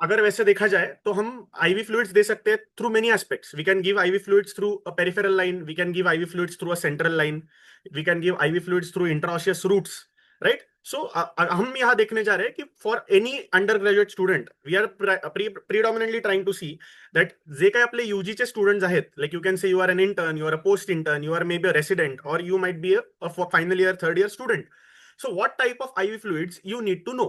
अगर वैसे देखा जाए तो हम आईवी फ्लूइड्स दे सकते हैं through many aspects. We can give IV fluids through a peripheral line, we can give IV fluids through a central line, we can give IV fluids through intraosseous routes. Right. So हम यहाँ देखने जा रहे हैं कि for any undergraduate student we are predominantly trying to see that जे काही आपले युजीचे स्टुडंट्स आहेत, like you can say you are an intern, you are a post intern, you are may be a resident, और you might be a final year third year student. So what type of IV fluids you need to know?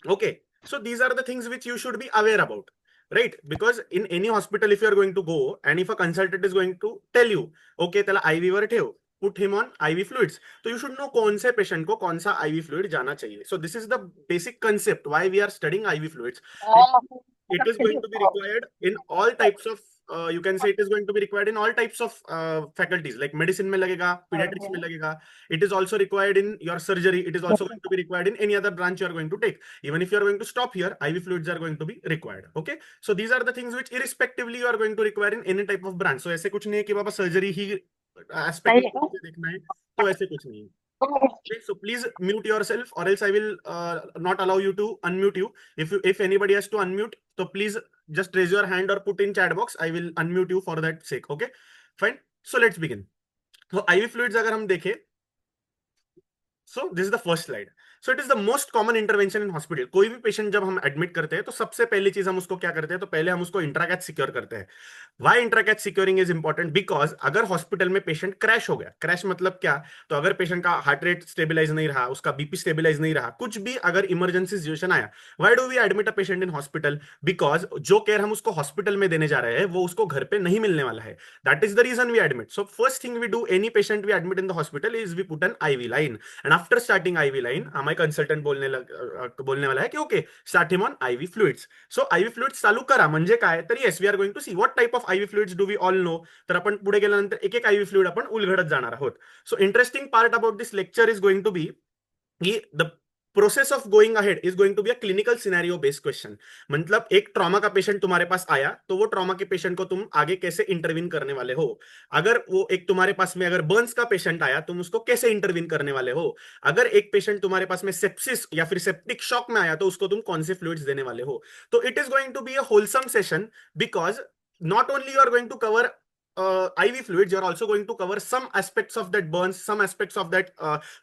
Okay, so these are the things which you should be aware about, right? Because in any hospital, if you are going to go and if a consultant is going to tell you, okay, त्याला IV वर ठेव, put him on IV fluids, so you should know कौन से patient को कौन सा IV fluid जाना चाहिए. So this is the basic concept why we are studying IV fluids. It is going to be required in all types of you can say it is going to be required in all types of faculties, like medicine में लगेगा, pediatrics में लगेगा. It is also required in your surgery. It is also going to be required in any other branch you are going to take. Even if you are going to stop here, IV fluids are going to be required. Okay, so these are the things which irrespectively you are going to require in any type of branch. So ऐसे कुछ नहीं है कि बाबा surgery ही aspect देखना है, तो ऐसे कुछ नहीं है. Okay, so please mute yourself, or else I will not allow you to unmute you. If anybody has to unmute, so please just raise your hand or put in chat box. I will unmute you for that sake. Okay, fine. So let's begin. So IV fluids अगर हम देखें, so this is the first slide. So it is the most common intervention in hospital. कोई भी patient जब हम admit करते हैं तो सबसे पहली चीज हम उसको क्या करते हैं, तो पहले हम उसको इंट्राकैथ सिक्योर करते हैं. Why intracath securing is important? Because अगर हॉस्पिटल में पेशेंट क्रैश हो गया, क्रैश मतलब क्या, तो अगर पेशेंट का हार्ट रेट स्टेबिलाईज नहीं रहा, उसका बीपी स्टेबिलाईज नहीं रहा, कुछ भी अगर इमरजेंसी सिचुएशन आया, why do we admit a patient in hospital? Because जो केयर हम उसको हॉस्पिटल में देने जा रहे हैं वो उसको घर पे नहीं मिलने वाला है. That is the reason we admit. So first thing we do any patient we admit in the hospital is we put an IV line. And after starting IV line हमारे कंसल्टंट बोलने वाला है की okay, start him on IV fluids. So IV fluids चालू करा म्हणजे काय, तर yes we are going to see what type of IV fluids do we all know. तर आपण पुढे गेल्यानंतर एक एक आईवी फ्लुइड आपण उलगडत जाणार आहोत. So interesting part about this lecture is going to be the process of going ahead is going to be a clinical scenario based question. मतलब एक ट्रॉमा का पेशेंट तुम्हारे पास आया, तो वो ट्रॉमा के पेशेंट को तुम आगे कैसे इंटरवीन करने वाले हो. अगर वो एक तुम्हारे पास में अगर बर्न्स का पेशेंट आया, तुम उसको कैसे इंटरवीन करने वाले हो. अगर एक पेशेंट तुम्हारे पास में सेप्सिस या फिर सेप्टिक शॉक में आया, तो उसको तुम कौन से फ्लूइड्स देने वाले हो. तो it is going to be a wholesome session, because not only you are going to cover IV fluids, you are also going to cover some aspects of that burns, some aspects of that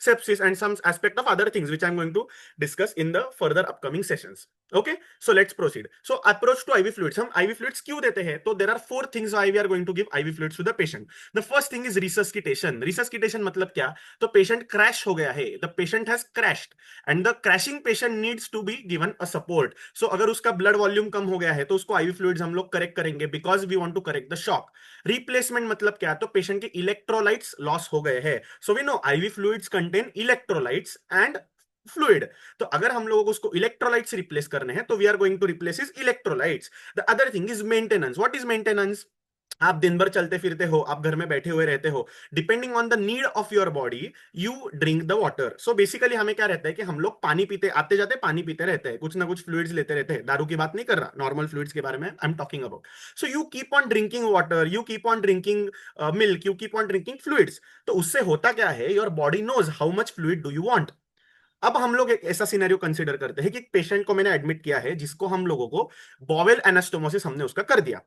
sepsis, and some aspect of other things which I'm going to discuss in the further upcoming sessions. Okay, so let's proceed. So approach to IV fluids. हम IV fluids क्यों देते हैं? तो there are four things why we are going to give IV fluids to the patient. The first thing is resuscitation. Resuscitation मतलब क्या? तो patient crash हो गया है. The patient has crashed and the crashing patient needs to be given a support. So अगर उसका blood volume कम हो गया है, तो उसको IV fluids हम लोग करेक्ट करेंगे because we want to correct the shock. Replacement मतलब क्या, तो पेशेंट के इलेक्ट्रोलाइट्स लॉस हो गए हैं. So we know IV fluids contain electrolytes and fluid. तो अगर हम लोगों को उसको इलेक्ट्रोलाइट्स रिप्लेस करने हैं, तो we are going to replace is electrolytes. The other thing is maintenance. What is maintenance? आप दिन भर चलते फिरते हो, आप घर में बैठे हुए रहते हो, depending on the need of your body you drink the water. So basically हमें क्या रहता है कि हम लोग पानी पीते, आते जाते पानी पीते रहते हैं, कुछ ना कुछ फ्लूइड्स लेते रहते हैं. दारू की बात नहीं कर रहा, नॉर्मल फ्लूइड्स के बारे में I am talking about. So you keep on drinking water, you keep on drinking milk, you keep on drinking fluids. तो उससे होता क्या है, your body knows how much fluid do you want. अब हम लोग एक ऐसा सिनेरियो कंसीडर करते हैं कि एक पेशेंट को मैंने एडमिट किया है, जिसको हम लोगों को बॉवेल एनास्टोमोसिस हमने उसका कर दिया.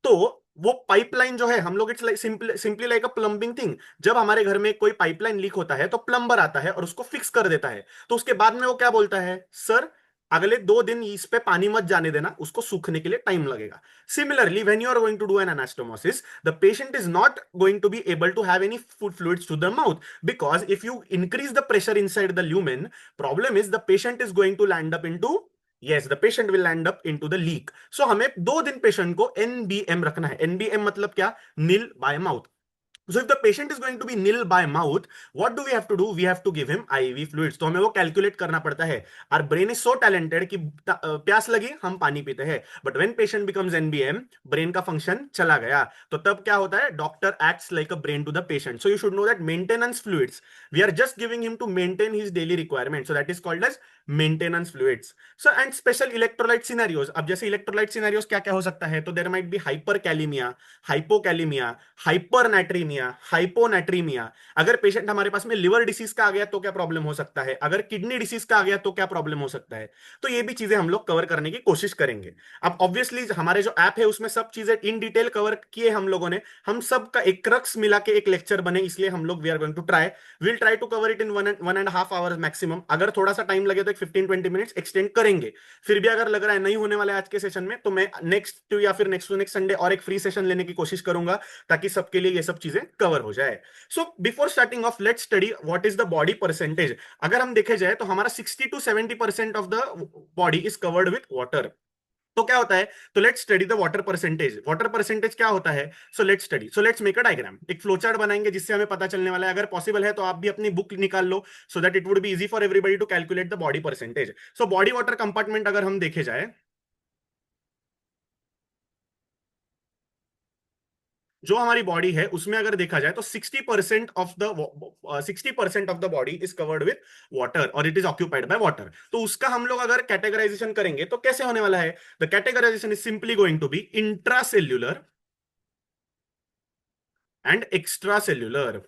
तो वो पाइपलाइन जो है, हम लोग it's like simply like a plumbing thing. जब हमारे घर में कोई पाइपलाइन लीक होता है, तो प्लम्बर आता है और उसको फिक्स कर देता है. तो उसके बाद में वो क्या बोलता है, सर अगले 2 दिन इस पे पानी मत जाने देना, उसको सूखने के लिए टाइम लगेगा. Similarly when you are going to do an anastomosis, the patient is not going to be able to have any food fluids to the mouth, because if you increase the pressure inside the lumen, problem is the patient is going to land up into, yes the patient will land up into the leak. So हमें 2 दिन patient को NBM रखना है. NBM मतलब क्या, nil by mouth. So if the patient is going to be nil by mouth, what do we have to do? We have to give him IV fluids. तो हमें वो कैलकुलेट करना पड़ता है. Our brain is so talented कि प्यास लगी हम पानी पीते हैं. But when patient becomes NBM, brain का फंक्शन चला गया. तो तब क्या होता है, doctor acts like a brain to the patient. So you should know that maintenance fluids, we are just giving him to maintain his daily requirement. So that is called as maintenance fluids. So and special electrolyte scenarios, अब जैसे electrolyte scenarios क्या क्या हो सकता है, तो there might be hyper kalemia, hypokalemia, hyper natremia, hyponatremia. अगर patient हमारे पास में लिवर डिसीज का आ गया तो क्या प्रॉब्लम हो सकता है, अगर किडनी डिसीज का आ गया तो क्या प्रॉब्लम हो सकता है। तो ये भी चीजें हम लोग कवर करने की कोशिश करेंगे। अब ऑब्वियसली हमारे जो ऐप है उसमें सब चीजें इन डिटेल कवर किए हम लोगों ने, हम सब का एक क्रक्स मिला के एक लेक्चर बने, इसलिए हम लोग we are going to try, will try to cover it in 1.5 hours maximum. अगर थोड़ा सा टाइम लगे तो एक 15-20 मिनट्स एक्सटेंड करेंगे। फिर भी अगर लग रहा है नहीं होने वाला है आज के सेशन में, तो मैं नेक्स्ट टू या फिर नेक्स्ट टू नेक्स्ट संडे और एक फ्री सेशन लेने की कोशिश करूंगा, ताकि सबके लिए ये सब चीजें कवर हो जाए। So before starting of let's study what is the body percentage. अगर हम देखे जाए तो हमारा 60 to 70% of the body is covered with water. तो क्या होता है, तो let's study the water percentage. Water percentage क्या होता है, so let's study, so let's make a diagram, एक फ्लो चार्ट बनाएंगे जिससे हमें पता चलने वाला है। अगर पॉसिबल है तो आप भी अपनी बुक निकाल लो, so that it would be easy for everybody to calculate the body percentage. So body water compartment अगर हम देखे जाए, जो हमारी बॉडी है उसमें अगर देखा जाए तो 60% of the body is covered with water और it is occupied by water. तो उसका हम लोग अगर कैटेगराइजेशन करेंगे तो कैसे होने वाला है, the categorisation is simply going to be intracellular and extra cellular.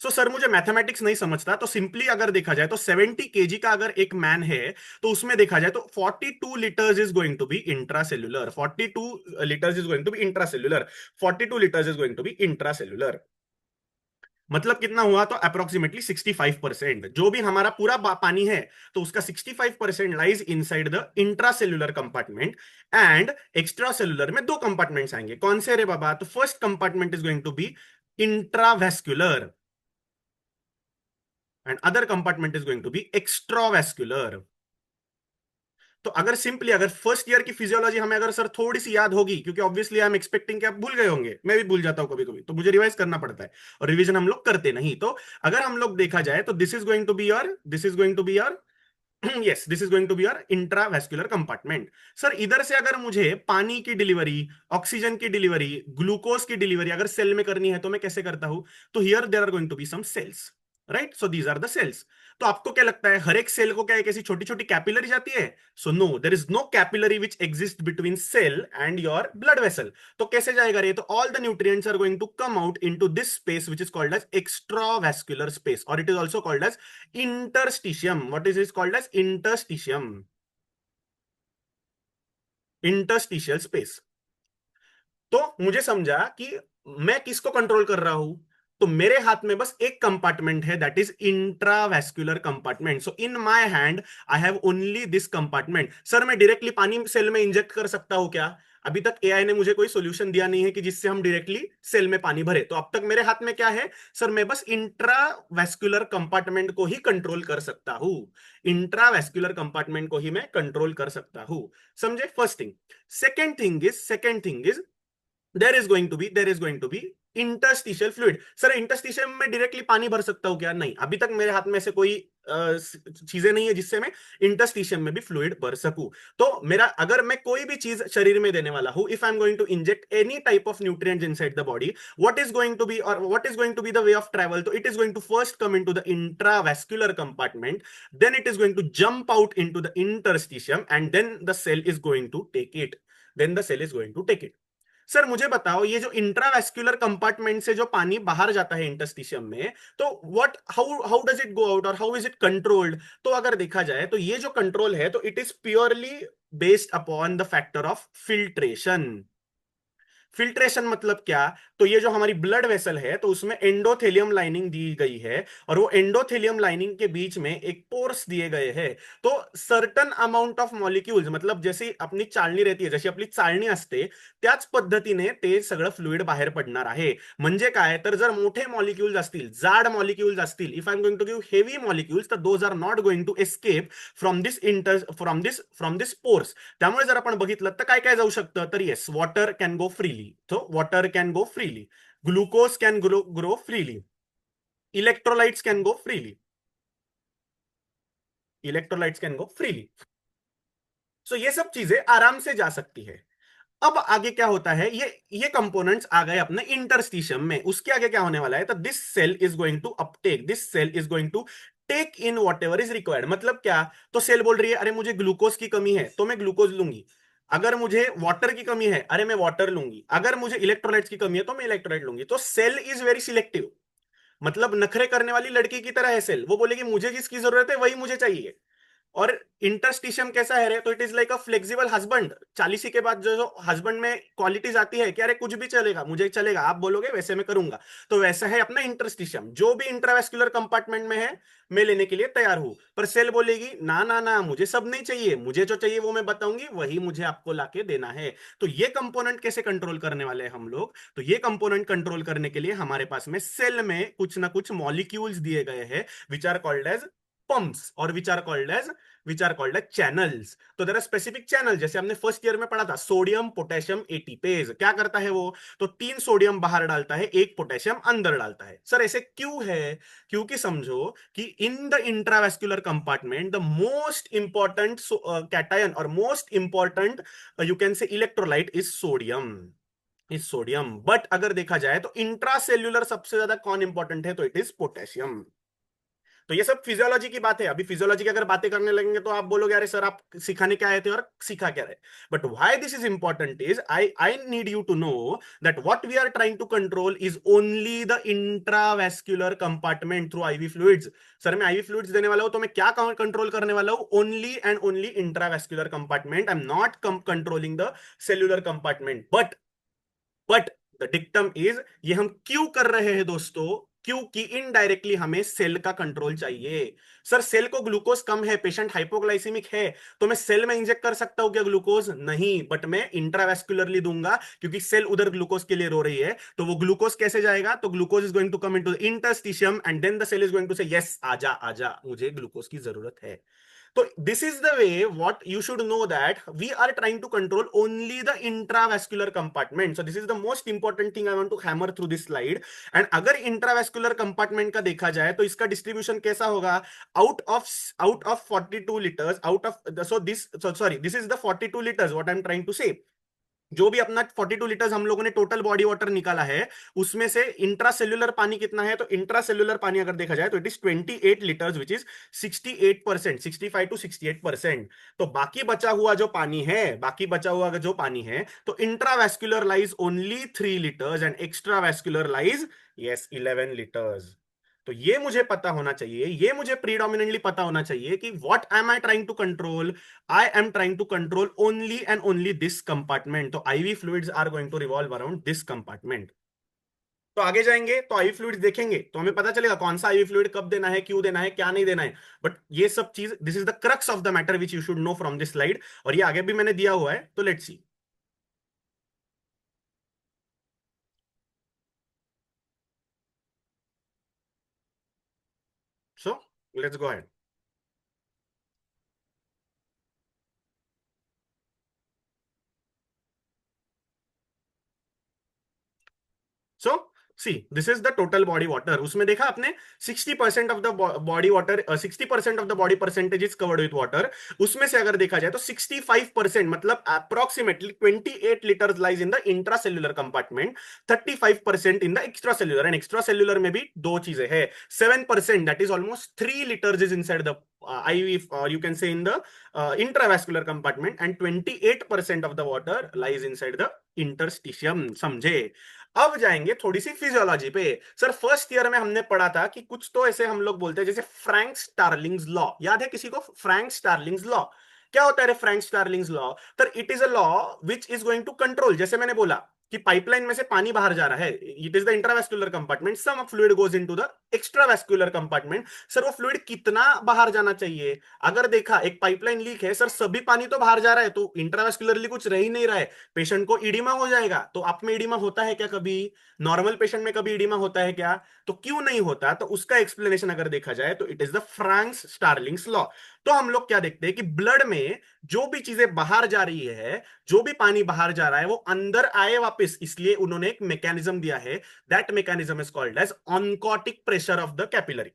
So sir मुझे मैथमेटिक्स नहीं समझता, तो सिंपली अगर देखा जाए तो 70 kg का अगर एक मैन है, तो उसमें देखा जाए तो 42 litres is going to be intracellular, 42 litres is going to be intracellular, 42 litres is going to be intracellular. मतलब कितना हुआ, तो अप्रोक्सीमेटली 65%। जो भी हमारा पूरा पानी है, तो उसका 65% lies inside the intracellular compartment. And extra cellular में दो कंपार्टमेंट्स आएंगे, कौन से रे बाबा, तो first compartment is going to be intravascular and other compartment is going to be extravascular. तो अगर सिंपली अगर फर्स्ट ईयर की फिजियोलॉजी हमें अगर सर थोड़ी सी याद होगी, क्योंकि ऑब्वियसली आई एम एक्सपेक्टिंग कि आप भूल गए होंगे, मैं भी भूल जाता हूं कभी कभी, तो मुझे रिवाइज करना पड़ता है, और रिवीजन हम लोग करते नहीं। तो अगर हम लोग देखा जाए तो this is going to be your, this is going to be your yes, this is going to be your intravascular compartment. Sir इधर से अगर मुझे पानी की डिलीवरी, ऑक्सीजन की डिलीवरी, ग्लूकोज की डिलीवरी अगर सेल में करनी है तो मैं कैसे करता हूं, तो here there are going to be some cells, right, so these are the cells. तो आपको क्या लगता है, हर एक सेल को क्या एक ऐसी छोटी छोटी कैपिलरी जाती है, so no, there is no capillary which exist between cell and your blood vessel. तो कैसे जाएगा रे, तो all the nutrients are going to come out into this space which is called as extravascular space, और it is also called as interstitium. What is it called as interstitium? Interstitial space. तो मुझे समझा कि मैं किसको control कर रहा हूं, तो मेरे हाथ में बस एक कंपार्टमेंट है, that is intravascular compartment. So in my hand I have only this compartment. Sir मैं डायरेक्टली पानी सेल में इंजेक्ट कर सकता हूं क्या, अभी तक एआई ने मुझे कोई सॉल्यूशन दिया नहीं है कि जिससे हम डायरेक्टली सेल में पानी भरे। तो अब तक मेरे हाथ में क्या है, सर मैं बस इंट्रावेस्कुलर कंपार्टमेंट को ही कंट्रोल कर सकता हूं, इंट्रावेस्कुलर कंपार्टमेंट को ही मैं कंट्रोल कर सकता हूं। समझे, first thing. Second thing is there is going to be interstitial fluid. Sir interstitial में डायरेक्टली पानी भर सकता हूं क्या, नहीं, अभी तक मेरे हाथ में से कोई चीजें नहीं है जिससे मैं इंटरस्टिशियल में भी फ्लूइड भर सकूं। तो मेरा अगर मैं कोई भी चीज शरीर में देने वाला हूं, if I am going to inject any type of nutrients inside the body, what is going to be और what is going to be the way of travel, तो it is going to first come into the intravascular compartment, then it is going to jump out into the interstitium and then the cell is going to take it, then the cell is going to take it. Sir मुझे बताओ, ये जो intravascular compartment से जो पानी बाहर जाता है इंटरस्टिशियम में, तो what how how does it go out और हाउ इज इट कंट्रोल्ड। तो अगर देखा जाए तो ये जो कंट्रोल है, तो it is purely based upon the factor of filtration. Filtration मतलब क्या, तो ये जो हमारी ब्लड वेसल है, तो उसमें एंडोथेलियम लाइनिंग दी गई है, और वो एंडोथेलियम लाइनिंग के बीच में एक पोर्स दिए गए हैं। तो सर्टन अमाउंट ऑफ मॉलिक्यूल्स, मतलब जैसी अपनी चाळणी रहती आहे, जशी आपली चाळणी असते, त्याच पद्धतीने ते सगळं फ्लुइड बाहेर पडणार आहे। म्हणजे काय, तर जर मोठे मॉलिक्यूल्स असतील, जाड मॉलिक्यूल्स असतील, if I am going to give heavy molecules, तर those are not going to escape from this pores. त्यामुळे जर आपण बघितलं तर काय काय जाऊ शकतं, तर yes, water can go freely, तो water can go freely, glucose can grow freely, electrolytes can go freely, electrolytes can go freely. So ये सब चीजें आराम से जा सकती है। अब आगे क्या होता है, ये कंपोनेंट्स आ गए अपने इंटरस्टिशियम में, उसके आगे क्या होने वाला है, तो this cell is going to uptake, this cell is going to take in whatever is required. मतलब क्या, तो सेल बोल रही है अरे मुझे ग्लूकोज की कमी है तो मैं ग्लूकोज लूंगी, अगर मुझे वाटर की कमी है अरे मैं वाटर लूंगी, अगर मुझे इलेक्ट्रोलाइट्स की कमी है तो मैं इलेक्ट्रोलाइट लूंगी। तो सेल इज वेरी सिलेक्टिव, मतलब नखरे करने वाली लड़की की तरह है सेल, वो बोलेगी मुझे जिसकी जरूरत है वही मुझे चाहिए। और इंटरस्टिशियम कैसा है रे, तो it is like a flexible husband. 40 के बाद जो हस्बैंड में क्वालिटीज आती है कि अरे कुछ भी चलेगा, मुझे चलेगा, आप बोलोगे वैसे मैं करूंगा, तो वैसा है अपना इंटरस्टिशियम, जो भी इंट्रावेस्कुलर कंपार्टमेंट में है मैं लेने के लिए तैयार हूं। पर सेल बोलेगी ना ना ना, मुझे सब नहीं चाहिए, मुझे जो चाहिए वो मैं बताऊंगी, वही मुझे आपको लाके देना है। तो ये कंपोनेंट कैसे कंट्रोल करने वाले हैं हम लोग, तो ये कंपोनेंट कंट्रोल करने के लिए हमारे पास में सेल में कुछ ना कुछ मॉलिक्यूल्स दिए गए हैं which are called as pumps और which are called as channels. तो देयर आर स्पेसिफिक चैनल, जैसे हमने फर्स्ट ईयर में पढ़ा था, सोडियम पोटेशियम एटीपेज क्या करता है वो, तो 3 सोडियम बाहर डालता है, 1 पोटेशियम अंदर डालता है। सर ऐसे क्यों है, क्योंकि समझो कि in the intravascular compartment the most important cation और most important you can say electrolyte is sodium. But अगर देखा जाए तो इंट्रासेल्युलर सबसे ज्यादा कौन इंपॉर्टेंट है, तो इट इज पोटेशियम। तो ये सब फिजियोलॉजी की बात है। अभी फिजियोलॉजी की अगर बातें करने लगेंगे तो आप बोलोगे अरे सर आप सिखाने क्या आए थे और सिखा क्या रहे। But why this is important is I need you to know that what we are trying to control is only the intravascular compartment through IV fluids. Sir मैं आईवी फ्लूइड्स देने वाला हूं तो मैं क्या कंट्रोल करने वाला हूं, only and only intravascular compartment. I am not controlling the cellular compartment. But the dictum is, ये हम क्यों कर रहे हैं दोस्तों, क्योंकि इनडायरेक्टली हमें सेल का कंट्रोल चाहिए। सर सेल को ग्लूकोज कम है, पेशेंट हाइपोग्लाइसीमिक है, तो मैं सेल में इंजेक्ट कर सकता हूं क्या ग्लूकोज, नहीं, बट मैं इंट्रावेस्कुलरली दूंगा, क्योंकि सेल उधर ग्लूकोज के लिए रो रही है। तो वो ग्लूकोज कैसे जाएगा, तो glucose is going to come into the interstitium and then the cell is going to say yes आजा आजा, मुझे ग्लूकोज की जरूरत है। So this is the way what you should know, that we are trying to control only the intravascular compartment. So this is the most important thing I want to hammer through this slide. And अगर intravascular compartment का देखा जाए तो इसका distribution कैसा होगा, out of 42 liters, out of the, sorry, this is the 42 liters what I'm trying to say। जो भी अपना 42 लीटर्स हम लोगों ने टोटल बॉडी वाटर निकाला है, उसमें से इंट्रासेल्युलर पानी कितना है, तो इंट्रासेल्युलर पानी अगर देखा जाए तो it is 28 litres which is 68%, 65 to 68%। तो बाकी बचा हुआ जो पानी है, तो intravascular lies only 3 litres and extravascular lies yes 11 litres. तो ये मुझे पता होना चाहिए, ये मुझे प्रीडोमिनेंटली पता होना चाहिए कि what am I trying to control, I am trying to control only and only this compartment। तो IV fluids are going to revolve around this compartment। तो आगे जाएंगे तो आईवी फ्लूइड्स देखेंगे तो हमें पता चलेगा कौन सा आईवी फ्लूइड कब देना है, क्यों देना है, क्या नहीं देना है। बट ये सब चीज, this is the crux of the matter which you should know from this slide, और ये आगे भी मैंने दिया हुआ है, तो let's C. So let's go ahead. So, see, this is the total body water। उसमें देखा आपने 60% of the body water, 60% of the body percentage is covered with water. उसमें से अगर देखा जाए तो 65%, मतलब approximately 28 litres lies in the intracellular compartment, 35% in the extra cellular. And extra cellular में भी दो चीजें हैं, 7% that is almost 3 litres is inside the IV, or you can say in the intravascular compartment, and 28% of the water lies inside the interstitium। समझे। अब जाएंगे थोड़ी सी physiology पे। सर फर्स्ट ईयर में हमने पढ़ा था कि कुछ तो ऐसे हम लोग बोलते हैं जैसे फ्रैंक स्टार्लिंग्स लॉ, याद है किसी को फ्रैंक स्टार्लिंग्स लॉ? क्या होता है Frank Starling's law? Sir it is a law which is going to control, जैसे मैंने बोला कि पाइपलाइन में से पानी बाहर जा रहा है, it is the intravascular compartment, some fluid goes into the extravascular compartment. Sir वो फ्लूइड कितना बाहर जाना चाहिए, अगर देखा एक पाइपलाइन लीक है, सर सभी पानी तो बाहर जा रहा है, तो इंट्रावेस्कुलरली कुछ रह ही नहीं रहा है, पेशेंट को इडिमा हो जाएगा। तो आप में इडिमा होता है क्या कभी, नॉर्मल पेशेंट में कभी इडिमा होता है क्या, तो क्यों नहीं होता, तो उसका एक्सप्लेनेशन अगर देखा जाए तो it is the Frank's Starling's law. तो हम लोग क्या देखते हैं कि ब्लड में जो भी चीजें बाहर जा रही है, जो भी पानी बाहर जा रहा है वो अंदर आए वापस, इसलिए उन्होंने एक मैकेनिज्म दिया है, that mechanism is called as oncotic pressure of the capillary.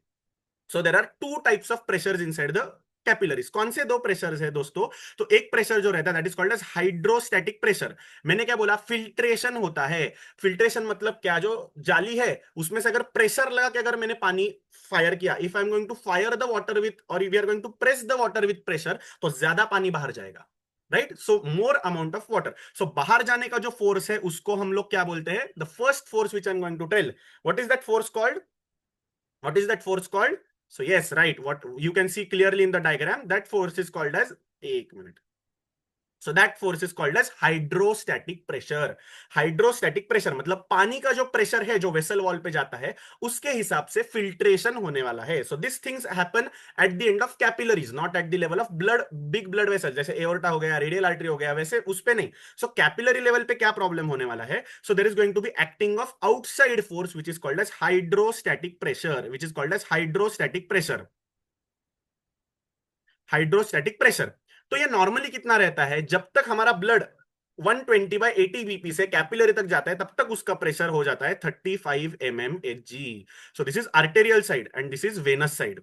So there are two types of pressures inside the capillaries. कौन से दो प्रेशर है दोस्तों? तो एक प्रेशर जो रहता है that is called as hydrostatic pressure. मैंने क्या बोला? फिल्ट्रेशन होता है। फिल्ट्रेशन मतलब क्या? जो जाली है उसमें से अगर प्रेशर लगा के अगर मैंने पानी फायर किया, if I am going to fire the water with, और we are going to press the water with pressure, तो ज्यादा पानी बाहर जाएगा, right? So more amount of water. So बाहर जाने का जो फोर्स है उसको हम लोग क्या बोलते हैं? The first force which I am going to tell, what is that force called? What is that force called? So yes, right. What you can see clearly in the diagram, that force is called as, एक minute, so that force is called as hydrostatic pressure. Hydrostatic pressure मतलब पानी का जो pressure है जो vessel wall पे जाता है उसके हिसाब से फिल्ट्रेशन होने वाला है। So this things happen at the end of capillaries, not at the level of blood, big blood vessel जैसे एओर्टा हो गया, रेडियल आर्टरी हो गया, वैसे उस पे नहीं। सो कैपिलरी लेवल पे क्या प्रॉब्लम होने वाला है? So there is going to be acting of outside force which is called as hydrostatic pressure, which is called as hydrostatic pressure. Hydrostatic pressure. तो ये नॉर्मली कितना रहता है? जब तक हमारा ब्लड 120/80 बीपी से कैपिलरी तक जाता है तब तक उसका प्रेशर हो जाता है 35 mm Hg। So this is arterial side and this is venous side.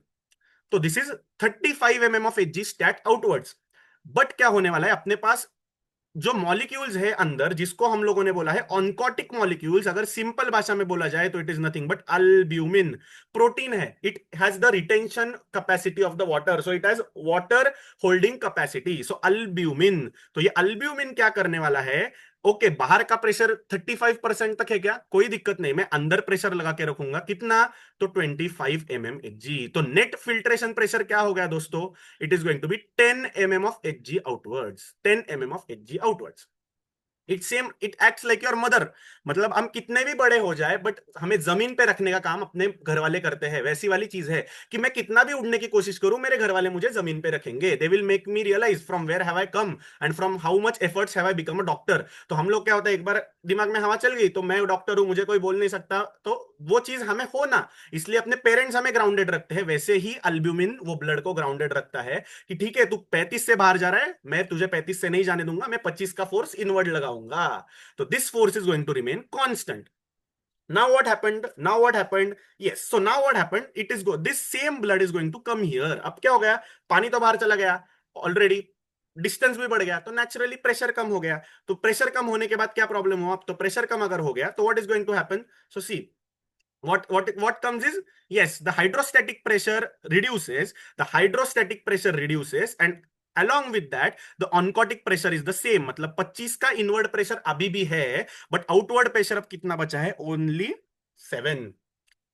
तो this is 35 mm of Hg stat outwards. But क्या होने वाला है? अपने पास जो मॉलिक्यूल्स है अंदर, जिसको हम लोगों ने बोला है ऑनकोटिक मॉलिक्यूल्स, अगर सिंपल भाषा में बोला जाए तो it is nothing but albumin. Protein है, it has the retention capacity of the water, so it has water holding capacity, so albumin. तो ये अल्ब्यूमिन क्या करने वाला है? ओके, बाहर का प्रेशर 35% तक है क्या? कोई दिक्कत नहीं, मैं अंदर प्रेशर लगा के रखूंगा। कितना? तो 25 mm Hg। तो नेट फिल्ट्रेशन प्रेशर क्या हो गया दोस्तों? it is going to be 10 mm of Hg outwards, 10 mm of Hg outwards। It same, it acts like your mother. मतलब हम कितने भी बड़े हो जाए बट हमें जमीन पे रखने का काम अपने घर वाले करते हैं। वैसी वाली चीज है कि मैं कितना भी उड़ने की कोशिश करूं, मेरे घर वाले मुझे जमीन पे रखेंगे। They will make me realise from where have I come and from how much efforts have I become a doctor. तो हम लोग क्या होता है, एक बार दिमाग में हवा चल गई तो मैं डॉक्टर हूं, मुझे कोई बोल नहीं सकता, तो वो चीज हमें हो ना, इसलिए अपने पेरेंट्स हमें ग्राउंडेड रखते हैं। वैसे ही अल्ब्यूमिन वो ब्लड को ग्राउंडेड रखता है कि ठीक है, तू 35 से बाहर जा रहा है, मैं तुझे 35 से नहीं जाने दूंगा, मैं 25 का फोर्स इनवर्ड लगाऊंगा। So this force is going to remain constant. Now what happened? Now what happened? Yes. So now what happened? It is go. This same blood is going to come here. अब क्या हो गया? पानी तो बाहर चला गया ऑलरेडी, डिस्टेंस भी बढ़ गया, तो नेचुरली प्रेशर कम हो गया। तो प्रेशर कम होने के बाद क्या प्रॉब्लम हुआ? तो प्रेशर कम अगर हो गया तो what is going to happen? So see, what comes is, yes, the hydrostatic pressure reduces, and along with that the oncotic pressure is the same। मतलब 25 का इनवर्ड प्रेशर अभी भी है बट आउटवर्ड प्रेशर अब कितना बचा है? ओनली 7।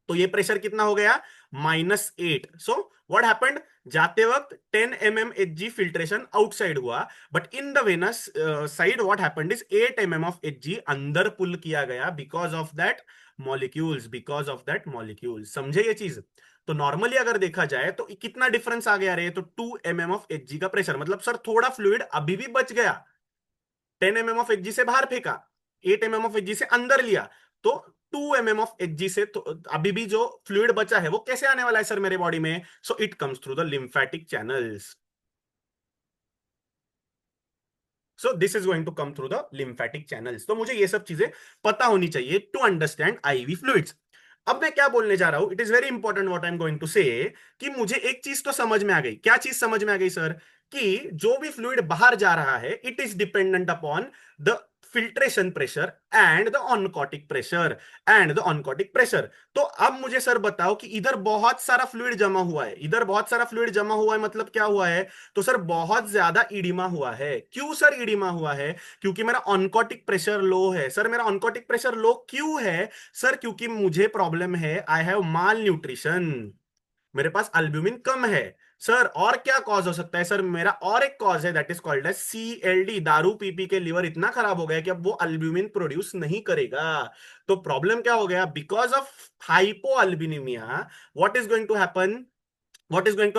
तो ये प्रेशर कितना हो गया? -8। So what happened? जाते वक्त 10 mm Hg फिल्ट्रेशन आउटसाइड हुआ, but in the venous side what happened is 8 mm of Hg अंदर पुल किया गया because of that molecules, because of that molecules. समझे ये चीज? तो नॉर्मली अगर देखा जाए तो कितना डिफरेंस आ गया रे? तो 2 mm ऑफ Hg का प्रेशर, मतलब सर थोड़ा फ्लूइड अभी भी बच गया, 10 mm ऑफ Hg से बाहर फेंका, 8 mm ऑफ Hg से अंदर लिया, तो 2 mm ऑफ Hg से तो अभी भी जो फ्लूइड बचा है वो कैसे आने वाला है सर मेरे बॉडी में? So it comes through the lymphatic channels. So this is going to come through the lymphatic channels. तो मुझे ये सब चीजें पता होनी चाहिए टू अंडरस्टैंड आईवी फ्लूइड्स। अब मैं क्या बोलने जा रहा हूं, it is very important what I am going to say, कि मुझे एक चीज तो समझ में आ गई। क्या चीज समझ में आ गई सर? कि जो भी फ्लूइड बाहर जा रहा है it is dependent upon the filtration pressure and the oncotic pressure, तो अब मुझे सर बताओ कि इधर बहुत सारा फ्लूइड जमा हुआ है, इधर बहुत सारा फ्लूइड जमा हुआ है, मतलब क्या हुआ है? तो सर बहुत ज्यादा इडिमा हुआ है। क्यों सर इडिमा हुआ है? क्योंकि मेरा ऑनकोटिक प्रेशर लो है। सर मेरा ऑनकोटिक प्रेशर लो क्यों है? सर क्योंकि मुझे प्रॉब्लम है, आई हैव माल न्यूट्रिशन, मेरे पास अल्ब्यूमिन कम है। सर और क्या कॉज हो सकता है? सर मेरा और एक कॉज है that is called as CLD। दारू पी पी के लिवर इतना खराब हो गया कि अब वो अल्ब्यूमिन प्रोड्यूस नहीं करेगा। तो प्रॉब्लम क्या हो गया? Because of hypo albuminemia what is going to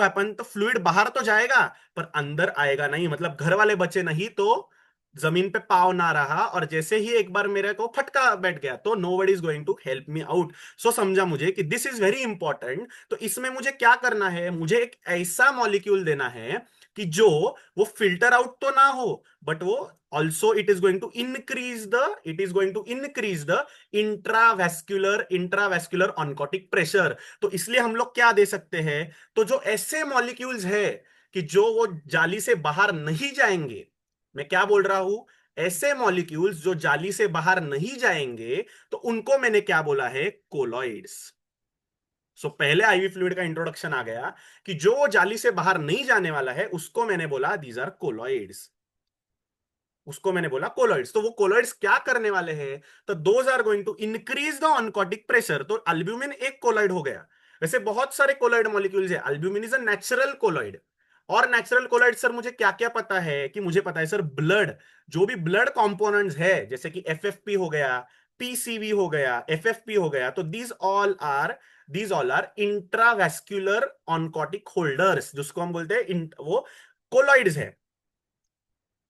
happen? तो फ्लूइड बाहर तो जाएगा पर अंदर आएगा नहीं, मतलब घर वाले बचे नहीं तो जमीन पे पाव ना रहा, और जैसे ही एक बार मेरे को फटका बैठ गया तो nobody is going to help me out. So समझा मुझे कि दिस इज वेरी इंपॉर्टेंट। तो इसमें मुझे क्या करना है? मुझे एक ऐसा मॉलिक्यूल देना है कि जो वो फिल्टर आउट तो ना हो बट वो also it is going to increase the intravascular oncotic pressure. तो इसलिए हम लोग क्या दे सकते हैं? तो जो ऐसे मॉलिक्यूल्स है कि जो वो जाली से बाहर नहीं जाएंगे। मैं क्या बोल रहा हूं? ऐसे मॉलिक्यूल्स जो जाली से बाहर नहीं जाएंगे, तो उनको मैंने क्या बोला है? कोलॉइड्स। सो पहले आईवी फ्लूइड का इंट्रोडक्शन आ गया कि जो जाली से बाहर नहीं जाने वाला है उसको मैंने बोला दीज आर कोलॉइड्स। उसको मैंने बोला कोलॉइड्स। तो वो कोलॉइड्स क्या करने वाले हैं? तो those are going to increase the oncotic pressure. तो अल्ब्यूमिन एक कोलॉइड हो गया। वैसे बहुत सारे कोलॉइड मॉलिक्यूल्स है। Albumin is a natural colloid. और नेचुरल कोलॉइड सर मुझे क्या क्या पता है? कि मुझे पता है सर, ब्लड, जो भी ब्लड कंपोनेंट्स है, जैसे कि एफएफपी हो गया, पीसीवी हो गया, एफएफपी हो गया, तो these all are intravascular oncotic holders, जिसको हम बोलते हैं वो कोलॉइड्स है।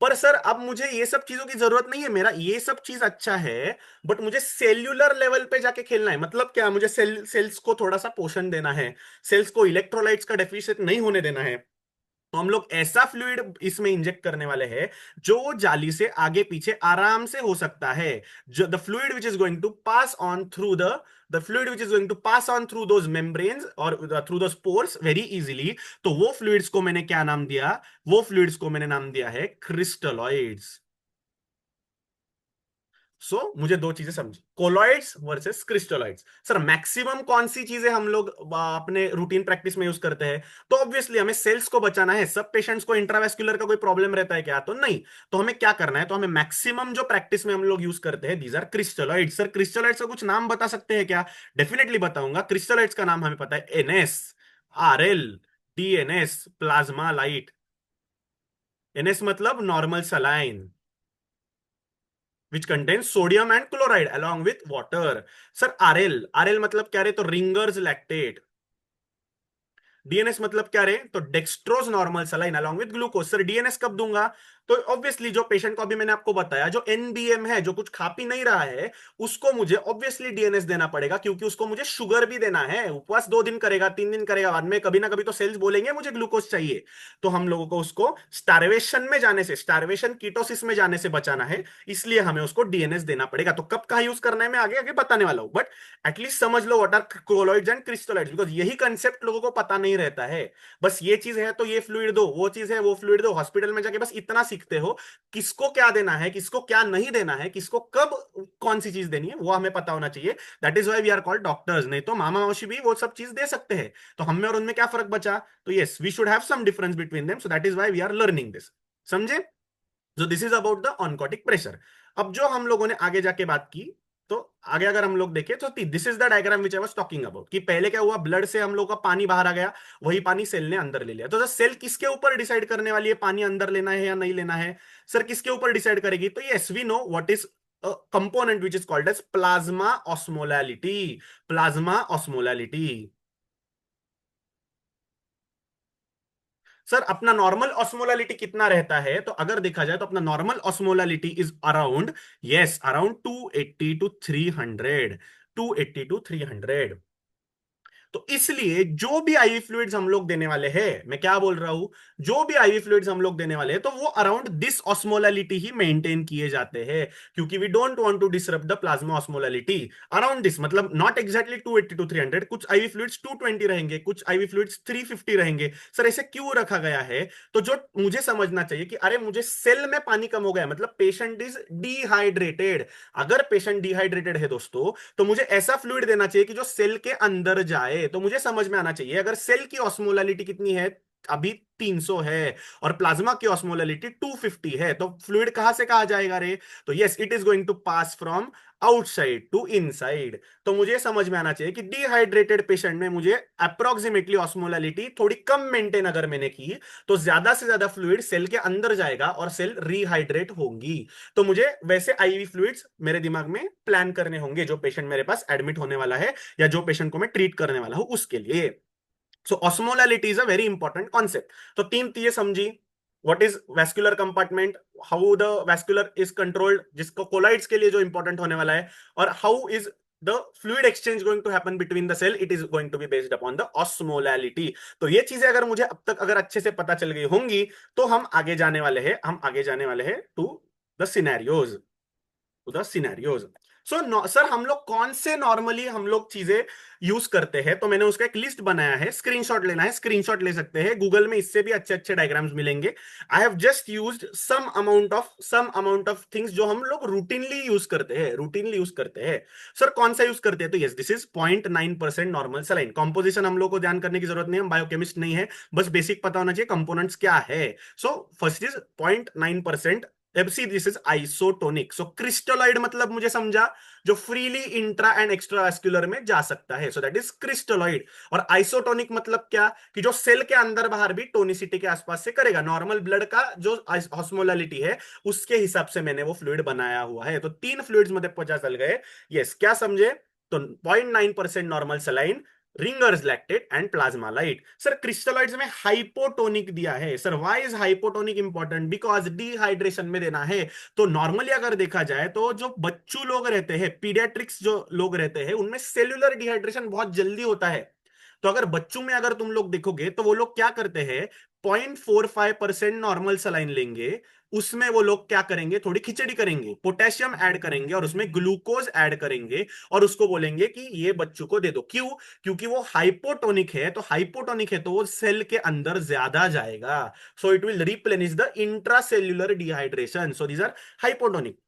पर सर अब मुझे ये सब चीजों की जरूरत नहीं है, मेरा ये सब चीज अच्छा है, बट मुझे सेल्यूलर लेवल पे जाके खेलना है। मतलब क्या? मुझे सेल्स को थोड़ा सा पोषण देना है, सेल्स को इलेक्ट्रोलाइट्स का डेफिशिएट नहीं होने देना है। तो हम लोग ऐसा फ्लूइड इसमें इंजेक्ट करने वाले हैं जो जाली से आगे पीछे आराम से हो सकता है। जो the fluid which is going to pass on through the fluid which is going to pass on through those membranes और through those pores very easily. तो वो फ्लूइड्स को मैंने क्या नाम दिया? वो फ्लूइड्स को मैंने नाम दिया है क्रिस्टलॉइड्स। मुझे दो चीजें समझी, colloids versus crystalloids. Sir maximum कौन सी चीजें हम लोग अपने रूटीन प्रैक्टिस में यूज करते हैं? तो ऑब्वियसली हमें सेल्स को बचाना है। सब पेशेंट्स को इंट्रावेस्कुलर का कोई प्रॉब्लम रहता है क्या? तो नहीं। तो हमें क्या करना है? तो हमें मैक्सिमम जो प्रैक्टिस में हम लोग यूज करते हैं, these are crystalloids. Sir crystalloids का कुछ नाम बता सकते हैं क्या? डेफिनेटली बताऊंगा। क्रिस्टलॉइड्स का नाम हमें पता है, NS, RL, DNS, plasma light. NS मतलब normal saline which contains sodium and chloride along with water. Sir RL, RL मतलब क्या रे? तो रिंगर्स लैक्टेट। डीएनएस मतलब क्या रे? तो dextrose normal saline along with glucose. Sir DNS कब दूंगा? तो ऑब्वियसली जो पेशेंट को अभी मैंने आपको बताया, जो एनबीएम है, जो कुछ खा पी नहीं रहा है, उसको मुझे ऑब्वियसली डीएनएस देना पड़ेगा, क्योंकि उसको मुझे शुगर भी देना है। उपवास 2 दिन करेगा, 3 दिन करेगा, बाद में कभी ना कभी तो सेल्स बोलेंगे मुझे ग्लूकोज चाहिए। तो हम लोगों को उसको स्टारवेशन में जाने से, स्टारवेशन कीटोसिस में जाने से बचाना है, इसलिए हमें उसको डीएनएस देना पड़ेगा। तो कब कहा यूज करना है मैं आगे आगे बताने वाला हूं, बट एटलीस्ट समझ लो what are colloids and crystalloids, because यही कंसेप्ट लोगों को पता नहीं रहता है। बस ये चीज है तो ये फ्लूइड दो, वो चीज है वो फ्लूइड दो। हॉस्पिटल में जाके बस इतना सीखते हो, किसको क्या देना है, किसको क्या नहीं देना है, किसको कब कौन सी चीज देनी है, वो हमें पता होना चाहिए। That is why we are called doctors. नहीं तो मामा मौसी भी वो सब चीज दे सकते हैं। तो हम में और उनमें क्या फर्क बचा? तो yes, we should have some difference between them, so that is why we are learning this. समझे? So this is about the oncotic pressure. अब जो हम लोगों ने आगे जाके बात की, तो आगे अगर हम लोग देखें तो this is the diagram which I was talking about, कि पहले क्या हुआ? ब्लड से हम लोग का पानी बाहर आ गया, वही पानी सेल ने अंदर ले लिया। तो सेल किसके ऊपर डिसाइड करने वाली है पानी अंदर लेना है या नहीं लेना है? सर किसके ऊपर डिसाइड करेगी? तो yes, we know what is component which is called as plasma osmolality. Plasma osmolality. Sir अपना नॉर्मल ऑस्मोलालिटी कितना रहता है? तो अगर देखा जाए तो अपना normal osmolality is around, yes, around 280 to 300। 280 to 300। तो इसलिए जो भी आईवी फ्लूइड्स हम लोग देने वाले हैं, मैं क्या बोल रहा हूं, जो भी आईवी फ्लूइड्स हम लोग देने वाले हैं, तो वो अराउंड दिस ऑस्मोलालिटी ही मेंटेन किए जाते हैं, क्योंकि we don't want to disrupt the plasma osmolality. Around this मतलब नॉट एग्जैक्टली 280 to 300। कुछ आईवी फ्लूइड्स 220 रहेंगे, कुछ आईवी फ्लूइड्स 350 रहेंगे। सर ऐसे क्यों रखा गया है? तो जो मुझे समझना चाहिए कि अरे मुझे सेल में पानी कम हो गया, मतलब पेशेंट इज डिहाइड्रेटेड। अगर पेशेंट डिहाइड्रेटेड है दोस्तों, तो मुझे ऐसा फ्लूइड देना चाहिए कि जो सेल के अंदर जाए। तो मुझे समझ में आना चाहिए, अगर सेल की ऑस्मोलालिटी कितनी है? अभी 300 है, और प्लाज्मा की ऑस्मोलालिटी 250 है, तो फ्लूइड कहां से कहा जाएगा रे? तो yes, it is going to pass from outside to inside. तो मुझे समझ में आना चाहिए कि डिहाइड्रेटेड पेशेंट में मुझे अप्रोक्सीमेटली ऑस्मोलालिटी थोड़ी कम मेंटेन अगर मैंने की, तो ज्यादा से ज्यादा फ्लूइड सेल के अंदर जाएगा और सेल रिहाइड्रेट होंगी। तो मुझे वैसे आईवी फ्लूइड्स मेरे दिमाग में प्लान करने होंगे, जो पेशेंट मेरे पास एडमिट होने वाला है या जो पेशेंट को मैं ट्रीट करने वाला हूं उसके लिए। So osmolality is a very important concept. तो तीन चीजें समझी, what is vascular compartment, how the vascular is controlled, जिसको कोलाइड्स के लिए जो इंपॉर्टेंट होने वाला है, और how is the fluid exchange going to happen between the cell, it is going to be based upon the osmolality. तो ये चीजें अगर मुझे अब तक अगर अच्छे से पता चल गई होंगी, तो हम आगे जाने वाले हैं to the scenarios, to the scenarios. Sir हम लोग कौन से नॉर्मली हम लोग चीजें यूज करते हैं, तो मैंने उसका एक लिस्ट बनाया है, स्क्रीनशॉट लेना है स्क्रीनशॉट ले सकते हैं, गूगल में इससे भी अच्छे अच्छे डायग्राम्स मिलेंगे। I have just used some amount of things जो हम लोग रूटीनली यूज करते हैं। सर कौन सा यूज करते हैं, तो yes this is 0.9% normal saline. Composition हम लोग को ध्यान करने की जरूरत नहीं है, हम बायोकेमिस्ट नहीं है, बस बेसिक पता होना चाहिए कंपोनेंट्स क्या है। So first is 0.9%। अब सी दिस इज आइसोटोनिक। सो क्रिस्टोलॉइड मतलब मुझे समझा जो फ्रीली इंट्रा एंड एक्स्ट्रावास्कुलर में जा सकता है, सो दैट इज क्रिस्टोलॉइड। और आइसोटोनिक मतलब क्या, कि जो सेल के अंदर बाहर भी टोनिसिटी के आसपास से करेगा, नॉर्मल ब्लड का जो ऑस्मोलैलिटी है उसके हिसाब से मैंने वो फ्लूइड बनाया हुआ है। तो तीन फ्लूइड्स मुझे पता चल गए। यस, क्या समझे, तो 0.9% normal saline, ringers lactate and Plasma light. Sir crystalloids में हाइपोटोनिक दिया है। Sir why is hypotonic important, because dehydration में देना है। तो नॉर्मली अगर देखा जाए तो जो बच्चू लोग रहते हैं, पीडियाट्रिक्स जो लोग रहते हैं, उनमें सेल्यूलर डिहाइड्रेशन बहुत जल्दी होता है। तो अगर बच्चों में अगर तुम लोग देखोगे तो वो लोग क्या करते हैं, 0.45% नॉर्मल सलाइन लेंगे, उसमें वो लोग क्या करेंगे, थोड़ी खिचड़ी करेंगे, पोटेशियम ऐड करेंगे और उसमें ग्लूकोज ऐड करेंगे और उसको बोलेंगे कि ये बच्चों को दे दो। क्यों, क्योंकि वो हाइपोटोनिक है, तो हाइपोटोनिक है तो वो सेल के अंदर ज्यादा जाएगा। So it will replenish the intracellular dehydration, so these are hypotonic.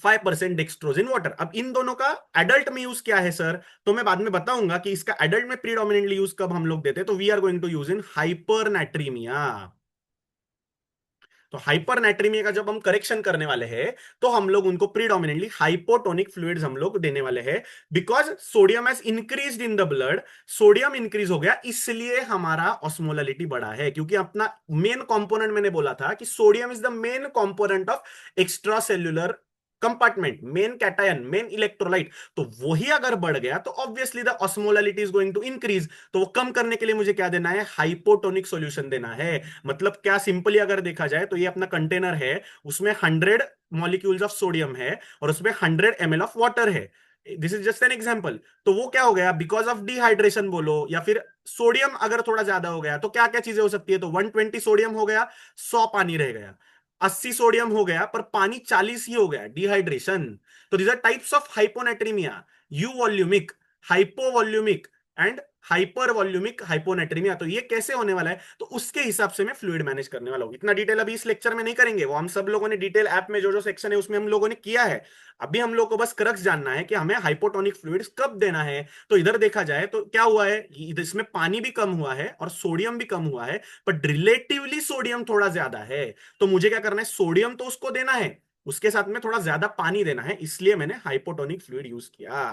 5% dextrose in water. अब इन दोनों का एडल्ट में यूज क्या है सर, तो मैं बाद में बताऊंगा कि इसका एडल्ट में प्रीडोमिनेंटली यूज कब हम लोग देते हैं। तो we are going to use in hypernatraemia. तो हाइपरनेट्रीमिया का जब हम करेक्शन करने वाले हैं तो हम लोग उनको प्रीडोमिनेंटली हाइपोटोनिक फ्लूइड्स हम लोग देने वाले हैं, because sodium has increased in the blood. Sodium increase हो गया इसलिए हमारा ऑस्मोलैलिटी बढ़ा है, क्योंकि अपना मेन कंपोनेंट मैंने बोला था कि sodium is the main component of extra cellular compartment, main cation, main electrolyte. तो वही अगर बढ़ गया तो obviously the osmolality is going to increase. तो वो कम करने के लिए मुझे क्या देना है, हाइपोटोनिक सॉल्यूशन देना है। मतलब क्या, सिंपली अगर देखा जाए तो ये अपना कंटेनर है, उसमें 100 मॉलिक्यूल्स ऑफ सोडियम है और उसमें 100 ml ऑफ वाटर है। This is just an example. तो वो क्या हो गया, बिकॉज ऑफ डिहाइड्रेशन बोलो या फिर सोडियम अगर थोड़ा ज्यादा हो गया तो क्या क्या चीजें हो सकती है, तो 120 सोडियम हो गया, 100 पानी रह गया। 80 सोडियम हो गया पर पानी 40 ही हो गया, डिहाइड्रेशन। तो these are types of hyponatremia, euvolemic, hypovolemic and hypervolemic hyponatremia. तो ये कैसे होने वाला है, तो उसके हिसाब से मैं फ्लूइड मैनेज करने वाला हूं। इतना डिटेल अभी इस लेक्चर में नहीं करेंगे, वो हम सब लोगों ने डिटेल ऐप में जो जो सेक्शन है उसमें हम लोगों ने किया है। अभी हम लोग को बस क्रक्स जानना है कि हमें हाइपोटोनिक फ्लूइड्स कब देना है। तो इधर देखा जाए तो क्या हुआ है, इसमें पानी भी कम हुआ है और सोडियम भी कम हुआ है, बट रिलेटिवली सोडियम थोड़ा ज्यादा है। तो मुझे क्या करना है, सोडियम तो उसको देना है, उसके साथ में थोड़ा ज्यादा पानी देना है, इसलिए मैंने हाइपोटोनिक फ्लूइड यूज किया।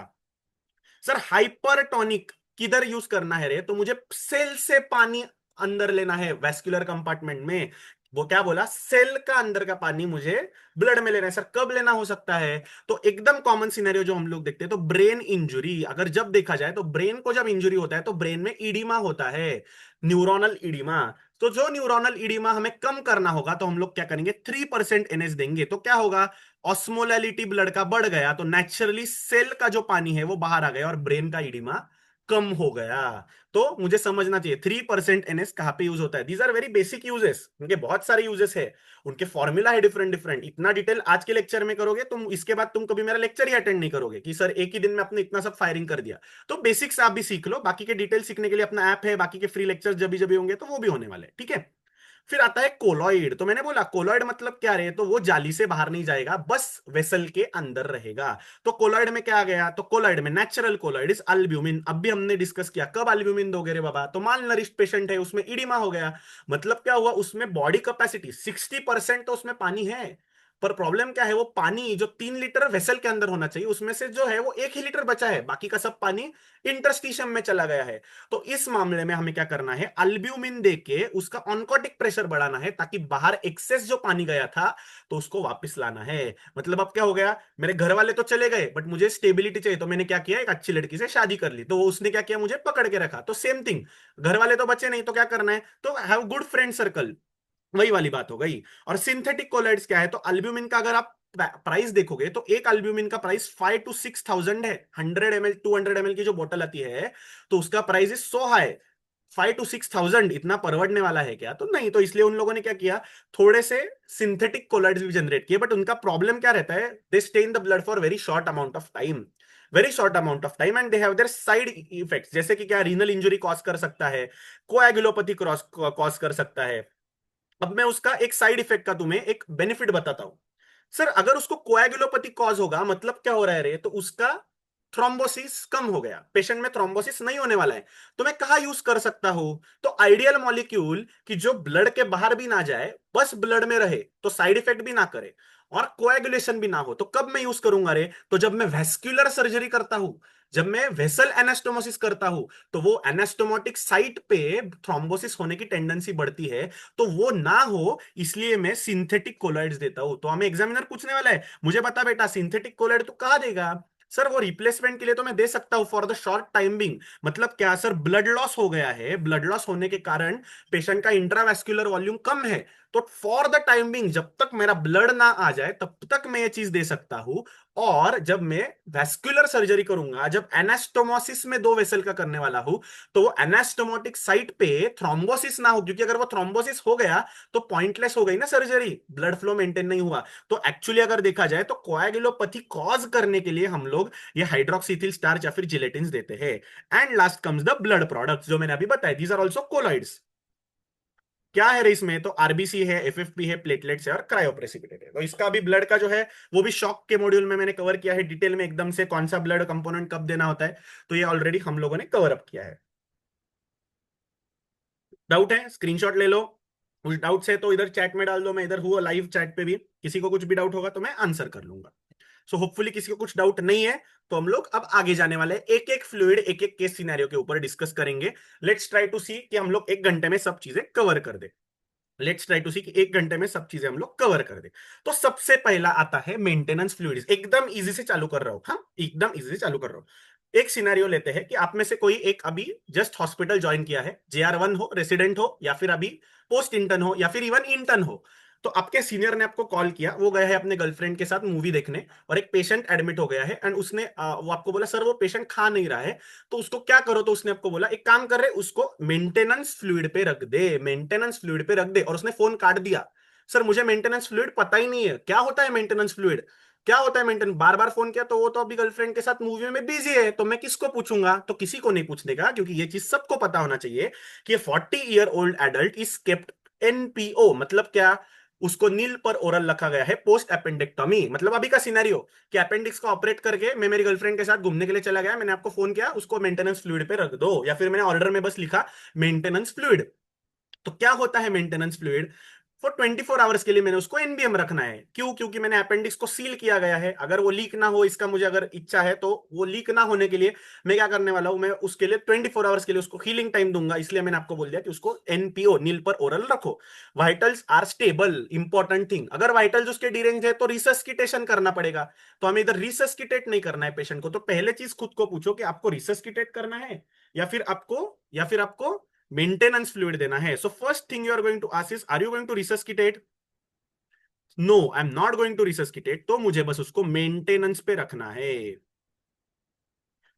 सर हाइपरटोनिक किधर यूज करना है रे, तो मुझे सेल से पानी अंदर लेना है वेस्कुलर कंपार्टमेंट में। वो क्या बोला, सेल का अंदर का पानी मुझे ब्लड में लेना है। सर कब लेना हो सकता है, तो एकदम कॉमन सिनेरियो जो हम लोग देखते हैं, तो ब्रेन इंजुरी अगर जब देखा जाए तो ब्रेन को जब इंजुरी होता है तो ब्रेन में ईडिमा होता है, न्यूरोनल ईडिमा। तो जो न्यूरोनल ईडिमा हमें कम करना होगा तो हम लोग क्या करेंगे, 3% एनएच देंगे। तो क्या होगा, ऑस्मोलैलिटी ब्लड का बढ़ गया तो नेचुरली सेल का जो पानी है वो बाहर आ गया और ब्रेन का इडिमा कम हो गया। तो मुझे समझना चाहिए 3% एनएस कहां पे यूज होता है। These are very basic uses, उनके बहुत सारे यूजेस है, उनके फॉर्मूला है डिफरेंट डिफरेंट। इतना डिटेल आज के लेक्चर में करोगे तुम, इसके बाद तुम कभी मेरा लेक्चर ही अटेंड नहीं करोगे कि सर एक ही दिन में आपने इतना सब फायरिंग कर दिया। तो बेसिक्स आप भी सीख लो, बाकी के डिटेल सीखने के लिए अपना ऐप है, बाकी के फ्री लेक्चर जब भी होंगे तो वो भी होने वाले, ठीक है। फिर आता है कोलॉइड। तो मैंने बोला कोलॉइड मतलब क्या रहे, तो वो जाली से बाहर नहीं जाएगा, बस वेसल के अंदर रहेगा। तो कोलॉइड में क्या आ गया, तो कोलॉइड में नेचुरल कोलॉइड इज अल्ब्यूमिन। अब भी हमने डिस्कस किया, कब अल्ब्यूमिन दोगे रे बाबा, तो माल नरिश्ड पेशेंट है, उसमें इडिमा हो गया। मतलब क्या हुआ, उसमें बॉडी कैपेसिटी 60% तो उसमें पानी है, पर प्रॉब्लम क्या है, वो पानी जो 3 लीटर वेसल के अंदर होना चाहिए उसमें से जो है वो 1 ही लीटर बचा है, बाकी का सब पानी इंटरस्टिशियम में चला गया है। तो इस मामले में हमें क्या करना है, अल्ब्यूमिन देके उसका ऑनकोटिक प्रेशर बढ़ाना है, ताकि बाहर एक्सेस जो पानी गया था तो उसको वापस लाना है। मतलब अब क्या हो गया, मेरे घर वाले तो चले गए बट मुझे स्टेबिलिटी चाहिए, तो मैंने क्या किया, एक अच्छी लड़की से शादी कर ली, तो वो उसने क्या किया, मुझे पकड़ के रखा। तो सेम थिंग, घर वाले तो बचे नहीं, तो क्या करना है, तो हैव गुड फ्रेंड सर्कल, वही वाली बात हो गई। और सिंथेटिक कोलॉइड्स क्या है, तो अल्ब्यूमिन का अगर आप प्राइस देखोगे तो एक अल्ब्यूमिन का प्राइस 5 to 6 थाउजेंड है। 100 ml 200 ml की जो बोतल आती है तो उसका price is so high, 5 to 6 thousand इतना परवड़ने वाला है क्या? तो नहीं, तो इसलिए उन लोगों ने क्या किया, थोड़े से सिंथेटिक कोलॉइड्स भी जनरेट किए, बट उनका प्रॉब्लम क्या रहता है, they stay in the blood for very short amount of time, very short amount of time, and they have their side effects, जैसे कि क्या, रीनल इंजरी कॉज कर सकता है, कोएगुलोपैथी कॉज कर सकता है। अब मैं उसका एक साइड इफेक्ट का तुम्हें एक बेनिफिट बताता हूं। सर अगर उसको कोएगुलोपैथी कॉज होगा, मतलब क्या हो रहा है रे, तो उसका थ्रोम्बोसिस कम हो गया, पेशेंट में थ्रोम्बोसिस नहीं होने वाला है, तो मैं कहा यूज कर सकता हूं, तो आइडियल मॉलिक्यूल कि जो ब्लड के बाहर भी ना जाए, बस ब्लड में रहे, तो साइड इफेक्ट भी ना करे और कोएगुलेशन भी ना हो, तो कब मैं यूज करूंगा रे, तो जब मैं वेस्क्यूलर सर्जरी करता हूं, जब मैं वेसल एनास्टोमोसिस करता हूं, तो वो एनास्टोमोटिक साइट पे थ्रोम्बोसिस होने की टेंडेंसी बढ़ती है, तो वो ना हो इसलिए मैं सिंथेटिक कोलॉइड्स देता हूं। तो हमें एग्जामिनर पूछने वाला है, मुझे बता बेटा सिंथेटिक कोलॉइड तू कहाँ देगा? सर वो रिप्लेसमेंट के लिए तो मैं दे सकता हूं for the short time being, मतलब क्या सर, ब्लड लॉस हो गया है, ब्लड लॉस होने के कारण पेशेंट का इंट्रावेस्क्यूलर वॉल्यूम कम है, तो फॉर द टाइम बिंग जब तक मेरा ब्लड ना आ जाए तब तक मैं ये चीज दे सकता हूं। और जब मैं वेस्क्यूलर सर्जरी करूंगा, जब एनास्टोमोसिस में दो वेसल का करने वाला हूं, तो वो एनास्टोमोटिक साइट पे थ्रोम्बोसिस ना हो, क्योंकि अगर वो थ्रोम्बोसिस हो गया तो पॉइंटलेस हो गई ना सर्जरी, ब्लड फ्लो मेंटेन नहीं हुआ। तो एक्चुअली अगर देखा जाए तो कोएगुलोपैथी कॉज करने के लिए हम लोग ये हाइड्रोक्सीथिल स्टार्च या फिर जिलेटिन्स देते हैं। And last comes the blood products जो मैंने अभी बताया, दीज आर ऑल्सो कोलॉइड्स। क्या है रे इसमें, तो आरबीसी है, एफएफपी है, प्लेटलेट्स है और क्रायोप्रेसिपिटेट है। तो इसका भी ब्लड का जो है वो भी शॉक के मॉड्यूल में मैंने कवर किया है डिटेल में एकदम से, कौन सा ब्लड कंपोनेंट कब देना होता है, तो ये ऑलरेडी हम लोगों ने कवर अप किया है। डाउट है स्क्रीनशॉट ले लो, उस डाउट से तो इधर चैट में डाल दो, मैं इधर हूँ लाइव चैट पे भी, किसी को कुछ भी डाउट होगा तो मैं आंसर कर लूंगा। सो होपफुली किसी को कुछ डाउट नहीं है। तो हम लोग अब आगे जाने वाले हैं, एक एक फ्लूइड एक एक केस सिनेरियो के ऊपर डिस्कस करेंगे। लेट्स ट्राई टू सी कि हम लोग 1 घंटे में सब चीजें कवर कर दे। लेट्स ट्राई टू सी कि 1 घंटे में सब चीजें हम लोग कवर कर दे। तो सबसे पहला आता है मेंटेनेंस फ्लूइड्स, एकदम इजी से चालू कर रहा हूं, हाँ एकदम इजी से चालू कर रहा हूं। एक सिनेरियो लेते हैं कि आप में से कोई एक अभी जस्ट हॉस्पिटल ज्वाइन किया है, JR1 हो, रेसिडेंट हो, या फिर अभी पोस्ट इंटर्न हो, या फिर इवन इंटर्न हो। तो आपके सीनियर ने आपको कॉल किया, वो गया है अपने गर्लफ्रेंड के साथ मूवी देखने, और एक पेशेंट एडमिट हो गया है, एंड उसने वो आपको बोला सर वो पेशेंट खा नहीं रहा है, तो उसको क्या करो, तो उसने आपको बोला एक काम कर रहे, उसको मेंटेनेंस फ्लूइड पे रख दे, मेंटेनेंस फ्लूइड पे रख दे, और उसने फोन काट दिया। सर मुझे मेंटेनेंस फ्लूइड पता ही नहीं है क्या होता है मेंटेनेंस फ्लूइड, क्या होता है मेंटेनेंस, बार बार फोन किया तो वो तो अभी गर्लफ्रेंड के साथ मूवी में बिजी है, तो मैं किसको पूछूंगा, तो किसी को नहीं पूछने का, क्योंकि ये चीज सबको पता होना चाहिए कि 40 year old adult is kept NPO, मतलब क्या, उसको नील पर ओरल रखा गया है पोस्ट अपेंडेक्टोमी। मतलब अभी का सिनेरियो कि अपेंडिक्स को ऑपरेट करके मैं मेरी गर्लफ्रेंड के साथ घूमने के लिए चला गया, मैंने आपको फोन किया उसको मेंटेनेंस फ्लूइड पे रख दो, या फिर मैंने ऑर्डर में बस लिखा मेंटेनेंस फ्लूइड। तो क्या होता है मेंटेनेंस फ्लूइड, फॉर 24 आवर्स के लिए मैंने उसको एनबीएम रखना है, क्यों, क्योंकि मैंने अपेंडिक्स को सील किया गया है, अगर वो लीक ना हो, इसका मुझे अगर इच्छा है, तो वो लीक ना होने के लिए मैं क्या करने वाला हूं, मैं उसके लिए 24 आवर्स के लिए उसको हीलिंग टाइम दूंगा, इसलिए मैंने आपको बोल दिया कि उसको NPO नील पर ओरल रखो। Vitals are stable, important thing, अगर वाइटल्स उसके डिरेंज है तो रिसस्किटेशन करना पड़ेगा, तो हमें इधर रिसस्किटेट नहीं करना है पेशेंट को। तो पहले चीज खुद को पूछो कि आपको रिसस्किटेट करना है, या फिर आपको मेंटेनेंस फ्लूइड देना है। So first thing you are going to ask is, are you going to resuscitate? No, I am not going to resuscitate, तो मुझे बस उसको मेंटेनेंस पे रखना है।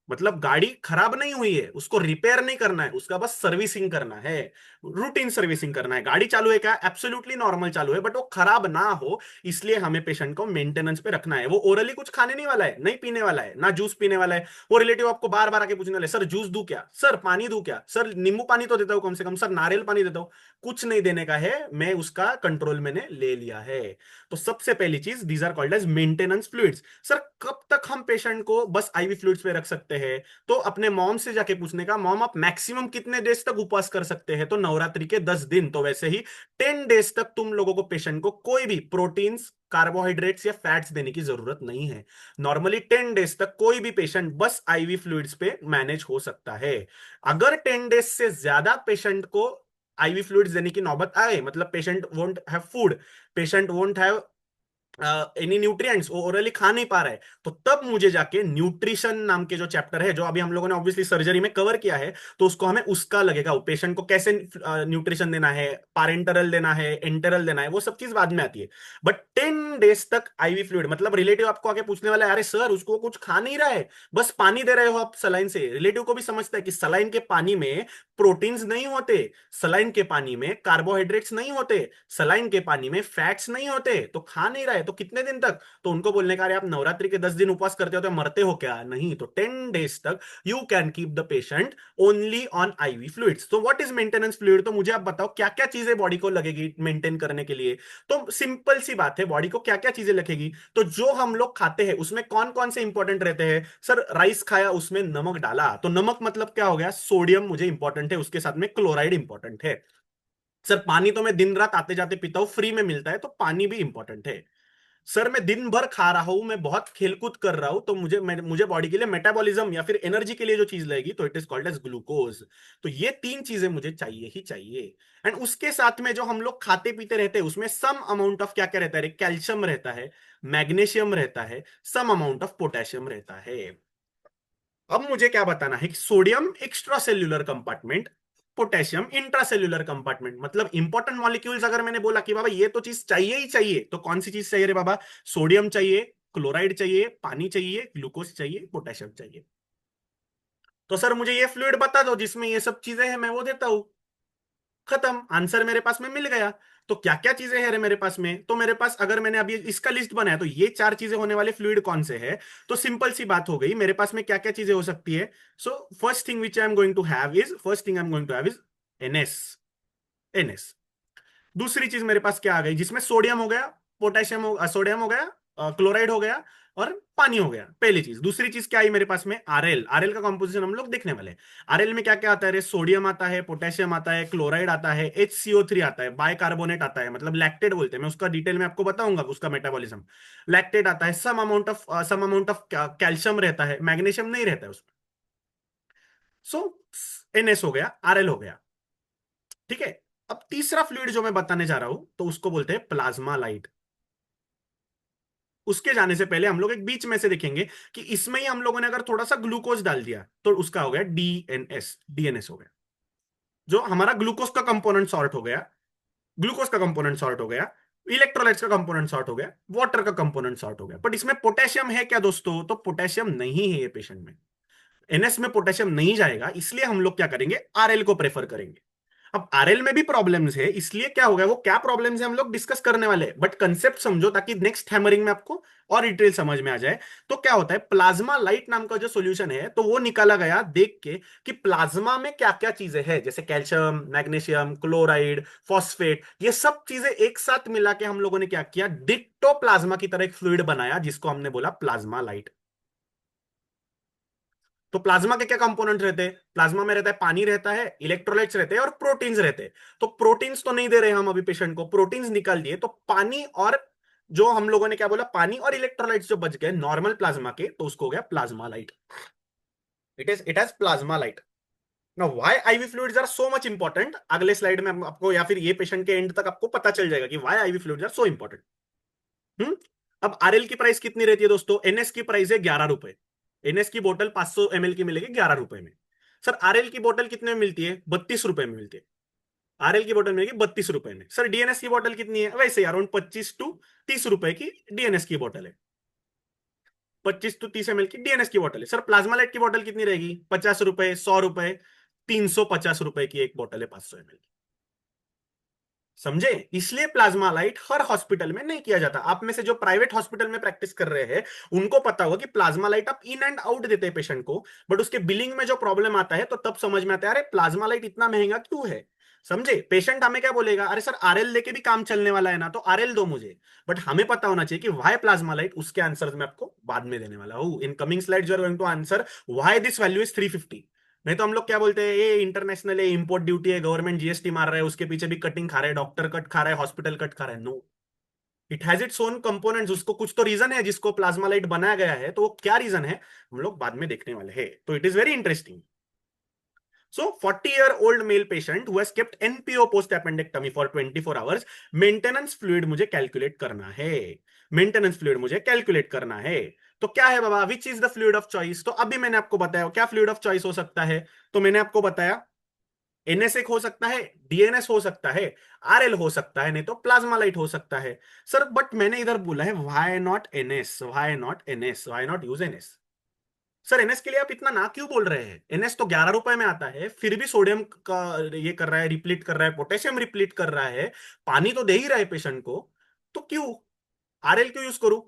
मतलब गाड़ी खराब नहीं हुई है, उसको रिपेयर नहीं करना है, उसका बस सर्विसिंग करना है, रूटीन सर्विसिंग करना है। गाड़ी चालू है क्या? एब्सोल्युटली नॉर्मल चालू है, बट वो खराब ना हो इसलिए हमें पेशेंट को मेंटेनेंस पे रखना है। वो ओरली कुछ खाने नहीं वाला है, नहीं पीने वाला है, ना जूस पीने वाला है। वो रिलेटिव आपको बार बार आके पूछने वाले, सर जूस दूं क्या, सर पानी दूं क्या, सर नींबू पानी तो देता हूं कम से कम, सर नारियल पानी देता हूं, कुछ नहीं देने का है, मैं उसका कंट्रोल मैंने ले लिया है। तो सबसे पहली चीज, these are called as maintenance fluids. Sir कब तक हम पेशेंट को बस आईवी फ्लूइड्स पे रख सकते हैं? तो अपने मॉम से जाके पूछने का, मॉम आप मैक्सिमम कितने डेज तक उपवास कर सकते हैं? तो नवरात्रि के 10 दिन, तो वैसे ही 10 डेज तक तुम लोगों को पेशेंट को कोई भी प्रोटीन्स, कार्बोहाइड्रेट्स या फैट्स देने की जरूरत नहीं है। नॉर्मली 10 डेज तक कोई भी पेशेंट बस आईवी फ्लूइड्स पे मैनेज हो सकता है। अगर 10 डेज से ज्यादा पेशेंट को आईवी फ्लूइड्स देने की नौबत आए, मतलब patient won't have food, patient won't have any nutrients वो ओरली खा नहीं पा रहा है, तो तब मुझे जाके न्यूट्रिशन नाम के जो चैप्टर है, जो अभी हम लोगों ने ऑब्वियसली सर्जरी में कवर किया है, तो उसको हमें उसका लगेगा, पेशेंट को कैसे न्यूट्रिशन देना है, पारेंटरल देना है, एंटेरल देना है, वो सब चीज बाद में आती है। बट 10 डेज तक आईवी फ्लूइड, मतलब रिलेटिव आपको आके पूछने वाला है, अरे सर उसको कुछ खा नहीं रहा है, बस पानी दे रहे हो आप सलाइन से। रिलेटिव को भी समझता है कि सलाइन के पानी में प्रोटीन्स नहीं होते, सलाइन के पानी में कार्बोहाइड्रेट्स नहीं होते, सलाइन के पानी में फैट्स नहीं होते, तो खा नहीं रहा है तो कितने दिन तक? तो उनको बोलने का, अरे आप नवरात्रि के 10 दिन उपवास करते हो तो मरते हो क्या? नहीं, तो 10 डेज तक you can keep the patient only on ivy fluids. तो व्हाट इज मेंटेनेंस फ्लूइड? तो मुझे आप बताओ क्या क्या चीजें बॉडी को लगेगी मेंटेन करने के लिए। तो सिंपल सी बात है, बॉडी को क्या क्या चीजें लगेगी, तो जो हम लोग खाते हैं उसमें कौन कौन से इंपॉर्टेंट रहते हैं? सर राइस खाया, उसमें नमक डाला, तो नमक मतलब क्या हो गया? सोडियम मुझे इंपॉर्टेंट है, उसके साथ में क्लोराइड इंपॉर्टेंट है। सर पानी तो मैं दिन रात आते जाते पीता हूं, फ्री में मिलता है, तो पानी भी इंपॉर्टेंट है। सर मैं दिन भर खा रहा हूं, मैं बहुत खेलकूद कर रहा हूं, तो मुझे बॉडी के लिए मेटाबॉलिज्म या फिर एनर्जी के लिए जो चीज लगेगी, तो it is called as glucose. तो ये तीन चीजें मुझे चाहिए ही चाहिए। एंड उसके साथ में जो हम लोग खाते पीते रहते हैं उसमें सम अमाउंट ऑफ क्या क्या रहता है? कैल्शियम रहता है, मैग्नीशियम रहता है, सम अमाउंट ऑफ पोटेशियम रहता है। अब मुझे क्या बताना है कि sodium extra cellular compartment, potassium intracellular compartment, मतलब इंपॉर्टेंट मॉलिक्यूल्स अगर मैंने बोला कि बाबा ये तो चीज चाहिए ही चाहिए, तो कौन सी चीज चाहिए रे बाबा? सोडियम चाहिए, क्लोराइड चाहिए, पानी चाहिए, ग्लूकोज चाहिए, पोटेशियम चाहिए। तो सर मुझे ये फ्लूइड बता दो जिसमें ये सब चीजें हैं, मैं वो देता हूं। खत्म, आंसर मेरे पास में मिल गया। तो क्या क्या चीजें हैं रे मेरे पास में? तो मेरे पास, अगर मैंने अभी इसका लिस्ट बनाया, तो ये चार चीजें होने वाले फ्लूइड कौन से हैं? तो सिंपल सी बात हो गई, मेरे पास में क्या क्या चीजें हो सकती है। So first thing I am going to have is NS. NS. दूसरी चीज मेरे पास क्या आ गई, जिसमें सोडियम हो गया, पोटेशियम हो, सोडियम हो गया, क्लोराइड हो गया, और पानी हो गया, पहली चीज। दूसरी चीज क्या आई मेरे पास में? आरएल। आरएल का कंपोजिशन हम लोग देखने वाले हैं। आरएल में क्या क्या आता है रे? सोडियम आता है, पोटेशियम आता है, क्लोराइड आता है, HCO3 आता है, बाइकार्बोनेट आता है, मतलब लैक्टेट बोलते हैं, मैं उसका डिटेल में आपको बताऊंगा उसका मेटाबॉलिज्म। लैक्टेट आता है, सम अमाउंट ऑफ कैल्शियम रहता है, मैग्नीशियम नहीं रहता है उसमें। सो एनएस हो गया, आरएल हो गया, ठीक है। अब तीसरा फ्लूइड जो मैं बताने जा रहा हूं, तो उसको बोलते हैं प्लाज्मा लाइट। उसके जाने से पहले हम लोग एक बीच में से देखेंगे कि इसमें ही हम लोगों ने अगर थोड़ा सा ग्लूकोज डाल दिया, तो उसका हो गया डीएनएस। डीएनएस हो गया, जो हमारा ग्लूकोज का कंपोनेंट सॉर्ट हो गया, ग्लूकोज का कंपोनेंट सॉर्ट हो गया, इलेक्ट्रोलाइट्स का कंपोनेंट सॉर्ट हो गया, वाटर का कंपोनेंट सॉर्ट हो गया। बट इसमें पोटेशियम है क्या दोस्तों? तो पोटेशियम नहीं है ये पेशेंट में। एनएस में पोटेशियम नहीं जाएगा, इसलिए हम लोग क्या करेंगे? आरएल को प्रेफर करेंगे। अब आरएल में भी प्रॉब्लम्स है, इसलिए क्या होगा, वो क्या प्रॉब्लम्स है हम लोग डिस्कस करने वाले हैं, बट कंसेप्ट समझो ताकि नेक्स्ट हैमरिंग में आपको और डिटेल समझ में आ जाए। तो क्या होता है, प्लाज्मा लाइट नाम का जो सॉल्यूशन है, तो वो निकाला गया देख के कि प्लाज्मा में क्या क्या चीजें हैं, जैसे कैल्शियम, मैग्नीशियम, क्लोराइड, फॉस्फेट, ये सब चीजें एक साथ मिला के हम लोगों ने क्या किया, डिट्टो प्लाज्मा की तरह एक फ्लूइड बनाया, जिसको हमने बोला प्लाज्मा लाइट। तो प्लाज्मा के क्या कंपोनेंट रहते हैं? प्लाज्मा में रहता है, पानी रहता है, इलेक्ट्रोलाइट्स रहते हैं, और प्रोटीन्स रहते हैं। तो प्रोटीन्स तो नहीं दे रहे हम अभी पेशेंट को, प्रोटीन्स निकाल दिए, तो पानी और, जो हम लोगों ने क्या बोला, पानी और इलेक्ट्रोलाइट्स जो बच गए नॉर्मल प्लाज्मा के, तो उसको हो गया Plasma Lyte. It has Plasma Lyte. Now why IV fluids are so much important, अगले स्लाइड में आपको, या फिर ये पेशेंट के एंड तक आपको पता चल जाएगा कि why IV fluids are so important. Hmm. अब आरएल की प्राइस कितनी रहती है दोस्तों? एनएस की प्राइस है 11 रुपए। एनएस की बोतल 500 ml की मिलेगी 11 रुपए में। सर आरएल की बोतल कितने में मिलती है? 32 रुपए में मिलती है। आरएल की बोतल मिलेगी 32 रुपए में। सर डीएनएस की बोतल कितनी है? वैसे अराउंड 25 to 30 रुपए की डीएनएस की बोतल है। 25 to 30 ml की डीएनएस की बोतल है। सर प्लाज्मा लाइट की बोतल कितनी रहेगी? 50 रुपए, 100 रुपए, 350 रुपए की एक बोतल है 500 ml। समझे? इसलिए प्लाज्मा लाइट हर हॉस्पिटल में नहीं किया जाता। आप में से जो प्राइवेट हॉस्पिटल में प्रैक्टिस कर रहे हैं, उनको पता होगा कि प्लाज्मा लाइट आप इन एंड आउट देते हैं पेशेंट को, बट उसके बिलिंग में जो प्रॉब्लम आता है, तो तब समझ में आता है, अरे प्लाज्मा लाइट इतना महंगा क्यों है। समझे? पेशेंट हमें क्या बोलेगा, अरे सर आरएल लेके भी काम चलने वाला है ना, तो आरएल दो मुझे। बट हमें पता होना चाहिए कि व्हाई प्लाज्मा लाइट, उसके आंसर मैं आपको बाद में देने वाला हूं। In coming slides you are going to answer why this value is 350। नहीं तो हम लोग क्या बोलते हैं, ये इंटरनेशनल है, इंपोर्ट ड्यूटी है, गवर्नमेंट जीएसटी मार रहा है, उसके पीछे भी कटिंग खा रहा है, डॉक्टर कट खा रहा है, हॉस्पिटल कट खा रहा है। No, it has its own components, उसको कुछ तो रीजन है जिसको प्लाज्मा लाइट बनाया गया है, तो वो क्या रीजन है हम लोग बाद में देखने वाले हैं। तो it is very interesting. So 40-year-old male patient who has kept NPO post appendectomy for 24 hours, maintenance fluid मुझे कैलकुलेट करना है, मेंटेनेंस फ्लूइड मुझे कैलकुलेट करना है। तो क्या है बाबा, which is the fluid of choice? तो अभी मैंने आपको बताया क्या फ्लूइड ऑफ चॉइस हो सकता है। तो मैंने आपको बताया एनएस एक हो सकता है, डीएनएस हो सकता है, आरएल हो सकता है, नहीं तो प्लाज्मा लाइट हो सकता है। सर बट मैंने इधर बोला है why not NS, why not NS, why not use NS? Sir NS के लिए आप इतना ना क्यों बोल रहे हैं? एनएस तो 11 रुपए में आता है, फिर भी सोडियम का ये कर रहा है, रिप्लीट कर रहा है, पोटेशियम रिप्लीट कर रहा है, पानी तो दे ही रहा है पेशेंट को, तो क्यों आरएल क्यों यूज करूं?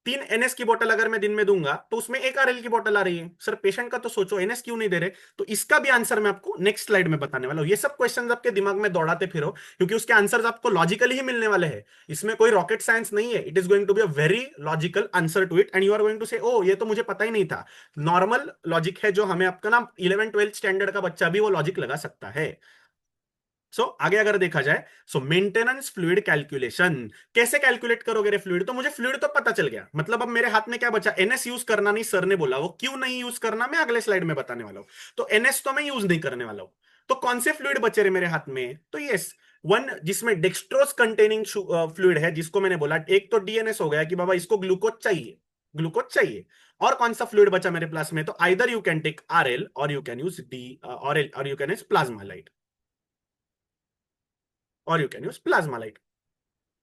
3 एनएस की बोतल अगर मैं दिन में दूंगा तो उसमें एक आरएल की बोतल आ रही है। सर पेशेंट का तो सोचो, एनएस क्यों नहीं दे रहे? तो इसका भी आंसर मैं आपको नेक्स्ट स्लाइड में बताने वाला हूं। ये सब क्वेश्चंस आपके दिमाग में दौड़ाते फिरो, क्योंकि उसके आंसर्स आपको लॉजिकली ही मिलने वाले हैं। इसमें कोई रॉकेट साइंस नहीं है। It is going to be a very logical answer to it and you are going to say oh ये तो मुझे पता ही नहीं था। नॉर्मल लॉजिक है जो हमें आपका ना 11th 12th स्टैंडर्ड का बच्चा भी वो लॉजिक लगा सकता है। आगे अगर देखा जाए, मेंटेनेंस फ्लूइड कैलकुलेशन कैसे कैलकुलेट करोगे रे फ्लूइड? तो मुझे फ्लूइड तो पता चल गया, मतलब अब मेरे हाथ में क्या बचा? एनएस यूज करना नहीं, सर ने बोला, वो क्यों नहीं यूज करना मैं अगले स्लाइड में बताने वाला हूं। तो एनएस तो मैं यूज नहीं करने वाला हूं। तो कौन से फ्लूइड बचे रे मेरे हाथ में? तो यस, वन जिसमें डेक्सट्रोज कंटेनिंग फ्लूइड है, जिसको मैंने बोला एक तो डीएनएस हो गया कि बाबा इसको ग्लूकोज चाहिए, ग्लूकोज चाहिए। और कौन सा फ्लूइड बचा मेरे प्लास में? तो either you can take RL or you can use D or you can use Plasma Lyte, or you can use Plasma Lyte.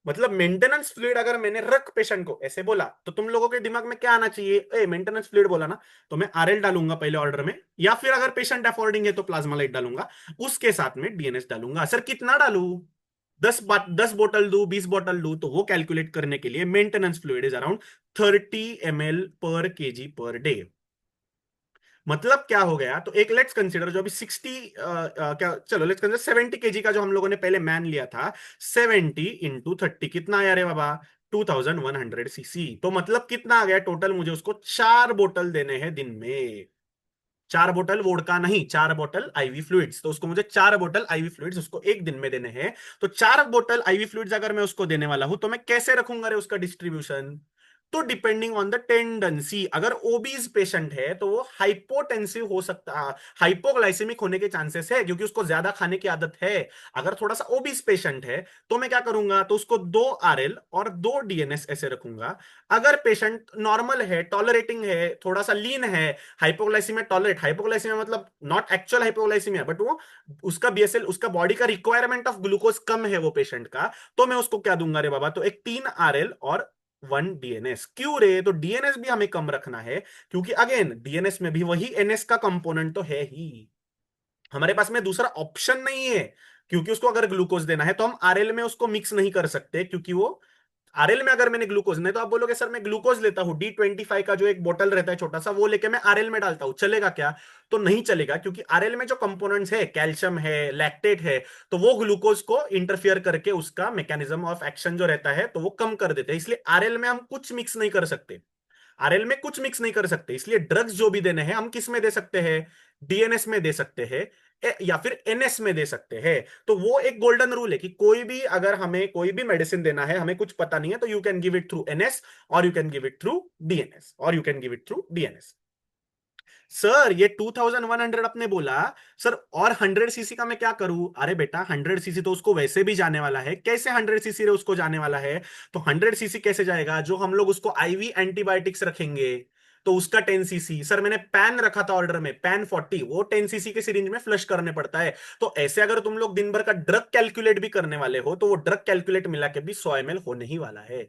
मतलब मेंटेनेंस फ्लूइड अगर मैंने रख पेशेंट को ऐसे बोला तो तुम लोगों के दिमाग में क्या आना चाहिए? ए मेंटेनेंस फ्लूइड बोला ना, तो मैं आरएल डालूंगा पहले ऑर्डर में, या फिर अगर पेशेंट अफोर्डिंग है तो प्लाज्मा लाइट डालूंगा, उसके साथ में डीएनएस डालूंगा। सर कितना डालू? 10 बोतल दू, 20 बोतल दू? तो वो कैलकुलेट करने के लिए मेंटेनेंस फ्लूइड इज अराउंड 30 ml/kg/डे। मतलब क्या हो गया? तो एक लेट्स कंसिडर जो अभी क्या, चलो लेट्स कंसिडर 70 kg का जो हम लोगों ने पहले मैन लिया था, 70 × 30 कितना आया रे बाबा? 2100 सीसी। तो मतलब कितना आ गया टोटल? मुझे उसको 4 बोतल देने हैं दिन में। 4 बोतल वोडका नहीं, 4 बोतल आईवी फ्लूइड्स। तो उसको मुझे 4 बोतल आईवी फ्लूइड्स उसको एक दिन में देने हैं। तो 4 बोतल आईवी फ्लूइड्स अगर मैं उसको देने वाला हूं तो मैं कैसे रखूंगा रे उसका डिस्ट्रीब्यूशन? तो डिपेंडिंग ऑन द टेंडेंसी, अगर ओबीज पेशेंट है तो वो हाइपोटेंसिव हो सकता, हाइपोग्लाइसेमिक होने के चांसेस है क्योंकि उसको ज्यादा खाने की आदत है। अगर थोड़ा सा ओबीज पेशेंट है तो मैं क्या करूंगा? तो उसको 2 आरएल और 2 डीएनएस ऐसे रखूंगा। अगर पेशेंट नॉर्मल है, टॉलरेटिंग है, थोड़ा सा लीन है, हाइपोग्लाइसीमिया टॉलरेट, हाइपोग्लाइसीमिया मतलब नॉट एक्चुअल हाइपोग्लाइसीमिया बट वो उसका बीएसएल, उसका बॉडी का रिक्वायरमेंट ऑफ ग्लूकोज कम है वो पेशेंट का, तो मैं उसको क्या दूंगा रे बाबा? तो एक 3 आरएल और 1 डीएनएस। क्यों रे? तो डीएनएस भी हमें कम रखना है क्योंकि अगेन डीएनएस में भी वही एनएस का कंपोनेंट तो है ही, हमारे पास में दूसरा ऑप्शन नहीं है। क्योंकि उसको अगर ग्लूकोज देना है तो हम आरएल में उसको मिक्स नहीं कर सकते, क्योंकि वो आरएल में अगर मैंने ग्लूकोज नहीं, तो आप बोलोगे सर मैं ग्लूकोज लेता हूं D25 का जो एक बोतल रहता है छोटा सा, वो लेके मैं आरएल में डालता हूं, चलेगा क्या? तो नहीं चलेगा, क्योंकि आरएल में जो कंपोनेंट्स है, कैल्शियम है, लैक्टेट है, तो वो ग्लूकोज को इंटरफियर करके उसका मैकेनिज्म ऑफ एक्शन जो रहता है तो वो कम कर देते हैं। इसलिए आरएल में हम कुछ मिक्स नहीं कर सकते, आरएल में कुछ मिक्स नहीं कर सकते। इसलिए ड्रग्स जो भी देने हैं हम किस में दे सकते हैं? डीएनएस में दे सकते हैं, या फिर एनएस में दे सकते हैं। तो वो एक गोल्डन रूल है कि कोई भी, अगर हमें कोई भी मेडिसिन देना है, हमें कुछ पता नहीं है, तो you can give it through NS or you can give it through DNS or you can give it through DNS. Sir ये 2100 आपने बोला, सर और 100 सीसी का मैं क्या करूं? अरे बेटा 100 सीसी तो उसको वैसे भी जाने वाला है। कैसे 100 सीसी रे उसको जाने वाला है? तो 100 सीसी कैसे जाएगा? जो हम लोग उसको आईवी एंटीबायोटिक्स रखेंगे तो उसका 10 सीसी। सर मैंने पैन रखा था ऑर्डर में, पैन 40, वो 10 सीसी के सिरिंज में फ्लश करने पड़ता है। तो ऐसे अगर तुम लोग दिन भर का ड्रग कैलकुलेट भी करने वाले हो तो वो ड्रग कैलकुलेट मिला के भी 100 ml होने ही वाला है।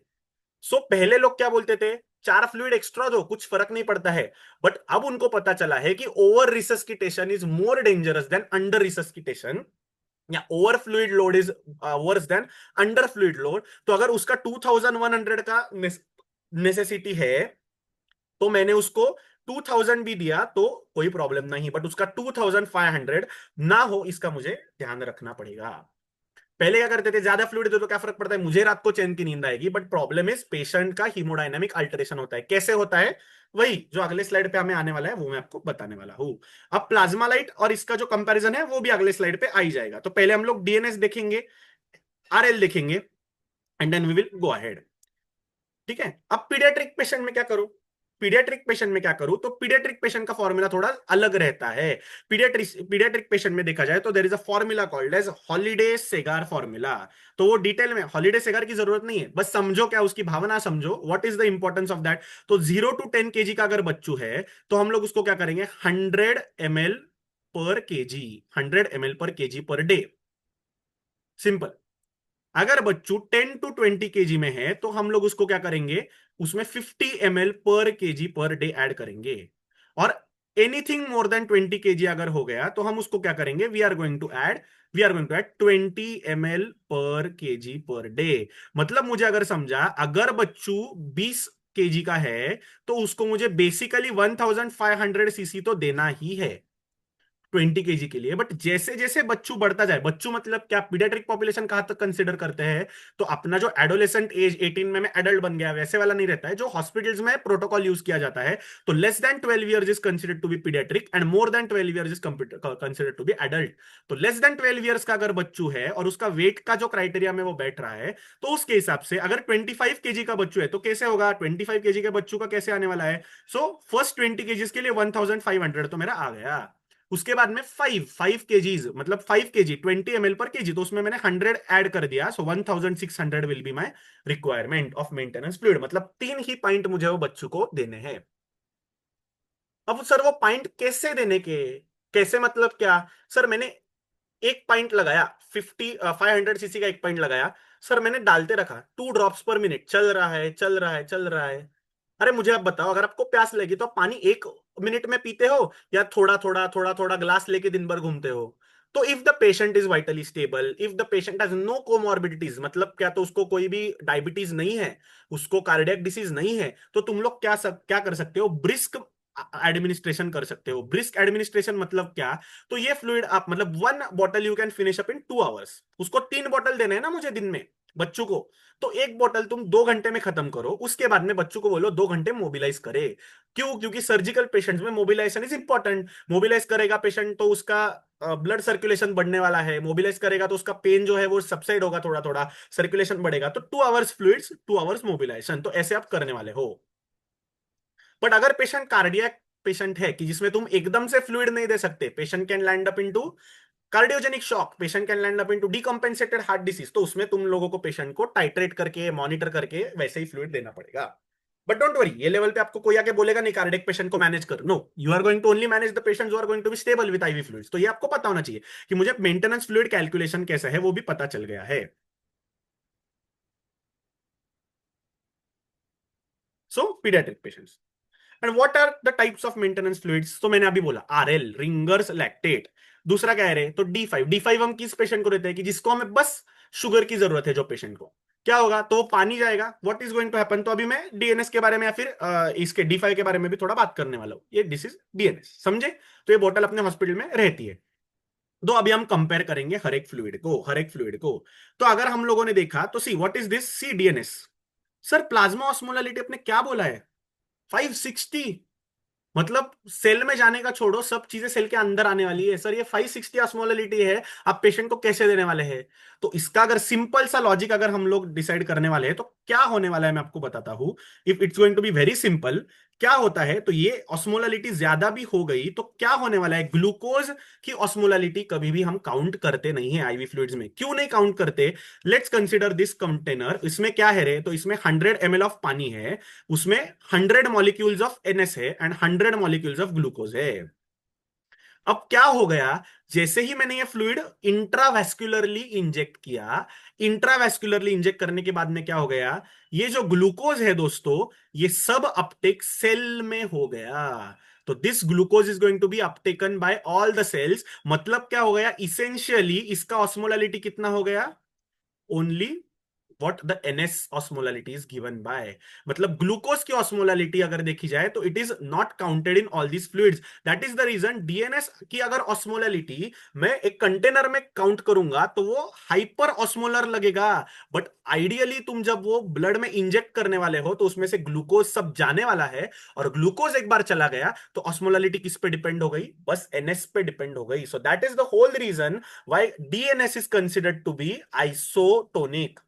पहले लोग क्या बोलते थे? 4 फ्लूइड एक्स्ट्रा दो, कुछ फर्क नहीं पड़ता है। बट अब उनको पता चला है कि over resuscitation is more dangerous than under resuscitation, या over fluid load is worse than under fluid load. तो अगर उसका 2100 का नेसेसिटी है तो मैंने उसको 2000 भी दिया तो कोई प्रॉब्लम नहीं, बट उसका 2500 ना हो इसका मुझे ध्यान रखना पड़ेगा। पहले क्या करते थे? ज्यादा फ्लूइड दे तो क्या फर्क पड़ता है, मुझे रात को चैन की नींद आएगी, बट प्रॉब्लम इज पेशेंट का हीमोडायनामिक अल्टरेशन होता है। कैसे होता है? वही जो अगले स्लाइड पे हमें आने वाला है वो मैं आपको बताने वाला हूं। अब प्लाज्मा लाइट और इसका जो कंपैरिजन है वो भी अगले स्लाइड पे आ ही जाएगा। तो पहले हम लोग डीएनएस देखेंगे, आरएल देखेंगे, and then we will go ahead. ठीक है, अब पीडियाट्रिक पेशेंट में क्या करूं? पीडियाट्रिक पेशेंट में क्या करूं, तो पीडियाट्रिक पेशेंट का फॉर्मूला थोड़ा अलग रहता है। पीडियाट्रिक पेशेंट में देखा जाए तो there is a formula called as Holliday Segar formula. तो वो डिटेल में हॉलिडे सेगार की जरूरत नहीं है, बस समझो क्या उसकी भावना समझो, what is the importance of that. तो 0 to 10 kg का अगर बच्चू है तो हम लोग उसको क्या करेंगे, 100 ml per KG, 100 ml per kg per day, simple. अगर बच्चू 10 to 20 kg में है तो हम लोग उसको क्या करेंगे, उसमें 50 ml per kg per day add करेंगे। और एनीथिंग मोर देन 20 kg अगर हो गया तो हम उसको क्या करेंगे, we are going to add 20 ml per kg per day. मतलब मुझे अगर समझा, अगर बच्चू 20 kg का है तो उसको मुझे बेसिकली 1500 cc तो देना ही है 20 kg के लिए। बट जैसे जैसे बच्चू बढ़ता जाए, बच्चू मतलब क्या, पीडियाट्रिक पॉपुलेशन कहां तक कंसिडर करते हैं, तो अपना जो एडोलेसेंट एज 18 में मैं एडल्ट बन गया वैसे वाला नहीं रहता है जो हॉस्पिटल्स में प्रोटोकॉल यूज किया जाता है। तो less than 12 years is considered to be paediatric and more than 12 years is considered to be adult. तो लेस देन 12 ईयर्स का अगर बच्चू है और उसका वेट का जो क्राइटेरिया में वो बैठ रहा है, तो उसके हिसाब से अगर 25 kg का बच्चू है तो कैसे होगा, 25 kg के बच्चू का कैसे आने वाला है। सो फर्स्ट 20 kg के लिए 1500 तो मेरा आ गया। उसके बाद में 5 kgs, मतलब 5 kg 20 ml per kg, तो उसमें मैंने 100 ऐड कर दिया, सो 1600 will be my requirement of maintenance fluid. मतलब 3 ही पॉइंट मुझे वो बच्चों को देने हैं। अब सर वो पॉइंट कैसे देने के, कैसे मतलब क्या, सर मैंने एक पॉइंट लगाया, 500 cc का एक पॉइंट लगाया, सर मैंने डालते रखा 2 drops per minute, चल रहा है चल रहा है चल रहा है। अरे मुझे आप बताओ, अगर आपको प्यास लगी तो आप पानी 1 मिनट में पीते हो या थोड़ा थोड़ा थोड़ा थोड़ा ग्लास लेके दिन भर घूमते हो। तो if the patient is vitally stable, if the patient has no comorbidities, मतलब क्या, तो उसको कोई भी डायबिटीज नहीं है, उसको कार्डियक डिसीज नहीं है, तो तुम लोग क्या कर सकते हो, ब्रिस्क एडमिनिस्ट्रेशन कर सकते हो। ब्रिस्क एडमिनिस्ट्रेशन मतलब क्या, तो ये फ्लूइड आप, मतलब 1 bottle you can finish up in 2 hours. उसको 3 बॉटल देने हैं ना मुझे दिन में बच्चों को, तो एक बॉटल तुम 2 घंटे में खत्म करो, उसके बाद में बच्चों को बोलो 2 घंटे मोबिलाइज करे। क्यों, क्योंकि सर्जिकल पेशेंट्स में मोबिलाइजेशन इज इंपॉर्टेंट। मोबिलाइज करेगा पेशेंट तो उसका ब्लड सर्कुलेशन बढ़ने वाला है, मोबिलाइज करेगा तो उसका पेन जो है वो सबसाइड होगा, थोड़ा थोड़ा सर्कुलेशन बढ़ेगा, तो 2 आवर्स फ्लूइड्स, 2 आवर्स मोबिलाइजेशन, तो ऐसे आप करने वाले हो। बट अगर पेशेंट कार्डियक पेशेंट है कि जिसमें तुम एकदम से फ्लूइड नहीं दे सकते, patient can land up into cardiogenic shock, patient can land up into decompensated heart disease, तो उसमें तुम लोगों को पेशेंट को टाइट्रेट करके मॉनिटर करके वैसे ही फ्लूइड देना पड़ेगा। बट डोंट वरी, ये लेवल पे आपको कोई आके बोलेगा नहीं कार्डियक पेशेंट को मैनेज कर, no, you are going to only manage the patients who are going to be stable with IV fluids. तो ये आपको पता होना चाहिए कि मुझे मेंटेनेंस फ्लूइड कैलकुलेशन कैसा है वो भी पता चल गया है। So paediatric patients and what are the types of maintenance fluids, तो मैंने अभी बोला आरएल, रिंगर्स लैक्टेट। दूसरा क्या है रे, तो डी फाइव हम किस पेशेंट को देते हैं कि जिसको हमें बस शुगर की जरूरत है, जो पेशेंट को क्या होगा, तो वो पानी जाएगा, what is going to happen. तो अभी मैं डीएनएस के बारे में या फिर इसके डी5 के बारे में भी थोड़ा बात करने वाला हूँ, ये दिस इज डीएनएस, समझे। तो ये बोतल अपने हॉस्पिटल में रहती है। तो अभी हम कंपेयर करेंगे हर एक फ्लूइड को। तो अगर हम लोगों ने देखा तो see what is this, see DNS. Sir plasma osmolality अपने क्या बोला है, 560। मतलब सेल में जाने का छोड़ो, सब चीजें सेल के अंदर आने वाली है। सर ये 560 ऑस्मोलालिटी है, आप पेशेंट को कैसे देने वाले हैं। तो इसका अगर सिंपल सा लॉजिक अगर हम लोग डिसाइड करने वाले हैं तो क्या होने वाला है मैं आपको बताता हूं। If it's going to be very simple, क्या होता है, तो ये ऑस्मोलालिटी ज्यादा भी हो गई तो क्या होने वाला है, ग्लूकोज की ऑस्मोलालिटी कभी भी हम काउंट करते नहीं है आईवी फ्लूइड्स में। क्यों नहीं काउंट करते, लेट्स कंसिडर दिस कंटेनर, इसमें क्या है रे, तो इसमें 100 ml ऑफ पानी है, उसमें 100 मॉलिक्यूल्स ऑफ एनएस है एंड 100 मॉलिक्यूल्स ऑफ ग्लूकोज है। अब क्या हो गया, जैसे ही मैंने ये फ्लूइड इंट्रावेस्कुलरली इंजेक्ट किया, इंट्रावेस्कुलरली इंजेक्ट करने के बाद में क्या हो गया, ये जो ग्लूकोज है दोस्तों, ये सब अपटेक सेल में हो गया। तो this glucose is going to be uptaken by all the cells. मतलब क्या हो गया, इसेंशियली इसका ऑस्मोलालिटी कितना हो गया, only what the NS osmolality is given by। मतलब ग्लूकोज की osmolality अगर देखी जाए तो it is not counted in all these fluids। That is the reason DNS की अगर osmolality मैं एक कंटेनर में काउंट करूंगा तो वो हाइपर ऑस्मोलर लगेगा। बट आइडियली तुम जब वो ब्लड में इंजेक्ट करने वाले हो तो उसमें से ग्लूकोज सब जाने वाला है, और ग्लूकोज एक बार चला गया तो ऑस्मोलालिटी किस पे डिपेंड हो गई, बस एनएस पे डिपेंड हो गई। So that is the whole reason why DNS is considered to be isotonic.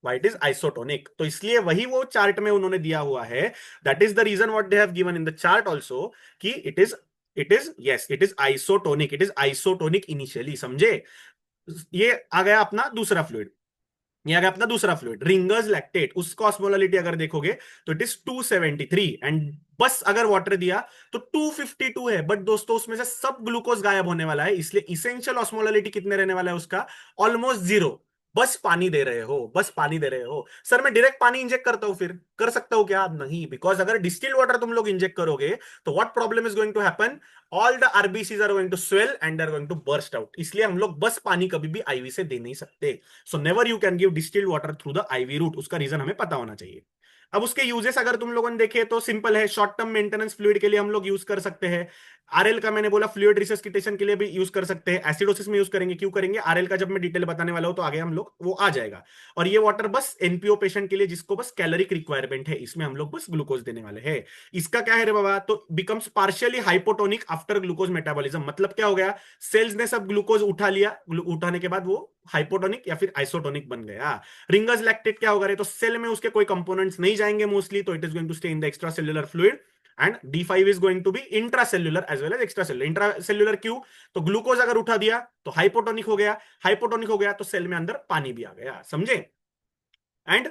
Why it is isotonic. तो इसलिए वही वो चार्ट में उन्होंने दिया हुआ है, that is the reason what they have given in the chart also, कि it is yes it is isotonic, it is isotonic initially, समझे। ये आ गया अपना दूसरा फ्लूइड, ये आ गया अपना दूसरा फ्लूइड रिंगर्स लैक्टेट, उसका ऑस्मोलैरिटी अगर देखोगे तो इट इज 273, एंड बस अगर वाटर दिया तो 252 है, बट दोस्तों उसमें से सब ग्लूकोज गायब होने वाला है, इसलिए इसेंशियल ऑस्मोलैरिटी कितने रहने वाला है उसका, ऑलमोस्ट जीरो। बस पानी दे रहे हो, बस पानी दे रहे हो। सर मैं डायरेक्ट पानी इंजेक्ट करता हूं, फिर कर सकता हूं क्या, नहीं, बिकॉज अगर डिस्टिल्ड वाटर तुम लोग इंजेक्ट करोगे तो what problem is going to happen, all the RBCs are going to swell and are going to burst out, इसलिए हम लोग बस पानी कभी भी आईवी से दे नहीं सकते। सो never you can give distilled water through the IV route, उसका रीजन हमें पता होना चाहिए। अब उसके यूजेस अगर तुम लोगों ने देखे तो सिंपल है, शॉर्ट टर्म मेंटेनेंस फ्लूइड के लिए हम लोग यूज कर सकते हैं। आरएल का मैंने बोला फ्लूइड रिसस्किटेशन के लिए भी यूज कर सकते हैं, एसिडोसिस में यूज करेंगे, क्यों करेंगे, आरएल का जब मैं डिटेल बताने वाला हूं तो आगे हम लोग वो आ जाएगा। और ये वाटर बस एनपीओ पेशेंट के लिए जिसको बस कैलोरिक रिक्वायरमेंट है, इसमें हम लोग बस ग्लूकोज देने वाले हैं। इसका क्या है रे बाबा, तो becomes partially hypotonic after glucose metabolism, मतलब क्या हो गया, सेल्स ने सब ग्लूकोज उठा लिया, उठाने के बाद वो हाइपोटोनिक या फिर आइसोटोनिक बन गया। रिंगर्स लैक्टेट क्या होगा रे, तो सेल में उसके कोई कंपोनेंट्स नहीं जाएंगे मोस्टली, तो it is going to stay in the extracellular fluid, and D5 is going to be intracellular as well as extracellular. Intracellular क्यों, तो ग्लूकोज अगर उठा दिया तो हाइपोटोनिक हो गया, हाइपोटोनिक हो गया तो सेल में अंदर पानी भी आ गया, समझे। And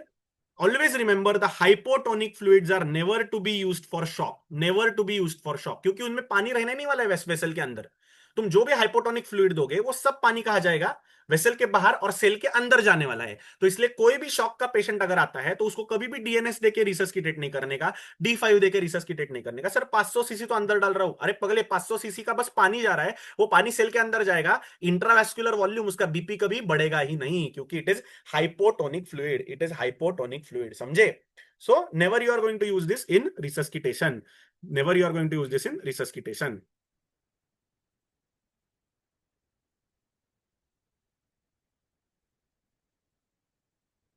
always remember the hypotonic fluids are never to be used for shock, never to be used for shock, क्योंकि उनमें पानी रहने नहीं वाला है वेसल के अंदर। तुम जो भी हाइपोटोनिक फ्लूइड दोगे वो सब पानी कहा जाएगा, वेसल के बाहर और सेल के अंदर जाने वाला है। तो इसलिए कोई भी शॉक का पेशेंट अगर आता है तो उसको कभी भी डीएनएस देके रिसस्किटेट नहीं करने का, D5 देके रिसस्किटेट नहीं करने का। सर 500 सीसी तो अंदर डाल रहा हूं, अरे पगले 500 सीसी का बस पानी जा रहा है, वो पानी सेल के अंदर जाएगा, इंट्रावेस्कुलर वॉल्यूम उसका बीपी कभी बढ़ेगा ही नहीं, क्योंकि it is hypotonic fluid, it is hypotonic fluid, समझे। So never you are going to use this in resuscitation, never you are going to use this in resuscitation.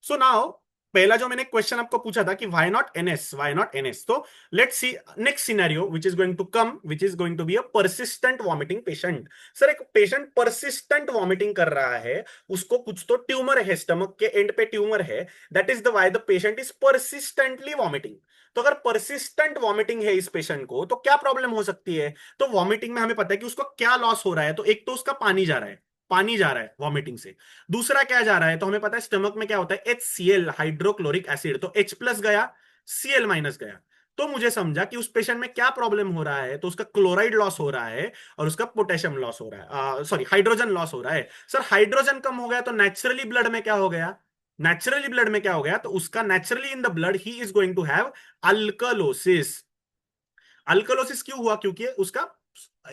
So now पहला जो मैंने क्वेश्चन आपको पूछा था कि why not NS, why not NS, तो let's see next scenario which is going to come, which is going to be a persistent vomiting patient. Sir एक patient persistent vomiting कर रहा है, उसको कुछ तो ट्यूमर है, स्टमक के एंड पे ट्यूमर है, that is the why the patient is persistently vomiting. तो अगर परसिस्टेंट वॉमिटिंग है इस पेशेंट को तो क्या प्रॉब्लम हो सकती है, तो वॉमिटिंग में हमें पता है कि उसको क्या लॉस हो रहा है, तो एक तो उसका पानी जा रहा है, पानी जा रहा है वॉमिटिंग से, दूसरा क्या जा रहा है, तो हमें पता है स्टमक में क्या होता है, HCl हाइड्रोक्लोरिक एसिड, तो H प्लस गया, Cl माइनस गया। तो मुझे समझा कि उस पेशेंट में क्या प्रॉब्लम हो रहा है, तो उसका क्लोराइड लॉस हो रहा है और उसका पोटेशियम लॉस हो रहा है, सॉरी हाइड्रोजन लॉस हो रहा है। सर हाइड्रोजन कम हो गया तो नेचुरली ब्लड में क्या हो गया, नेचुरली ब्लड में क्या हो गया, तो उसका नेचुरली इन द ब्लड ही is going to have alkalosis. Alkalosis क्यों हुआ, क्योंकि उसका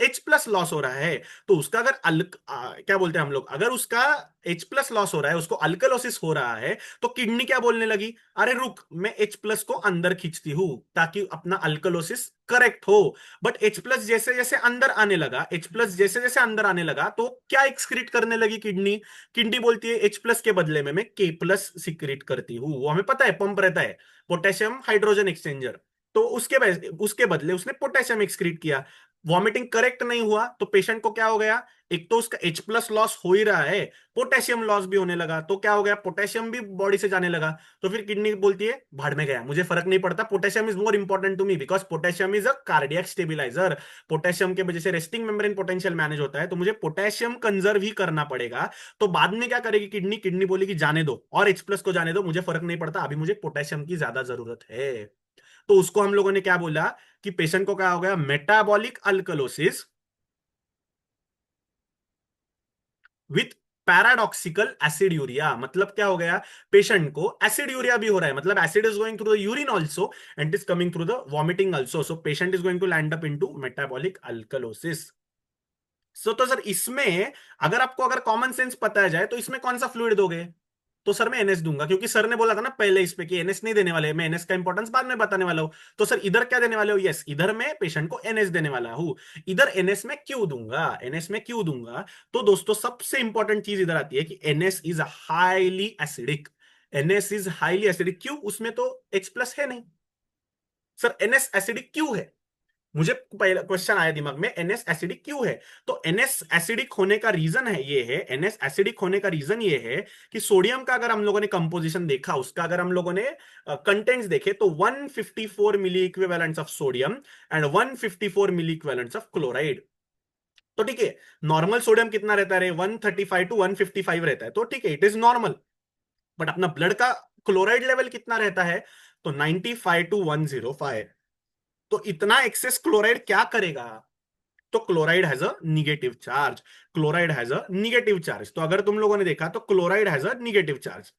H प्लस लॉस हो रहा है। तो उसका अगर क्या बोलते हैं हम लोग, अगर उसका H प्लस लॉस हो रहा है, उसको अल्कलोसिस हो रहा है, तो किडनी क्या बोलने लगी, अरे रुक मैं H प्लस को अंदर खींचती हूं ताकि अपना अल्कलोसिस करेक्ट हो। बट H प्लस जैसे जैसे अंदर आने लगा, H प्लस जैसे जैसे अंदर आने लगा, तो क्या एक्सक्रीट करने लगी किडनी, किडनी बोलती है H प्लस के बदले में मैं K प्लस सिक्रीट करती हूँ, वो हमें पता है पंप रहता है, पोटेशियम हाइड्रोजन एक्सचेंजर। तो उसके बदले उसने पोटेशियम एक्सक्रीट किया, वॉमिटिंग करेक्ट नहीं हुआ तो पेशेंट को क्या हो गया, एक तो उसका H प्लस लॉस हो ही रहा है, पोटेशियम लॉस भी होने लगा, तो क्या हो गया, पोटेशियम भी बॉडी से जाने लगा। तो फिर किडनी बोलती है भाड़ में गया, मुझे फर्क नहीं पड़ता, potassium is more important to me because potassium is a cardiac stabiliser. Potassium के वजह से रेस्टिंग मेम्ब्रेन पोटेंशियल मैनेज होता है, तो मुझे पोटेशियम कंजर्व ही करना पड़ेगा। तो बाद में क्या करेगी किडनी, किडनी बोलेगी जाने दो और H प्लस को जाने दो, मुझे फर्क नहीं पड़ता, अभी मुझे पोटेशियम की ज्यादा जरूरत है। तो उसको हम लोगों ने क्या बोला कि पेशेंट को क्या हो गया, metabolic alkalosis with paradoxical acid urea. मतलब क्या हो गया, पेशेंट को एसिड यूरिया भी हो रहा है, मतलब acid is going through the urine also and is coming through the vomiting also, so patient is going to land up into metabolic alkalosis. So तो सर इसमें अगर आपको अगर कॉमन सेंस पता जाए तो इसमें कौन सा फ्लूइड दोगे, तो सर मैं एनएस दूंगा, क्योंकि सर ने बोला था ना पहले इस पे कि एनएस नहीं देने वाले, मैं एनएस का इंपॉर्टेंस बाद में बताने वाला हूं। तो सर इधर क्या देने वाले हो, यस इधर मैं पेशेंट को एनएस देने वाला हूं। इधर एनएस में क्यों दूंगा, एनएस में क्यों दूंगा, तो दोस्तों सबसे इंपॉर्टेंट चीज इधर आती है कि NS is highly acidic, NS is highly acidic, क्यों, उसमें तो H प्लस है नहीं। सर एनएस एसिडिक क्यों है, मुझे पहला क्वेश्चन आया दिमाग में, एनएस एसिडिक क्यों है? तो एनएस एसिडिक होने का रीजन है ये है, एनएस एसिडिक होने का रीजन ये है कि सोडियम का अगर हम लोगों ने कंपोजिशन देखा, उसका अगर हम लोगों ने कंटेंट्स देखे, तो 154 milli equivalents of sodium and 154 milli equivalents of chloride. तो ठीक है, नॉर्मल सोडियम कितना रहता है? 135 टू 155 रहता है, तो ठीक है, इट इज नॉर्मल। बट अपना ब्लड का क्लोराइड लेवल कितना रहता है? तो 95 टू 105। तो इतना एक्सेस क्लोराइड क्या करेगा? तो chloride has a negative charge, chloride has a negative charge. तो अगर तुम लोगों ने देखा, तो chloride has a negative charge.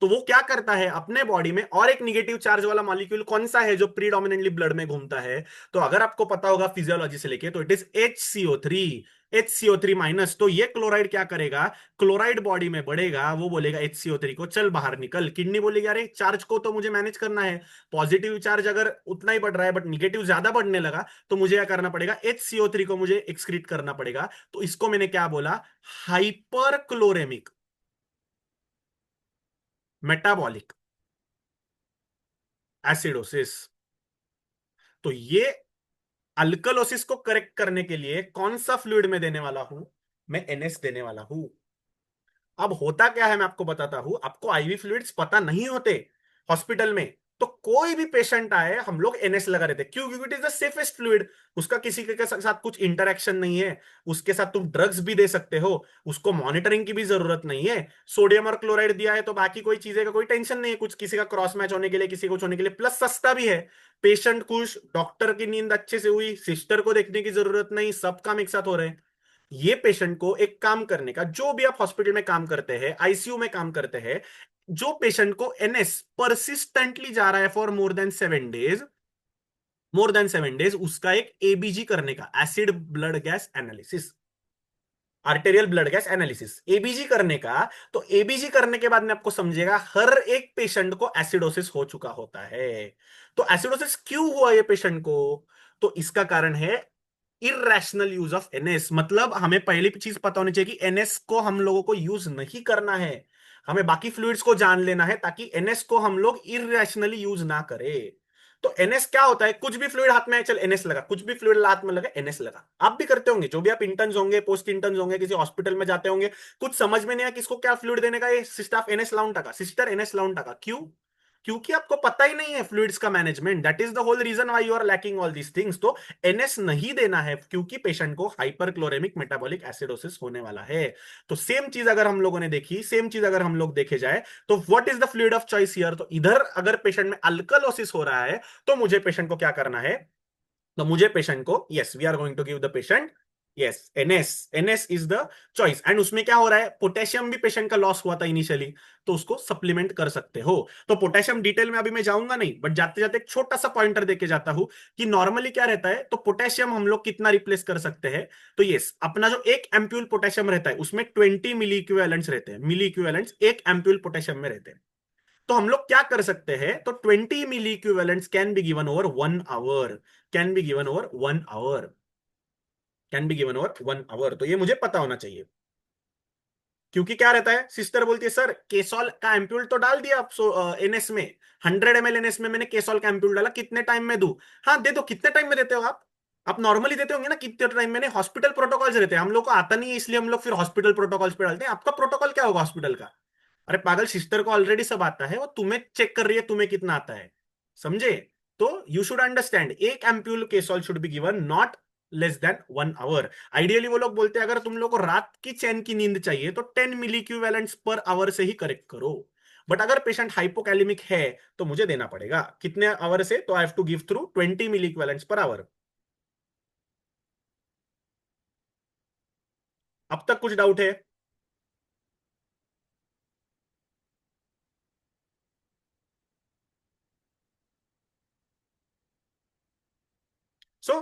तो वो क्या करता है अपने बॉडी में, और एक निगेटिव चार्ज वाला मॉलिक्यूल कौन सा है जो प्रीडोमिनेंटली ब्लड में घूमता है? तो अगर आपको पता होगा फिजियोलॉजी से लेके, तो it is HCO3। HCO3 minus. तो ये क्लोराइड क्या करेगा? क्लोराइड बॉडी में बढ़ेगा, वो बोलेगा HCO3 को चल बाहर निकल। किडनी बोलेगी अरे चार्ज को तो मुझे मैनेज करना है, पॉजिटिव चार्ज अगर उतना ही बढ़ रहा है बट निगेटिव ज्यादा बढ़ने लगा, तो मुझे क्या करना पड़ेगा? HCO3 को मुझे एक्सक्रीट करना पड़ेगा। तो इसको मैंने क्या बोला? Hyperchloremic metabolic acidosis. तो ये अल्कलोसिस को करेक्ट करने के लिए कौन सा फ्लूइड में देने वाला हूं? मैं NS देने वाला हूं। अब होता क्या है, मैं आपको बताता हूं। आपको आईवी फ्लूइड्स पता नहीं होते हॉस्पिटल में, तो कोई भी पेशेंट आए हम लोग NS लगा देते। क्यों? क्योंकि it is the safest fluid. उसका किसी के साथ कुछ इंटरेक्शन नहीं है, उसके साथ तुम ड्रग्स भी दे सकते हो, उसको मॉनिटरिंग की भी जरूरत नहीं है। सोडियम और क्लोराइड दिया है तो बाकी कोई चीजें का कोई टेंशन नहीं है, कुछ किसी का क्रॉस मैच होने के लिए, किसी को कुछ होने के लिए, प्लस सस्ता भी है। पेशेंट खुश, डॉक्टर की नींद अच्छे से हुई, सिस्टर को देखने की जरूरत नहीं, सब काम एक साथ हो रहे हैं। ये पेशेंट को एक काम करने का, जो भी आप हॉस्पिटल में काम करते हैं, आईसीयू में काम करते हैं, जो पेशेंट को NS परसिस्टेंटली जा रहा है for more than 7 days, more than 7 days, उसका एक ABG करने का, acid blood gas analysis, arterial blood gas analysis, ABG करने का। तो एबीजी करने के बाद में आपको समझेगा हर एक पेशेंट को एसिडोसिस हो चुका होता है। तो एसिडोसिस क्यों हुआ ये पेशेंट को? तो इसका कारण है इरेशनल यूज ऑफ NS। मतलब हमें पहली चीज पता होनी चाहिए कि NS को हम लोगों को यूज नहीं करना है, हमें बाकी फ्लूइड्स को जान लेना है ताकि NS को हम लोग इरेशनली यूज ना करें। तो NS क्या होता है? कुछ भी फ्लूइड हाथ में है, चल NS लगा, कुछ भी फ्लूइड हाथ में लगा NS लगा। आप भी करते होंगे, जो भी आप इंटर्न्स होंगे, पोस्ट इंटर्न्स होंगे, किसी हॉस्पिटल में जाते होंगे, कुछ समझ में नहीं आया किसको क्या फ्लूइड देने का, ये सिस्टर NS लाउन टका, सिस्टर NS लाउन टका। क्यों? क्योंकि आपको पता ही नहीं है फ्लूइड्स का management. That is the whole reason why you are lacking all these things. तो NS नहीं देना है क्योंकि पेशेंट को हाइपरक्लोरेमिक मेटाबॉलिक एसिडोसिस होने वाला है। तो सेम चीज अगर हम लोगों ने देखी, सेम चीज अगर हम लोग देखे जाए, तो what is the fluid of choice here? तो इधर अगर पेशेंट में अल्कलोसिस हो रहा है, तो मुझे पेशेंट को क्या करना है? तो मुझे पेशेंट को, yes we are going to give the patient, yes NS। NS is the choice. एंड उसमें क्या हो रहा है? पोटेशियम भी पेशेंट का लॉस हुआ था इनिशियली, तो उसको सप्लीमेंट कर सकते हो। तो पोटेशियम डिटेल में अभी मैं जाऊंगा नहीं, बट जाते जाते एक छोटा सा पॉइंटर देके जाता हूं कि नॉर्मली क्या रहता है। तो पोटेशियम हम लोग कितना रिप्लेस कर सकते हैं? तो यस, अपना जो एक एम्प्यूल पोटेशियम रहता है उसमें 20 मिली इक्विवेलेंट्स रहते हैं, मिली इक्विवेलेंट्स एक एम्प्यूल पोटेशियम में रहते हैं। तो हम लोग क्या कर सकते हैं? तो 20 मिली equivalents can be given over 1 hour, can be given over 1 hour, can be given over 1 hour. तो ये मुझे पता होना चाहिए। क्योंकि क्या रहता है, सिस्टर बोलती है सर केसॉल का एम्प्यूल तो डाल दिया आप NS में, 100 ml NS में मैंने केसॉल का एम्प्यूल डाला, कितने टाइम में दूं? हाँ दे दो। कितने टाइम में देते हो आप नॉर्मली देते होंगे ना, कितने टाइम में? हॉस्पिटल प्रोटोकॉल्स रहते हैं, हम लोग को आता नहीं है इसलिए हम लोग फिर हॉस्पिटल प्रोटोकॉल्स पे डालते हैं। आपका प्रोटोकॉल क्या होगा हॉस्पिटल का? अरे पागल, सिस्टर को ऑलरेडी सब आता है, वो तुम्हें चेक कर रही है तुम्हें कितना आता है, समझे? तो यू शुड अंडरस्टैंड, एक एम्प्यूल केसॉल should be given, not less than 1 hour. Ideally वो लोग बोलते हैं अगर तुम लोग को रात की चैन की नींद चाहिए तो 10 मिली इक्विवेलेंट्स पर आवर से ही करेक्ट करो। बट अगर पेशेंट हाइपोकैलिमिक है, तो मुझे देना पड़ेगा कितने आवर से? तो I have to give through 20 milli equivalents per hour. अब तक कुछ डाउट है?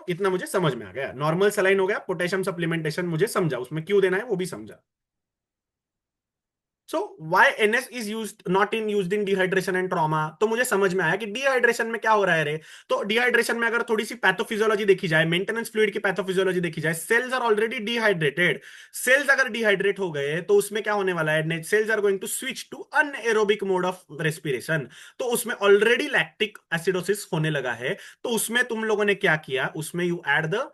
इतना मुझे समझ में आ गया। नॉर्मल सलाइन हो गया, पोटेशियम सप्लीमेंटेशन मुझे समझा, उसमें क्यों देना है वो भी समझा। So why NS is use not in use in dehydration and trauma, तो मुझे समझ में आया कि डिहाइड्रेशन में क्या हो रहा है रे। तो डिहाइड्रेशन में अगर थोड़ी सी पैथोफिजियोलॉजी देखी जाए, मेंटेनेंस फ्लूइड की पैथोफिजियोलॉजी देखी जाए, cells are already dehydrated. Cells अगर डिहाइड्रेट हो गए तो उसमें क्या होने वाला है, cells are going to switch to anaerobic mode of respiration. तो उसमें ऑलरेडी लैक्टिक एसिडोसिस होने लगा है। तो उसमें तुम लोगों ने क्या किया, उसमें you add the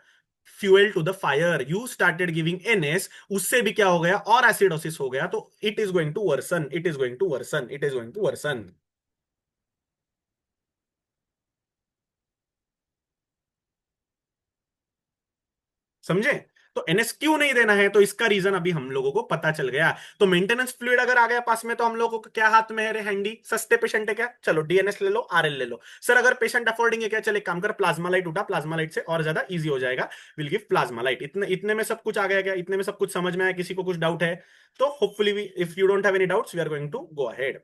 fuel to the fire, you started giving NS, उससे भी क्या हो गया, और एसिडोसिस हो गया। तो it is going to worsen, it is going to worsen, it is going to worsen. समझे? तो एनएस क्यों नहीं देना है, तो इसका रीजन अभी हम लोगों को पता चल गया। तो मेंटेनेंस फ्लूइड अगर आ गया पास में, तो हम लोगों को क्या हाथ में है रे, हैंडी। सस्ते पेशेंट है क्या, चलो डीएनएस ले लो, आरएल ले लो। सर अगर पेशेंट अफोर्डिंग है क्या, चले काम कर, प्लाज्मा लाइट उठा, प्लाज्मा लाइट से और ज्यादा इजी हो जाएगा, विल गिव प्लाज्मा लाइट। इतने इतने में सब कुछ आ गया क्या, इतने में सब कुछ समझ में आया? किसी को कुछ डाउट है तो hopefully if you don't have any doubts we are going to go ahead.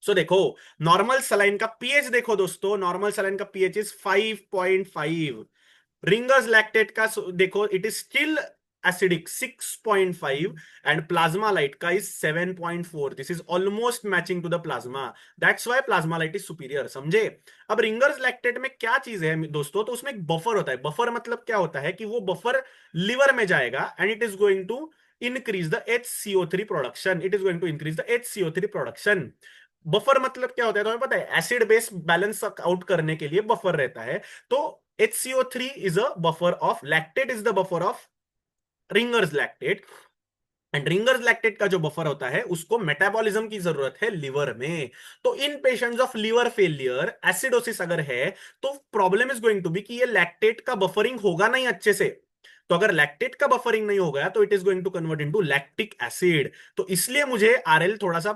So देखो, नॉर्मल सलाइन का पीएच देखो दोस्तों, नॉर्मल सलाइन का पीएच इज 5.5। रिंगर्स लैक्टेट का देखो, it is still acidic 6.5, and Plasma Lyte का is 7.4। This is almost matching to the plasma, that's why Plasma Lyte is superior. समझे? अब रिंगर्स लैक्टेट में क्या चीज है दोस्तों, तो उसमें एक बफर होता है। बफर मतलब क्या होता है कि वो बफर लिवर में जाएगा and it is going to increase the HCO3 production, it is going to increase the HCO3 production। Buffer मतलब क्या होता है तुम्हें पता है, एसिड बेस बैलेंस आउट करने के लिए बफर रहता है। तो HCO3 is a buffer of lactate, is the buffer of ringers lactate. And Ringer's lactate का जो बफर होता है उसको मेटाबॉलिज्म की जरूरत है लिवर में। तो in patients of liver failure acidosis अगर है, तो problem is going to be कि ये लैक्टेट का बफरिंग होगा नहीं अच्छे से। तो अगर लैक्टेट का बफरिंग नहीं होगा तो it is going to convert into lactic acid. तो इसलिए मुझे आरएल थोड़ा सा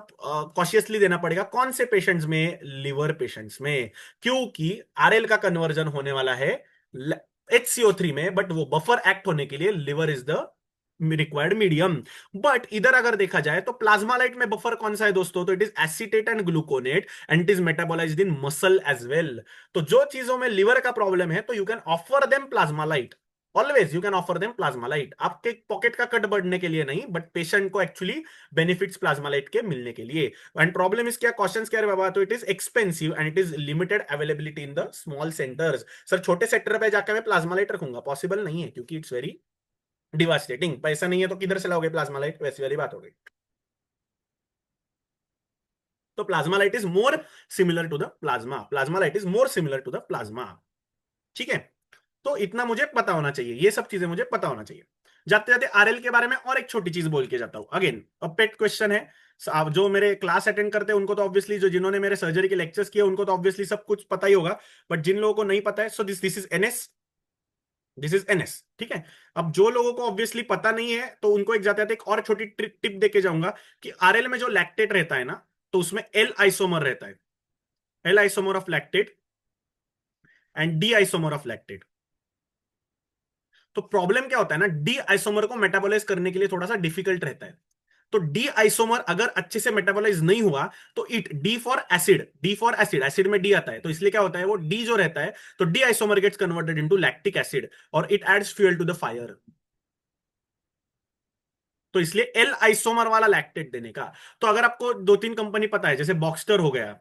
कॉशियसली देना पड़ेगा। कौन से पेशेंट्स में, लिवर पेशेंट्स में, क्योंकि आरएल का कन्वर्जन होने वाला है HCO3 में, बट वो बफर एक्ट होने के लिए liver is the required medium. But इधर अगर देखा जाए तो प्लाज्मा लाइट में बफर कौन सा है दोस्तों, तो it is acetate and gluconate and it is metabolised in muscle as well. तो जो चीजों में लिवर का प्रॉब्लम है, तो you can offer them Plasma Lyte, always you can offer them Plasma Lyte, आपके पॉकेट का कट बढ़ने के लिए नहीं, बट पेशेंट को एक्चुअली बेनिफिट्स प्लाज्मा लाइट के मिलने के लिए। एंड प्रॉब्लम इज क्या, क्वेश्चंस क्या है बाबा, तो it is expensive and it is limited availability in the small centres. Sir छोटे सेक्टर पे जाकर मैं प्लाज्मा लाइट रखूंगा, पॉसिबल नहीं है, क्योंकि इट्स वेरी डिवास्टेटिंग। पैसा नहीं है तो किधर से लाओगे प्लाज्मा लाइट, वैसी वाली बात हो गई। तो Plasma Lyte is more similar to the plasma, Plasma Lyte is more similar to the plasma. ठीक है? तो इतना मुझे पता होना चाहिए, ये सब चीजें मुझे पता होना चाहिए। जाते जाते आरएल के बारे में और एक छोटी चीज बोल के जाता हूं, अगेन अब पेट क्वेश्चन है। आप जो मेरे क्लास अटेंड करते हैं उनको तो ऑब्वियसली, जो जिन्होंने मेरे सर्जरी के लेक्चर्स किए उनको तो ऑब्वियसली सब कुछ पता ही होगा। बट जिन लोगों को नहीं पता है, सो this is NS, this is NS. ठीक है? अब जो लोगों को ऑब्वियसली पता नहीं है, तो उनको एक जाते जाते एक और छोटी टिप दे के जाऊंगा कि आरएल में जो लैक्टेट रहता है ना, तो उसमें एल आइसोमर रहता है, L isomer of lactate and D isomer of lactate. तो प्रॉब्लम क्या होता है ना, डी आइसोमर को मेटाबोलाइज करने के लिए थोड़ा सा डिफिकल्ट रहता है। तो डी आइसोमर अगर अच्छे से मेटाबोलाइज नहीं हुआ, तो it D for acid, D for acid, acid में डी आता है, तो इसलिए क्या होता है, वो डी जो रहता है, तो D isomer gets converted into lactic acid और it adds fuel to the fire. तो इसलिए एल आइसोमर वाला लैक्टेट देने का। तो अगर आपको दो तीन कंपनी पता है, जैसे बॉक्सटर हो गया,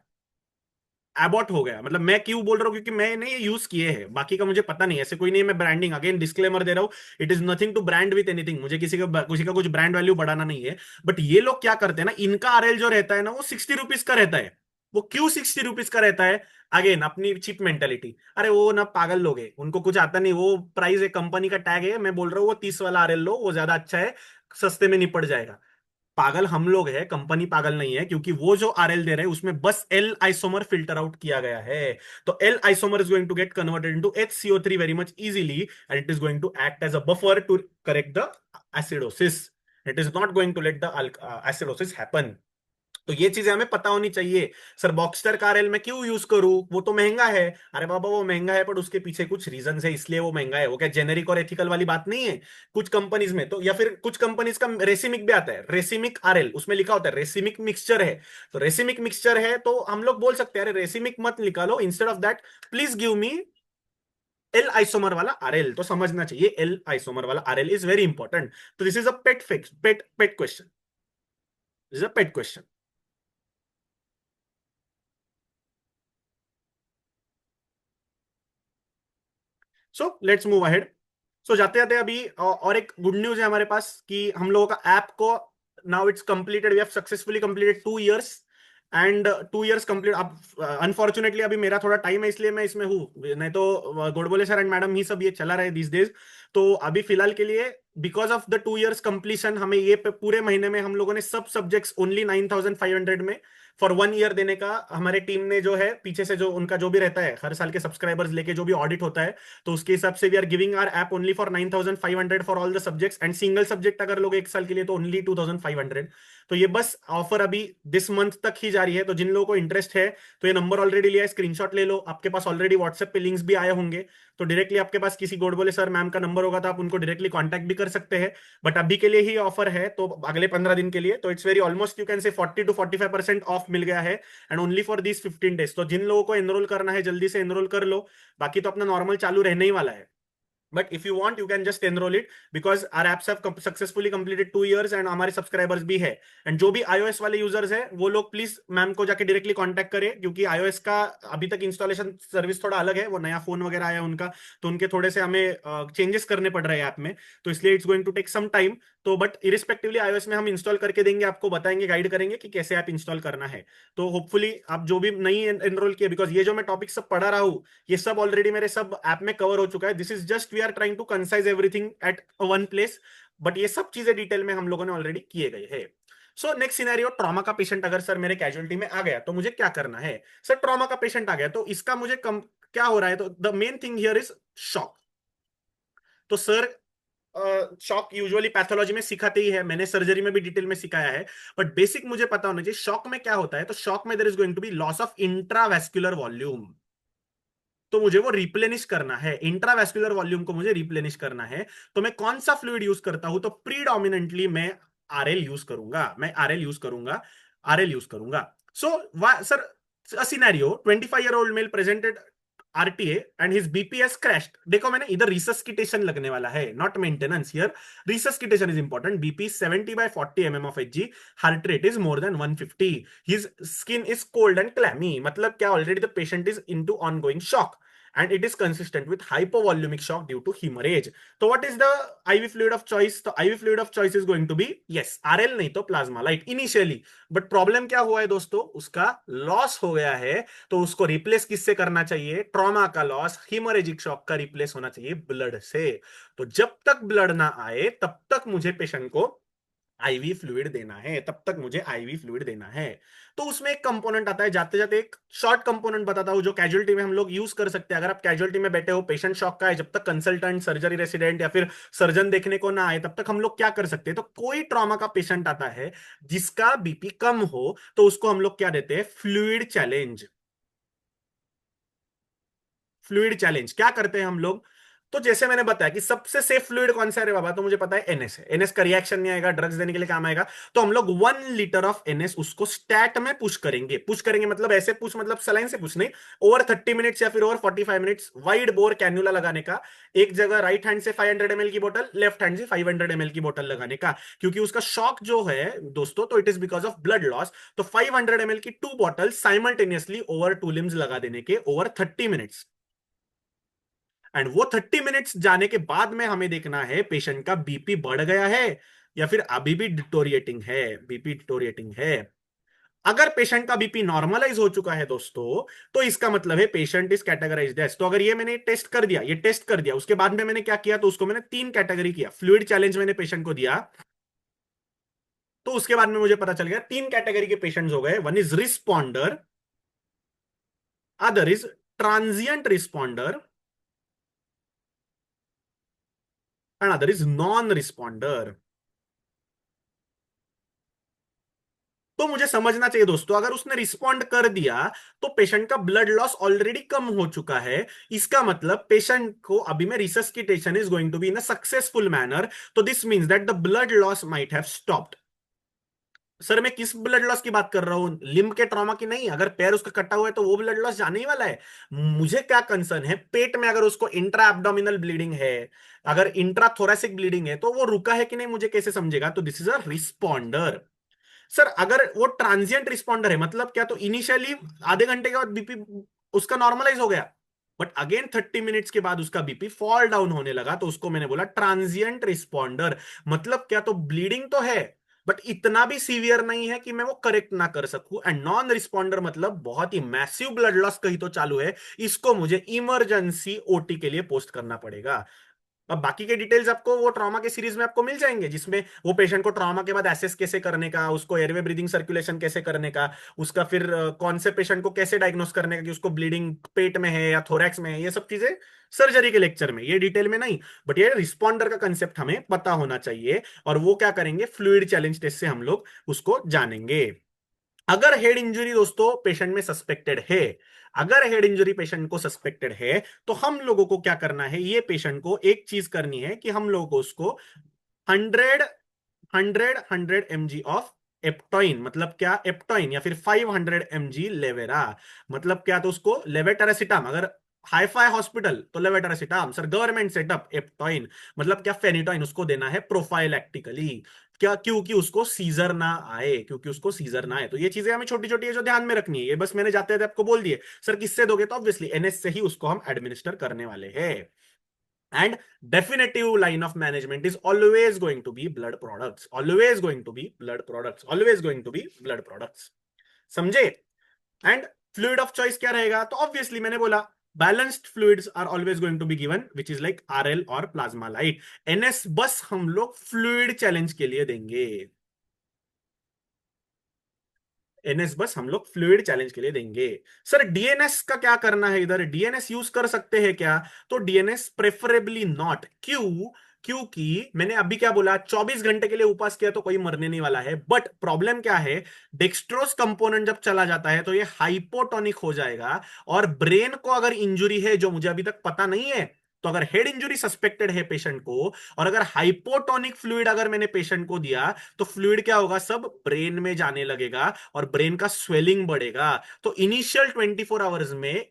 एबॉट हो गया, मतलब मैं क्यों बोल रहा हूँ क्योंकि मैंने ये यूज किए हैं, बाकी का मुझे पता नहीं, ऐसे कोई नहीं है। मैं ब्रांडिंग अगेन डिस्क्लेमर दे रहा हूँ, it is nothing to brand with anything, मुझे किसी का कुछ ब्रांड वैल्यू बढ़ाना नहीं है। बट ये लोग क्या करते हैं ना, इनका आरएल जो रहता है ना, वो 60 रुपीज का रहता है। वो क्यों 60 रुपीज का रहता है? अगेन अपनी चिप मेंटेलिटी। अरे वो ना पागल लोग हैं, उनको कुछ आता नहीं, वो प्राइस है, कंपनी का टैग है। मैं बोल रहा हूँ वो 30 वाला आरएल लो, वो ज्यादा अच्छा है, सस्ते में निपट जाएगा। पागल हम लोग हैं, कंपनी पागल नहीं है, क्योंकि वो जो आरएल दे रहे हैं उसमें बस एल आइसोमर फिल्टर आउट किया गया है। तो L isomer is going to get converted into HCO3 very much easily and it is going to act as a buffer to correct the acidosis. It is not going to let the acidosis happen. तो ये चीजें हमें पता होनी चाहिए। Sir Boxster car L मैं क्यों use करूं, वो तो महंगा है। अरे बाबा वो महंगा है, पर उसके पीछे कुछ रीजन है, इसलिए वो महंगा है। वो क्या जेनेरिक और एथिकल वाली बात नहीं है? कुछ कंपनीज में तो, या फिर कुछ कंपनीज का रेसिमिक भी आता है, रेसिमिक आरएल, उसमें लिखा होता है रेसिमिक मिक्सचर है। तो रेसिमिक मिक्सचर है तो हम लोग बोल सकते हैं अरे रेसिमिक मत निकालो, instead of that please give me L isomer वाला आरएल। तो समझना चाहिए एल आइसोमर वाला आरएल इज वेरी इंपॉर्टेंट। तो this is a pet fix, pet pet question. Is a pet question. So let's move ahead. So जाते जाते अभी और एक गुड न्यूज है हमारे पास कि हम लोगों का ऐप को now it's completed, we have successfully completed 2 years. And 2 years complete. अब अनफॉर्चुनेटली अभी मेरा थोड़ा टाइम है इसलिए मैं इसमें हूँ, नहीं तो गोडबोले सर एंड मैडम ही सब ये चला रहे दिस डेज. तो अभी फिलहाल के लिए because of the 2 years completion हमें ये पूरे महीने में हम लोगों ने सब सब्जेक्ट्स ओनली 9,500 में फॉर 1 ईयर देने का हमारे टीम ने जो है पीछे से जो उनका जो भी रहता है हर साल के सब्सक्राइबर्स लेके जो भी ऑडिट होता है, तो उसके हिसाब से we are giving our app only for 9,500 for all the subjects. And single subject अगर लोग एक साल के लिए तो ओनली 2,500. तो ये बस ऑफर अभी दिस मंथ तक ही जारी है. तो जिन लोगों को इंटरेस्ट है तो ये नंबर ऑलरेडी लिया है, स्क्रीनशॉट ले लो. आपके पास ऑलरेडी व्हाट्सएप पे लिंक्स भी आए होंगे, तो डायरेक्टली आपके पास किसी गोडबोले सर मैम का नंबर होगा तो आप उनको डायरेक्टली कॉन्टैक्ट भी कर सकते हैं. बट अभी के लिए ही ऑफर है, तो अगले 15 दिन के लिए. तो it's very almost you can say 40 to 45% of मिल गया है. And only for this 15 days. तो जिन लोगों को एनरोल करना है जल्दी से एनरोल कर लो. बाकी तो अपना नॉर्मल चालू रहने ही वाला है. But if you want you can just enrol it because our apps have successfully completed 2 years and हमारे सब्सक्राइबर्स भी है. एंड जो भी iOS वाले यूजर्स है वो लोग प्लीज मैम को जाके डायरेक्टली कांटेक्ट करें, क्योंकि iOS का अभी तक इंस्टॉलेशन सर्विस थोड़ा अलग है, वो नया फोन वगैरह आया उनका, तो उनके थोड़े से हमें चेंजेस करने पड़ रहे हैं ऐप में. तो इसलिए it's going to take some time. तो बट इरिस्पेक्टिवली iOS में हम इंस्टॉल करके देंगे, आपको बताएंगे, गाइड करेंगे कि कैसे ऐप इंस्टॉल करना है. तो होपफुली आप जो भी नई एनरोल किए, बिकॉज ये जो मैं टॉपिक सब पढ़ा रहा हूँ ये सब ऑलरेडी मेरे सब ऐप में कवर हो चुका है. This is just we are trying to concise everything at one place. But ये सब चीजें डिटेल में हम लोगों ने ऑलरेडी किए गए हैं. सो नेक्स्ट सिनेरियो, ट्रॉमा का पेशेंट अगर सर मेरे कैजुअलिटी में आ गया तो मुझे क्या करना है. सर ट्रॉमा का पेशेंट आ गया तो इसका मुझे क्या हो रहा है, तो the main thing here is shock. तो सर शॉक यूजुअली पैथोलॉजी में सिखाते ही है, मैंने सर्जरी में भी डिटेल में सिखाया है. बट बेसिक मुझे पता होना चाहिए शॉक में क्या होता है. तो शॉक में there is going to be loss of intravascular volume. तो मुझे वो रिप्लेनिश करना है, इंट्रावेस्कुलर वॉल्यूम को मुझे रिप्लेनिश करना है. तो मैं कौन सा फ्लूइड यूज करता हूं, तो प्रीडोमिनेंटली मैं आरएल यूज करूंगा. आरएल यूज करूंगा. So sir, a scenario, 25-year-old male presented RTA and his BPs crashed. देखो मैंने इधर रिसस्किटेशन लगने वाला है, not maintenance here. Resuscitation is important. BP 70/40 mm of HG. Heart rate is more than 150. His skin is cold and clammy. मतलब क्या, already the patient is into ongoing shock and it is consistent with hypovolumic shock due to hemorrhage. So what is the IV fluid of choice? The IV fluid of choice is going to be yes RL, नहीं तो Plasma light initially. But problem क्या हुआ है दोस्तों, उसका loss हो गया है. तो उसको रिप्लेस किससे करना चाहिए, ट्रॉमा का लॉस, हिमोरेजिक शॉक का रिप्लेस होना चाहिए ब्लड से. तो जब तक ब्लड ना आए तब तक मुझे पेशेंट को आईवी फ्लूइड देना है, तब तक मुझे आईवी फ्लूइड देना है. तो उसमें एक कंपोनेंट आता है, जाते जाते एक शॉर्ट कंपोनेंट बताता हूं जो कैजुअलिटी में हम लोग यूज कर सकते हैं. अगर आप कैजुअलिटी में बैठे हो, पेशेंट शॉक का है, जब तक कंसल्टेंट, सर्जरी रेसिडेंट या फिर सर्जन देखने को ना आए तब तक हम लोग क्या कर सकते हैं. तो कोई ट्रॉमा का पेशेंट आता है जिसका बीपी कम हो तो उसको हम लोग क्या देते हैं, फ्लूइड चैलेंज. फ्लूइड चैलेंज क्या करते हैं हम लोग, तो जैसे मैंने बताया कि सबसे सेफ फ्लूइड कौन सा है रे बाबा, तो मुझे पता है एनएस है. एनएस का रिएक्शन नहीं आएगा, ड्रग्स देने के लिए काम आएगा. तो हम लोग 1 लीटर ऑफ एनएस उसको स्टैट में पुश करेंगे. पुश करेंगे मतलब ऐसे पुश, मतलब सलाइन से पुश नहीं, ओवर 30 मिनट्स या फिर over 45 minutes wide bore cannula लगाने का. एक जगह राइट हैंड से 500 ml की बोतल, लेफ्ट हैंड से 500 ml की बोतल लगाने का. क्योंकि उसका शॉक जो है दोस्तों, तो it is because of blood loss. तो 500 ml की 2 बॉटल साइमल्टेनियसली ओवर 2 लिम्स लगा देने के ओवर 30 मिनट्स. एंड वो 30 मिनट्स जाने के बाद में हमें देखना है पेशेंट का बीपी बढ़ गया है या फिर अभी भी डिटोरिएटिंग है. बीपी डिटोरिएटिंग है. अगर पेशेंट का बीपी नॉर्मलाइज हो चुका है दोस्तों, तो इसका मतलब है पेशेंट इज कैटेगराइज्ड एज. तो अगर ये मैंने टेस्ट कर दिया, ये टेस्ट कर दिया, उसके बाद में मैंने क्या किया, तो उसको मैंने 3 कैटेगरी किया. फ्लूइड चैलेंज मैंने पेशेंट को दिया, तो उसके बाद में मुझे पता चल गया 3 कैटेगरी के पेशेंट्स हो गए. One is responder, other is transient responder, and other is non responder. तो मुझे समझना चाहिए दोस्तों, अगर उसने रिस्पॉन्ड कर दिया तो पेशेंट का ब्लड लॉस ऑलरेडी कम हो चुका है. इसका मतलब पेशेंट को अभी में resuscitation is going to be in a successful manner. तो this means that the blood loss might have stopped. Sir मैं किस ब्लड लॉस की बात कर रहा हूं, लिम्ब के ट्रॉमा की नहीं. अगर पैर उसका कटा हुआ है तो वो ब्लड लॉस जाने ही वाला है. मुझे क्या कंसर्न है, पेट में अगर उसको इंट्रा एब्डोमिनल ब्लीडिंग है, अगर इंट्रा थोरेसिक ब्लीडिंग है, तो वो रुका है कि नहीं मुझे कैसे समझेगा. तो this is a responder. Sir अगर वो ट्रांजिएंट रिस्पॉन्डर है मतलब क्या, तो इनिशियली आधे घंटे के बाद बीपी उसका नॉर्मलाइज हो गया, बट अगेन 30 मिनट्स के बाद उसका बीपी फॉल डाउन होने लगा, तो उसको मैंने बोला ट्रांजिएंट रिस्पॉन्डर। मतलब क्या, तो ब्लीडिंग तो है बट इतना भी सीवियर नहीं है कि मैं वो करेक्ट ना कर सकूं। एंड नॉन रिस्पॉन्डर मतलब बहुत ही मैसिव ब्लड लॉस कहीं तो चालू है, इसको मुझे इमरजेंसी ओटी के लिए पोस्ट करना पड़ेगा। अब बाकी के डिटेल्स आपको वो ट्रॉमा के सीरीज में आपको मिल जाएंगे, जिसमें वो पेशेंट को ट्रॉमा के बाद एसेस कैसे करने का, उसको एयरवे ब्रीदिंग सर्कुलेशन कैसे करने का, उसका फिर कौन से पेशेंट को कैसे डायग्नोस करने का कि उसको ब्लीडिंग पेट में है या थोरैक्स में है, ये सब चीजें सर्जरी के लेक्चर में, ये डिटेल में नहीं। बट ये रिस्पॉन्डर का कंसेप्ट हमें पता होना चाहिए, और वो क्या करेंगे, फ्लूइड चैलेंज टेस्ट से हम लोग उसको जानेंगे। अगर हेड इंजरी दोस्तों पेशेंट में सस्पेक्टेड है, अगर हेड इंजरी पेशेंट को सस्पेक्टेड है, तो हम लोगों को क्या करना है, ये पेशेंट को एक चीज करनी है कि हम लोगों को उसको 100 mg ऑफ एप्टोइन, मतलब क्या एप्टोइन, या फिर 500 mg लेवेरा, मतलब क्या, तो उसको लेवेटारासिटाम, अगर हाईफाई हॉस्पिटल तो लेवेटारासिटाम, सर गवर्नमेंट सेटअप एप्टोइन, मतलब क्या फेनिटोइन, उसको देना है प्रोफाइलैक्टिकली। क्या, क्योंकि उसको सीजर ना आए, क्योंकि उसको सीजर ना आए। तो ये चीजें हमें छोटी छोटी है जो ध्यान में रखनी है, ये बस मैंने जाते जाते आपको बोल दिए। सर किससे दोगे, तो ऑब्वियसली एनएस से ही उसको हम एडमिनिस्टर करने वाले हैं। And definitive line of management is always going to be blood products, always going to be blood products, always going to be blood products। समझे? एंड फ्लूइड ऑफ चॉइस क्या रहेगा, तो ऑब्वियसली मैंने बोला balanced fluids are always going to be given, which is like RL और Plasma light. NS बस हम लोग फ्लूइड चैलेंज के लिए देंगे, एनएस बस हम लोग फ्लूइड चैलेंज के लिए देंगे। सर डीएनएस का क्या करना है, इधर डीएनएस यूज कर सकते हैं क्या, तो डीएनएस प्रेफरेबली नॉट। क्यों, क्योंकि मैंने अभी क्या बोला, 24 घंटे के लिए उपास किया तो कोई मरने नहीं वाला है, बट प्रॉब्लम क्या है, डेक्सट्रोज कंपोनेंट जब चला जाता है तो ये हाइपोटोनिक हो जाएगा, और ब्रेन को अगर इंजुरी है जो मुझे अभी तक पता नहीं है, तो अगर हेड इंजुरी सस्पेक्टेड है पेशेंट को, और अगर हाइपोटोनिक फ्लूइड अगर मैंने पेशेंट को दिया, तो फ्लूइड क्या होगा, सब ब्रेन में जाने लगेगा और ब्रेन का स्वेलिंग बढ़ेगा। तो इनिशियल 24 आवर्स में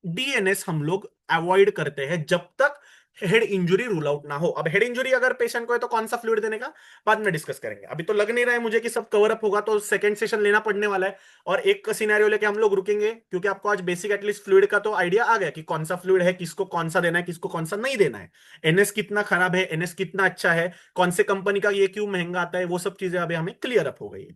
डीएनएस हम लोग अवॉइड करते हैं जब तक हेड इंजुरी रूल आउट ना हो। अब हेड इंजुरी अगर पेशेंट को है तो कौन सा फ्लूइड देने का बाद में डिस्कस करेंगे, अभी तो लग नहीं रहा है मुझे कि सब कवर अप होगा, तो सेकंड सेशन लेना पड़ने वाला है, और एक का सिनेरियो लेके हम लोग रुकेंगे, क्योंकि आपको आज बेसिक एटलीस्ट फ्लूइड का तो आइडिया आ गया कि कौन सा फ्लूइड है, किसको कौन सा देना है, किसको कौन सा नहीं देना है, एनएस कितना खराब है, एनएस कितना अच्छा है, कौन से कंपनी का ये क्यों महंगा आता है, वो सब चीजें अभी हमें क्लियर अप हो गई है।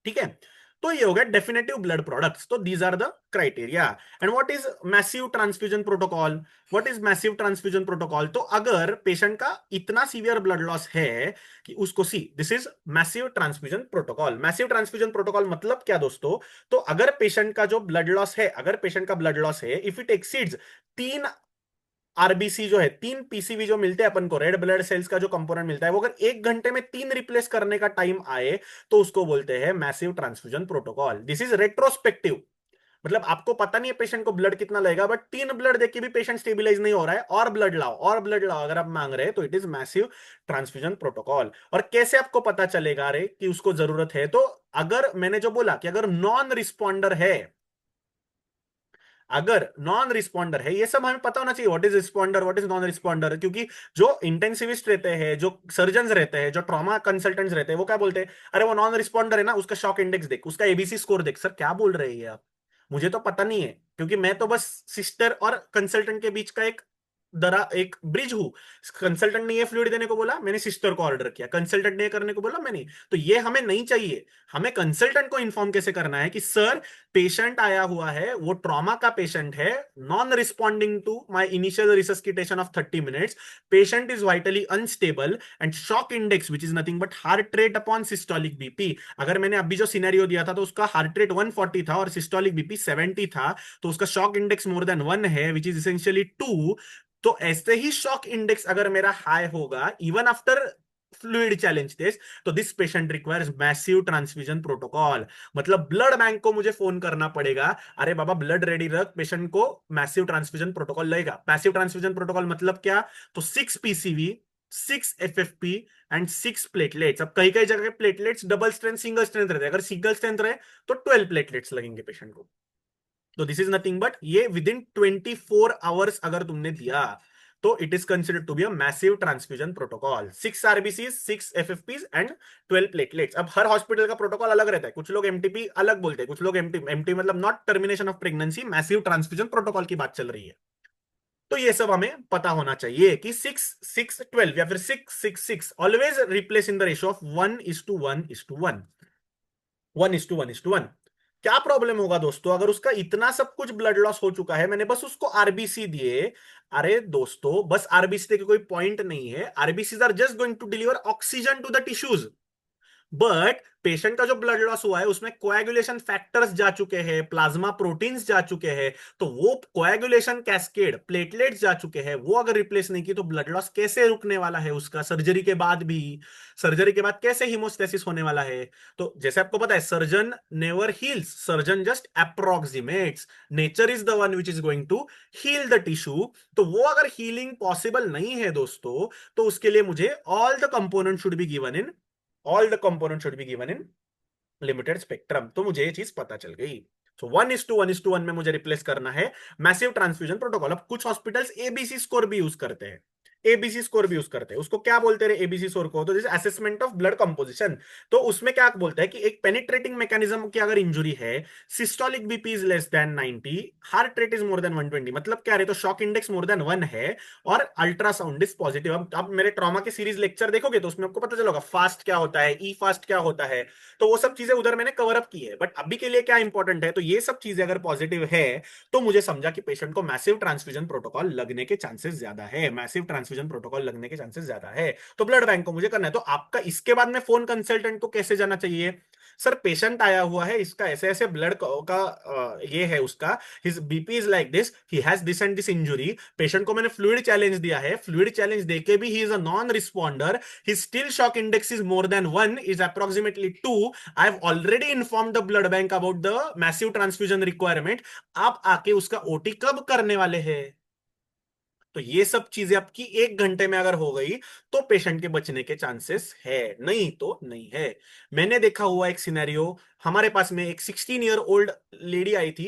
ठीक है, तो ये हो गया डेफिनेटिव ब्लड प्रोडक्ट्स, तो these are the criteria. And what is massive transfusion protocol, what is massive transfusion protocol, तो अगर पेशेंट का इतना सीवियर ब्लड लॉस है कि उसको, see this is massive transfusion protocol. Massive transfusion protocol मतलब क्या दोस्तों, तो अगर पेशेंट का जो ब्लड लॉस है, अगर पेशेंट का ब्लड लॉस है, इफ इट एक्सीड्स 3 आरबीसी जो है, 3 पीसीवी जो मिलते हैं अपन को, रेड ब्लड सेल्स का जो कंपोनेंट मिलता है, वो अगर 1 घंटे में 3 रिप्लेस करने का टाइम आए, तो उसको बोलते हैं massive transfusion protocol. This is retrospective, मतलब आपको पता नहीं है पेशेंट को ब्लड कितना लगेगा, बट 3 ब्लड देख के भी पेशेंट स्टेबिलाईज नहीं हो रहा है, और ब्लड लाओ और ब्लड लाओ अगर आप मांग रहे हैं, तो it is massive transfusion protocol. और कैसे आपको पता चलेगा रे कि उसको जरूरत है, तो अगर मैंने जो बोला कि अगर नॉन रिस्पॉन्डर है, अगर नॉन रिस्पॉन्डर है, ये सब हमें पता होना चाहिए, what is responder, what is non responder, क्योंकि जो इंटेंसिविस्ट रहते हैं, जो सर्जन रहते हैं, जो ट्रॉमा कंसल्टेंट्स रहते हैं, वो क्या बोलते हैं, अरे वो नॉन रिस्पॉन्डर है ना, उसका शॉक इंडेक्स देख, उसका एबीसी स्कोर देख। सर क्या बोल रहे हैं आप, मुझे तो पता नहीं है, क्योंकि मैं तो बस सिस्टर और कंसल्टेंट के बीच का एक ब्रिज हूं। कंसल्टेंट ने ये फ्लूइड देने को बोला, मैंने सिस्टर को ऑर्डर किया, कंसल्टेंट ने करने को बोला, मैंने। तो ये हमें नहीं चाहिए, हमें कंसल्टेंट को इन्फॉर्म कैसे करना है कि सर पेशेंट आया हुआ है, वो ट्रॉमा का पेशेंट है, non responding to my initial resuscitation of 30 minutes, patient is vitally unstable, and shock index which is nothing but heart rate upon systolic BP. अगर मैंने अभी जो सिनेरियो दिया था, तो उसका हार्ट रेट 140 था और सिस्टोलिक बीपी 70 था, तो उसका शॉक इंडेक्स मोर देन 1 है, विच इज इसेंशियली 2। तो ऐसे ही शॉक इंडेक्स अगर मेरा हाई होगा even after fluid challenge test, तो this patient requires massive transfusion protocol. मतलब ब्लड बैंक को मुझे फोन करना पड़ेगा, अरे बाबा ब्लड रेडी रख, पेशेंट को मैसिव ट्रांसफ्यूजन प्रोटोकॉल लगेगा। मैसिव ट्रांसफ्यूजन प्रोटोकॉल मतलब क्या, तो 6 पीसीवी, 6 एफएफपी एंड 6 प्लेटलेट्स। अब कई कई जगह platelets double strength single strength रहते हैं, अगर सिंगल स्ट्रेंथ रहे तो 12 प्लेटलेट्स लगेंगे पेशेंट को। तो दिस इज नथिंग बट ये विद इन 24 आवर्स अगर तुमने दिया, तो it is considered to be a massive transfusion protocol. 6 RBCs, 6 FFPs and 12 platelets. अब हर हॉस्पिटल का प्रोटोकॉल अलग रहता है, कुछ लोग एमटीपी अलग बोलते हैं, कुछ लोग एमटी मतलब not termination of pregnancy, massive transfusion protocol की बात चल रही है। तो ये सब हमें पता होना चाहिए कि 6-6-12 या फिर 6-6-6 always replace in the ratio of 1:1:1, 1:1:1। क्या प्रॉब्लम होगा दोस्तों अगर उसका इतना सब कुछ ब्लड लॉस हो चुका है, मैंने बस उसको आरबीसी दिए। अरे दोस्तों, बस आरबीसी दे के कोई पॉइंट नहीं है। RBCs are just going to deliver oxygen to the tissues, but patient का जो ब्लड लॉस हुआ है उसमें कोएगुलेशन फैक्टर्स जा चुके हैं, प्लाज्मा प्रोटीन्स जा चुके हैं। तो वो कोएगुलेशन कैस्केड, प्लेटलेट्स जा चुके हैं, वो अगर रिप्लेस नहीं की तो ब्लड लॉस कैसे रुकने वाला है उसका सर्जरी के बाद भी? सर्जरी के बाद कैसे हीमोस्टेसिस होने वाला है? तो जैसे आपको पता है, surgeon never heals, surgeon just approximates. Nature is the one which is going to heal the tissue. तो वो अगर हीलिंग पॉसिबल नहीं है दोस्तों, तो उसके लिए मुझे all the component should be given in all the component should be given in limited spectrum. तो मुझे ये चीज पता चल गई। सो 1:1:1 में मुझे रिप्लेस करना है मैसिव ट्रांसफ्यूजन प्रोटोकॉल। अब कुछ हॉस्पिटल्स एबीसी स्कोर भी यूज करते हैं, एबीसी स्कोर भी यूज करते हैं। उसको क्या बोलते हैं एबीसी स्कोर को? तो जैसे असेसमेंट ऑफ ब्लड कंपोजिशन। तो उसमें क्या बोलता है कि एक पेनिट्रेटिंग मैकेनिज्म की अगर इंजुरी है, systolic BP is less than 90, heart rate is more then 120, मतलब क्या है, तो शॉक इंडेक्स मोर देन 1 है, और अल्ट्रासाउंड इज पॉजिटिव। अब आप मेरे ट्रॉमा के सीरीज लेक्चर देखोगे तो उसमें आपको पता चलेगा फास्ट क्या होता है, ई फास्ट क्या होता है। तो वो सब चीजें उधर मैंने कवर अप की है। बट अभी के लिए क्या इंपॉर्टेंट है, तो ये सब चीजें अगर पॉजिटिव है तो मुझे समझा कि पेशेंट को मैसिव ट्रांसफ्यूजन प्रोटोकॉल लगने के चांसेस ज्यादा है, मैसिव ट्रांसफ्यूजन प्रोटोकॉल लगने के चांसेस ज्यादा है। तो ब्लड बैंक को मुझे करना है। तो आपका इसके बाद में फोन कंसल्टेंट को कैसे जाना चाहिए? सर पेशेंट आया हुआ है, इसका ऐसे ऐसे ब्लड का ये है उसका, his BP is like this, he has this and this injury. Patient को मैंने फ्लूइड चैलेंज दिया है, फ्लूइड चैलेंज देके भी he is a non responder, his still shock index is more than 1, is approximately 2. I have already informed the blood bank about the massive transfusion requirement. आप आके उसका OT कब करने वाले हैं? तो ये सब चीजें आपकी 1 घंटे में अगर हो गई तो पेशेंट के बचने के चांसेस है, नहीं तो नहीं है। मैंने देखा हुआ एक सिनेरियो, हमारे पास में एक 16 ईयर ओल्ड लेडी आई थी,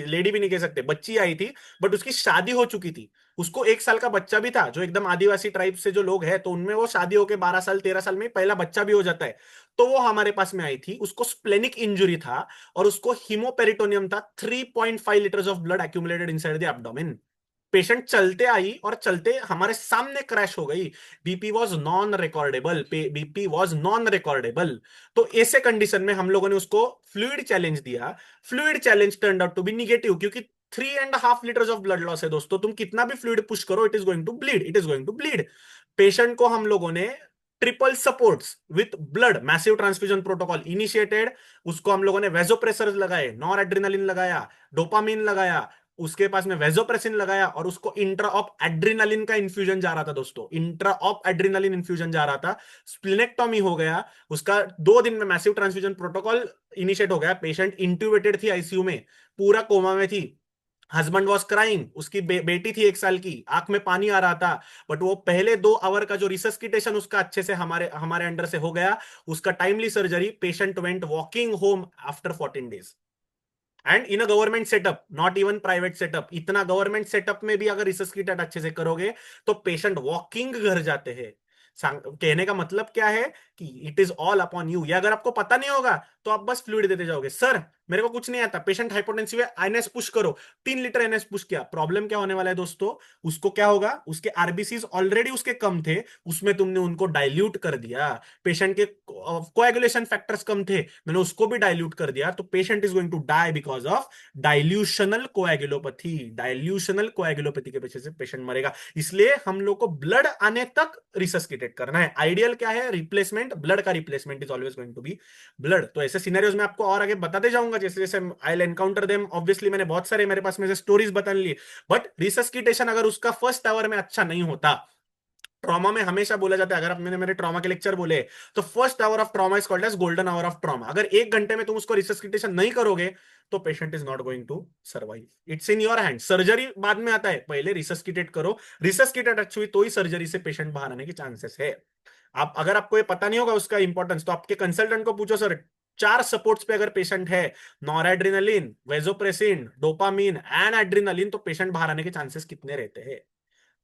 लेडी भी नहीं कह सकते, बच्ची आई थी, बट उसकी शादी हो चुकी थी। उसको 1 साल का बच्चा भी था, जो एकदम आदिवासी ट्राइब से जो लोग हैं तो उनमें वो शादी होके 12 साल 13 साल में पहला बच्चा भी हो जाता है। तो वो हमारे पास में आई थी, उसको स्प्लेनिक इंजुरी था और उसको हीमोपेरिटोनियम था, 3.5 litres of blood accumulated inside the abdomen. Patient चलते आई और चलते हमारे सामने क्रैश हो गई। BP was non recordable, BP was non recordable. तो ऐसे कंडीशन में हम लोगों ने उसको फ्लूइड चैलेंज दिया। Fluid challenge turn out to be negative, क्योंकि 3.5 लीटर्स ऑफ ब्लड लॉस है दोस्तों। तुम कितना भी फ्लूइड पुश करो, it is going to bleed, it is going to bleed. Patient को हम लोगों ने triple supports with blood massive transfusion protocol initiated. उसको हम लोगों ने वेजोप्रेसर लगाए, नॉर एड्रेनालिन लगाया, डोपामिन लगाया, उसके पास में वेजोप्रेसिन लगाया, और उसको इंट्रा ऑफ एड्रेनालिन का इंफ्यूजन जा रहा था दोस्तों, इंट्रा ऑफ एड्रेनालिन इंफ्यूजन जा रहा था। स्प्लिनेक्टॉमी हो गया उसका, 2 दिन में मैसिव ट्रांसफ्यूजन प्रोटोकॉल इनिशिएट हो गया। पेशेंट इंट्यूबेटेड थी आईसीयू में, पूरा कोमा में थी। हस्बैंड वॉज क्राइंग, उसकी बेटी थी 1 साल की, आंख में पानी आ रहा था। बट वो पहले 2 आवर का जो रिसस्किटेशन उसका अच्छे से हमारे हमारे अंडर से हो गया, उसका timely surgery, patient went walking home after 14 days। And in a government setup, not even private setup. इतना गवर्नमेंट सेटअप में भी अगर रिसस्किटेट अच्छे से करोगे तो पेशेंट वॉकिंग घर जाते हैं। कहने का मतलब क्या है कि it is all upon you. ये अगर आपको पता नहीं होगा तो आप बस फ्लूइड देते जाओगे, सर मेरे को कुछ नहीं आता, पेशेंट हाइपोटेंसिव है, एनएस पुश करो, 3 लीटर एनएस पुश किया। प्रॉब्लम क्या होने वाला है दोस्तों? उसको क्या होगा, उसके आरबीसीज ऑलरेडी उसके कम थे, उसमें तुमने उनको डाइल्यूट कर दिया। पेशेंट के कोएगुलेशन फैक्टर्स कम थे, मैंने उसको भी डाइल्यूट कर दिया। तो patient is going to die because of dilutional coagulopathy. Dilutional coagulopathy के वजह से पेशेंट मरेगा। इसलिए हम लोग को ब्लड आने तक रिसस्किटेट करना है। आइडियल क्या है? रिप्लेसमेंट, ब्लड का replacement is always going to be blood. तो ऐसे सिनेरियोज में आपको और आगे बताते जाऊंगा, जैसे जैसे I will encounter them. Obviously मैंने बहुत सारे मेरे पास में से स्टोरीज बता ली। बट रिसस्किटेशन अगर उसका फर्स्ट आवर में अच्छा नहीं होता, ट्रॉमा में हमेशा बोला जाता है, अगर आप मैंने मेरे ट्रॉमा के लेक्चर बोले, तो first hour of trauma is called as golden hour of trauma. अगर 1 घंटे में तुम उसको रिसस्किटेशन नहीं करोगे तो patient is not going to survive. It's in your hand. Surgery बाद में आता है, पहले रिसस्किटेट करो। रिसस्किटेट अच्छी हुई तो ही सर्जरी से पेशेंट बाहर आने के चांसेस है। आप अगर आपको ये पता नहीं होगा उसका इंपॉर्टेंस, तो आपके कंसल्टेंट को पूछो, सर 4 सपोर्ट्स पे अगर पेशेंट है, noradrenaline, vasopressin, dopamine and adrenaline, तो पेशेंट बाहर आने के चांसेस कितने रहते हैं?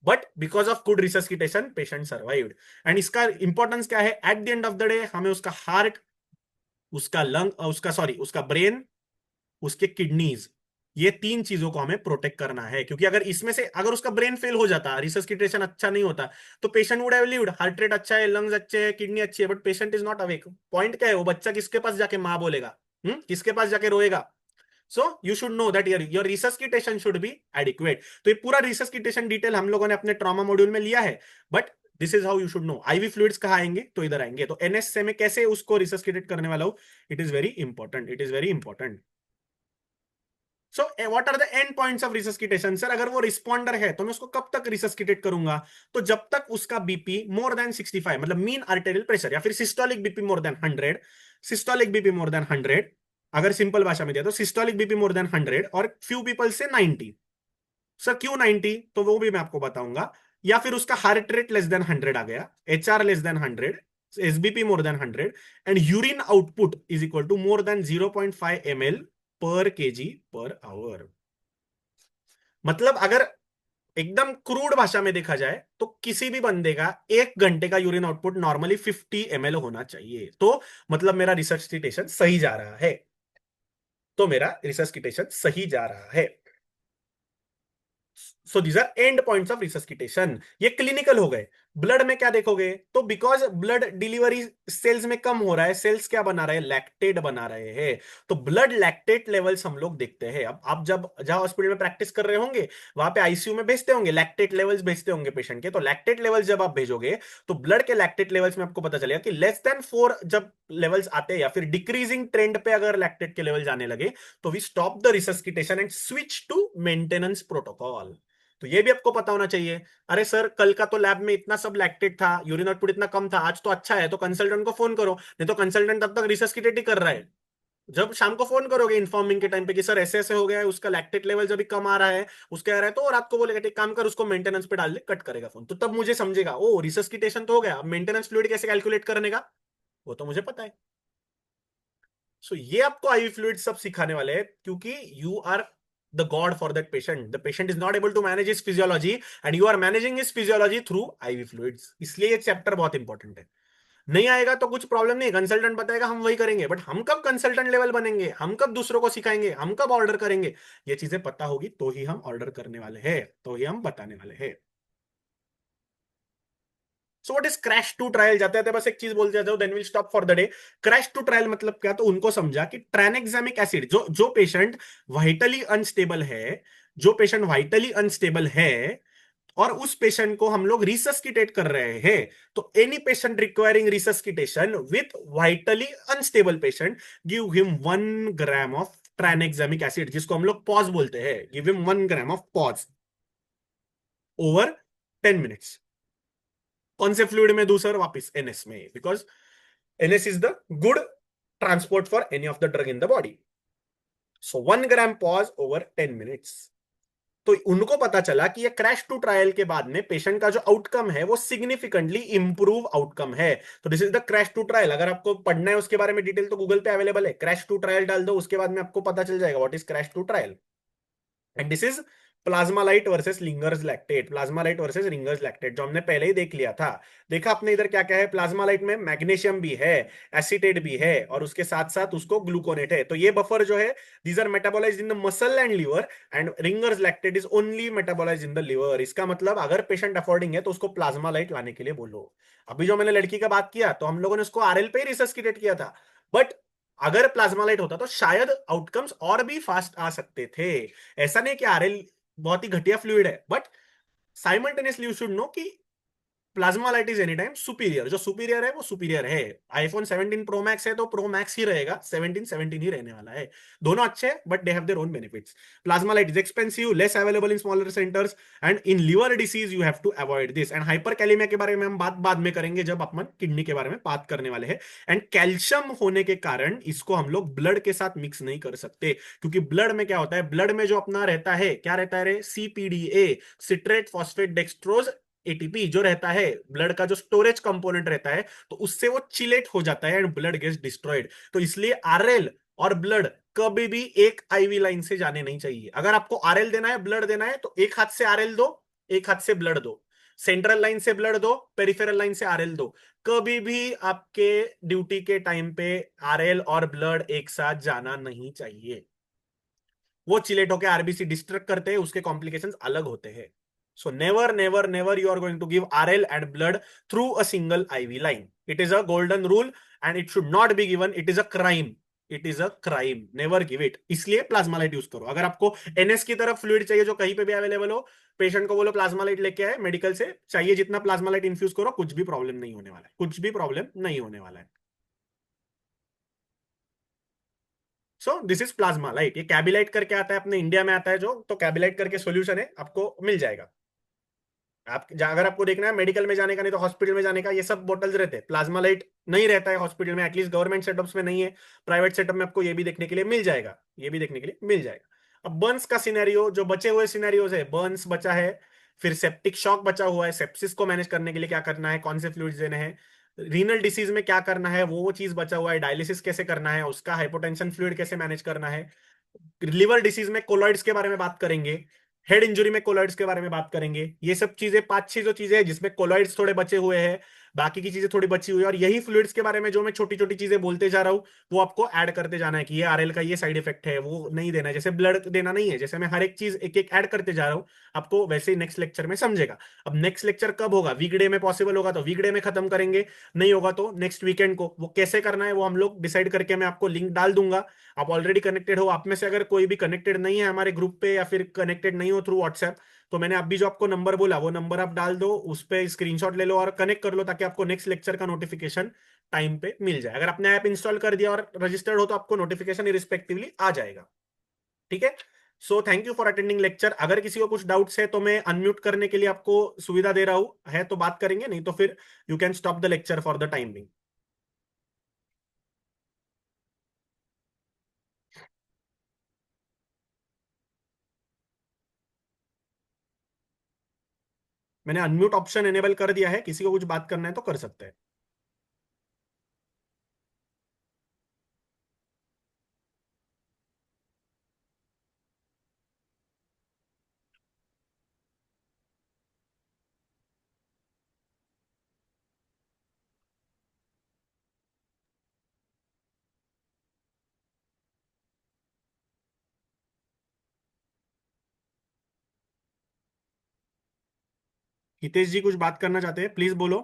But because of good resuscitation patient survived. And इसका इंपॉर्टेंस क्या है, at the end of the day हमें उसका हार्ट, उसका लंग, उसका सॉरी उसका ब्रेन, उसके किडनीज, ये तीन चीजों को हमें प्रोटेक्ट करना है। क्योंकि अगर इसमें से अगर उसका ब्रेन फेल हो जाता, रिसस्किटेशन अच्छा नहीं होता, तो patient would have lived, heart rate अच्छा है, लंग्स अच्छे हैं, किडनी अच्छी है, but patient is not awake. Point क्या है, वो बच्चा किसके पास जाके मां बोलेगा, किसके पास जाके रोएगा। So you should know that your resuscitation should be adequate. तो ये पूरा रिसस्किटेशन डिटेल हम लोगों ने अपने ट्रॉमा मॉड्यूल में लिया है, but this is how you should no. IV fluids कहाँ आएंगे, तो इधर आएंगे। तो एनएस से मैं कैसे उसको रिसस्किटेट करने वाला हूं, it is very important, it is very important. So what are the end points of resuscitation. Sir अगर वो रिस्पॉन्डर है तो मैं उसको कब तक रिसस्किटेट करूंगा, तो जब तक उसका बीपी मोर देन 65, मतलब मीन आर्टेरियल प्रेशर, या फिर सिस्टोलिक बीपी मोर देन 100, सिस्टोलिक बीपी मोर देन 100, अगर सिंपल भाषा में दिया तो सिस्टोलिक बीपी मोर देन 100 और फ्यू पीपल से 90। सर क्यों 90, तो वो भी मैं आपको बताऊंगा। या फिर उसका हार्ट रेट लेस देन 100 आ गया, HR less than 100, SBP more than 100, and urine output is equal to more than 0.5 ml per KG per hour. मतलब अगर एकदम क्रूड भाषा में देखा जाए तो किसी भी बंदे का 1 घंटे का यूरिन आउटपुट नॉर्मली 50 ml होना चाहिए। तो मतलब मेरा रिसर्चिटेशन सही जा रहा है, तो मेरा रिसर्चिटेशन सही जा रहा है। So these are end points of resuscitation. ये क्लिनिकल हो गए। ब्लड में क्या देखोगे, तो बिकॉज ब्लड डिलीवरी सेल्स में कम हो रहा है, सेल्स क्या बना रहे हैं, लैक्टेट बना रहे हैं। तो ब्लड लैक्टेट लेवल्स हम लोग देखते हैं। अब आप जब जहां हॉस्पिटल में प्रैक्टिस कर रहे होंगे वहां पे आईसीयू में भेजते होंगे, लैक्टेट लेवल्स भेजते होंगे पेशेंट के। तो लैक्टेट लेवल्स जब आप भेजोगे तो ब्लड के लैक्टेट लेवल्स में आपको पता चलेगा कि लेस देन 4 जब लेवल्स आते हैं, या फिर डिक्रीजिंग ट्रेंड पे अगर लैक्टेट के लेवल जाने लगे, तो we stop the resuscitation and switch to maintenance protocol. तो ये भी आपको पता होना चाहिए। अरे सर कल का तो लैब में इतना सब लैक्टेट था, यूरिन आउटपुट इतना कम था, आज तो अच्छा है, तो कंसल्टेंट को फोन करो। नहीं तो कंसल्टेंट तब तक रिसस्किटेट ही कर रहा है। जब शाम को फोन करोगे इन्फॉर्मिंग के टाइम पे कि सर ऐसे ऐसे हो गया है, उसका लैक्टेट लेवल जब भी कम आ रहा है, उसके आ रहा है, तो रात को बोलेगा ठीक काम कर, उसको मेंटेनेंस पे डाल दे, कट करेगा फोन। तो तब मुझे समझेगा ओ रिसस्किटेशन तो हो गया, अब मेंटेनेंस फ्लूइड कैसे कैलकुलेट करने का, वो तो मुझे पता है। सो ये आपको आईवी फ्लूइड सब सिखाने वाले हैं, क्योंकि you are the god for that patient. The patient is not able to manage his physiology and you are managing his physiology through IV fluids. इसलिए ये चैप्टर बहुत इंपॉर्टेंट है। नहीं आएगा तो कुछ प्रॉब्लम नहीं, कंसल्टेंट बताएगा हम वही करेंगे, बट हम कब कंसल्टेंट लेवल बनेंगे, हम कब दूसरों को सिखाएंगे, हम कब ऑर्डर करेंगे, ये चीजें पता होगी तो ही हम ऑर्डर करने वाले हैं, तो ही हम बताने वाले हैं। So what is CRASH two trial, जाते जाते बस एक चीज बोल जाता हूं, then will stop for the day. CRASH two trial मतलब क्या, तो उनको समझा कि ट्रानेक्सामिक एसिड, जो जो पेशेंट वाइटली अनस्टेबल है, जो पेशेंट वाइटली अनस्टेबल है और उस पेशेंट को हम लोग रिसस्किटेट कर रहे हैं, तो any patient requiring resuscitation with vitally unstable patient, give him 1 gram of tranexamic acid, जिसको हम लोग पॉज बोलते हैं, गिव हिम 1 ग्राम ऑफ पॉज ओवर 10 मिनट्स। कौन से फ्लूइड में दूसर, वापिस एनएस में, because NS is the good transport for any of the drug in the body. So 1 gram पॉज ओवर 10 मिनट्स। तो उनको पता चला कि ये क्रैश टू ट्रायल के बाद में पेशेंट का जो आउटकम है वो सिग्निफिकेंटली इंप्रूव आउटकम है। तो this is the CRASH two trial. अगर आपको पढ़ना है उसके बारे में डिटेल तो गूगल पे अवेलेबल है, क्रैश टू ट्रायल डाल दो, उसके बाद में आपको पता चल जाएगा what is CRASH two trial. And this is Plasma Lyte versus Ringer's lactate, Plasma Lyte versus Ringer's lactate, जो हमने पहले ही देख लिया था। देखा आपने इधर क्या क्या है, प्लाज्मा लाइट में मैग्नीशियम भी है, एसीटेट भी है, और उसके साथ साथ उसको ग्लूकोनेट है। तो ये बफर जो है, these are metabolised in the muscle and liver, and Ringer's lactate is only metabolised in the liver. इसका मतलब अगर पेशेंट अफोर्डिंग है तो उसको प्लाज्मा लाइट लाने के लिए बोलो। अभी जो मैंने लड़की का बात किया, तो हम लोगों ने उसको आरएल पे ही रिसस्किटेट किया था, बट अगर प्लाज्मा लाइट होता तो शायद आउटकम्स और भी फास्ट आ सकते थे। ऐसा नहीं कि आरएल बहुत ही घटिया फ्लूइड है, but simultaneously you should know कि Plasma Lyte is any time superior. जो सुपीरियर है वो सुपीरियर है। आईफोन 17 प्रो मैक्स है तो प्रो मैक्स ही रहेगा, 17 ही रहने वाला है। दोनों अच्छे हैं but they have their own benefits. Plasma Lyte is expensive, less available in smaller centres, and in liver disease you have to avoid this. And hyperkalaemia के बारे में हम बात बाद में करेंगे जब अपन किडनी के बारे में बात करने वाले हैं। एंड कैल्शियम होने के कारण इसको हम लोग ब्लड के साथ मिक्स नहीं कर सकते, क्योंकि ब्लड में क्या होता है, ब्लड में जो अपना रहता है, क्या रहता है रे, सीपीडीए, सिट्रेट फॉस्फेट डेक्सट्रोज एटीपी, जो रहता है ब्लड का जो स्टोरेज कंपोनेंट रहता है, तो उससे वो चिलेट हो जाता है एंड ब्लड गेट्स डिस्ट्रॉयड। तो इसलिए आरएल और ब्लड कभी भी एक आईवी लाइन से जाने नहीं चाहिए। अगर आपको आरएल देना है, ब्लड देना है, तो एक हाथ से आरएल दो एक हाथ से ब्लड दो, सेंट्रल लाइन से ब्लड दो, पेरिफेरल लाइन से आरएल दो। कभी भी आपके ड्यूटी के टाइम पे आरएल और ब्लड एक साथ जाना नहीं चाहिए। वो चिलेट होकर आरबीसी डिस्ट्रक्ट करते हैं, उसके कॉम्प्लिकेशंस अलग होते हैं। So never never never you are going to give RL and blood through a single IV line. It is a golden rule and it should not be given, it is a crime. It is a crime, never give it. इसलिए Plasma Lyte use करो। अगर आपको NS की तरफ fluid चाहिए जो कहीं पे भी अवेलेबल हो, पेशेंट को बोलो प्लाज्मा लाइट लेके आए मेडिकल से, चाहिए जितना प्लाज्मा लाइट इन्फ्यूज करो, कुछ भी प्रॉब्लम नहीं होने वाला है, कुछ भी प्रॉब्लम नहीं होने वाला है। सो दिस इज प्लाज्मा लाइट। ये कैबिलाइट करके आता है, अपने इंडिया में आता है जो, तो कैबिलाइट करके सॉल्यूशन है, आपको मिल जाएगा। आप अगर आपको देखना है मेडिकल में जाने का, नहीं तो हॉस्पिटल में जाने का, ये सब बोटल्स रहते हैं। प्लाज्मा लाइट नहीं रहता है हॉस्पिटल में, एटलीस्ट गवर्नमेंट सेटअप्स में नहीं है। प्राइवेट सेटअप में आपको ये भी देखने के लिए मिल जाएगा, ये भी देखने के लिए मिल जाएगा। अब बर्न्स का सिनेरियो, जो बचे हुए सिनेरियोज है, बर्न्स बचा है, फिर सेप्टिक शॉक बचा हुआ है, सेप्सिस को मैनेज करने के लिए क्या करना है, कौन से फ्लूइड्स देने हैं, रीनल डिसीज में क्या करना है, वो चीज बचा हुआ है, डायलिसिस कैसे करना है उसका, हाइपोटेंशन फ्लूइड कैसे मैनेज करना है, लिवर डिसीज में कोलॉइड्स के बारे में बात करेंगे, हेड इंजरी में कोलॉइड्स के बारे में बात करेंगे। ये सब चीजें 5-6 जो चीजें हैं जिसमें कोलॉइड्स थोड़े बचे हुए हैं, बाकी की चीजें थोड़ी बची हुई है, और यही फ्लूइड्स के बारे में जो मैं छोटी छोटी चीजें बोलते जा रहा हूँ, वो आपको ऐड करते जाना है कि ये आरएल का ये साइड इफेक्ट है, वो नहीं देना है, जैसे ब्लड देना नहीं है, जैसे मैं हर एक चीज एक एक ऐड करते जा रहा हूँ, आपको वैसे ही नेक्स्ट लेक्चर में समझेगा। अब नेक्स्ट लेक्चर कब होगा, वीकडे में पॉसिबल होगा तो वीकडे में खत्म करेंगे, नहीं होगा तो नेक्स्ट वीकेंड को। वो कैसे करना है वो हम लोग डिसाइड करके मैं आपको लिंक डाल दूंगा। आप ऑलरेडी कनेक्टेड हो, आप में से अगर कोई भी कनेक्टेड नहीं है हमारे ग्रुप पे, या फिर कनेक्टेड नहीं हो थ्रू व्हाट्सएप, तो मैंने अभी जो आपको नंबर बोला वो नंबर आप डाल दो, उस पर स्क्रीनशॉट ले लो और कनेक्ट कर लो, ताकि आपको नेक्स्ट लेक्चर का नोटिफिकेशन टाइम पे मिल जाए। अगर आपने ऐप इंस्टॉल कर दिया और रजिस्टर्ड हो तो आपको नोटिफिकेशन रिस्पेक्टिवली आ जाएगा। ठीक है। So thank you for attending lecture. अगर किसी को कुछ डाउट्स है तो मैं अनम्यूट करने के लिए आपको सुविधा दे रहा हूं, है तो बात करेंगे, नहीं तो फिर you can stop the lecture for the time being. मैंने अनम्यूट ऑप्शन एनेबल कर दिया है, किसी को कुछ बात करना है तो कर सकते हैं। हितेश जी कुछ बात करना चाहते हैं, प्लीज बोलो।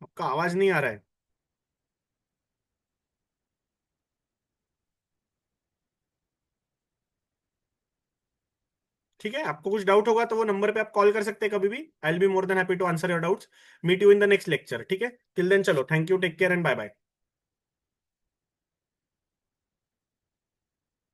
आपका आवाज नहीं आ रहा है। ठीक है, आपको कुछ डाउट होगा तो वो नंबर पे आप कॉल कर सकते हैं कभी भी। I will be more than happy to answer your doubts. Meet you in the next lecture. ठीक है, टिल देन चलो, thank you, take care and bye bye.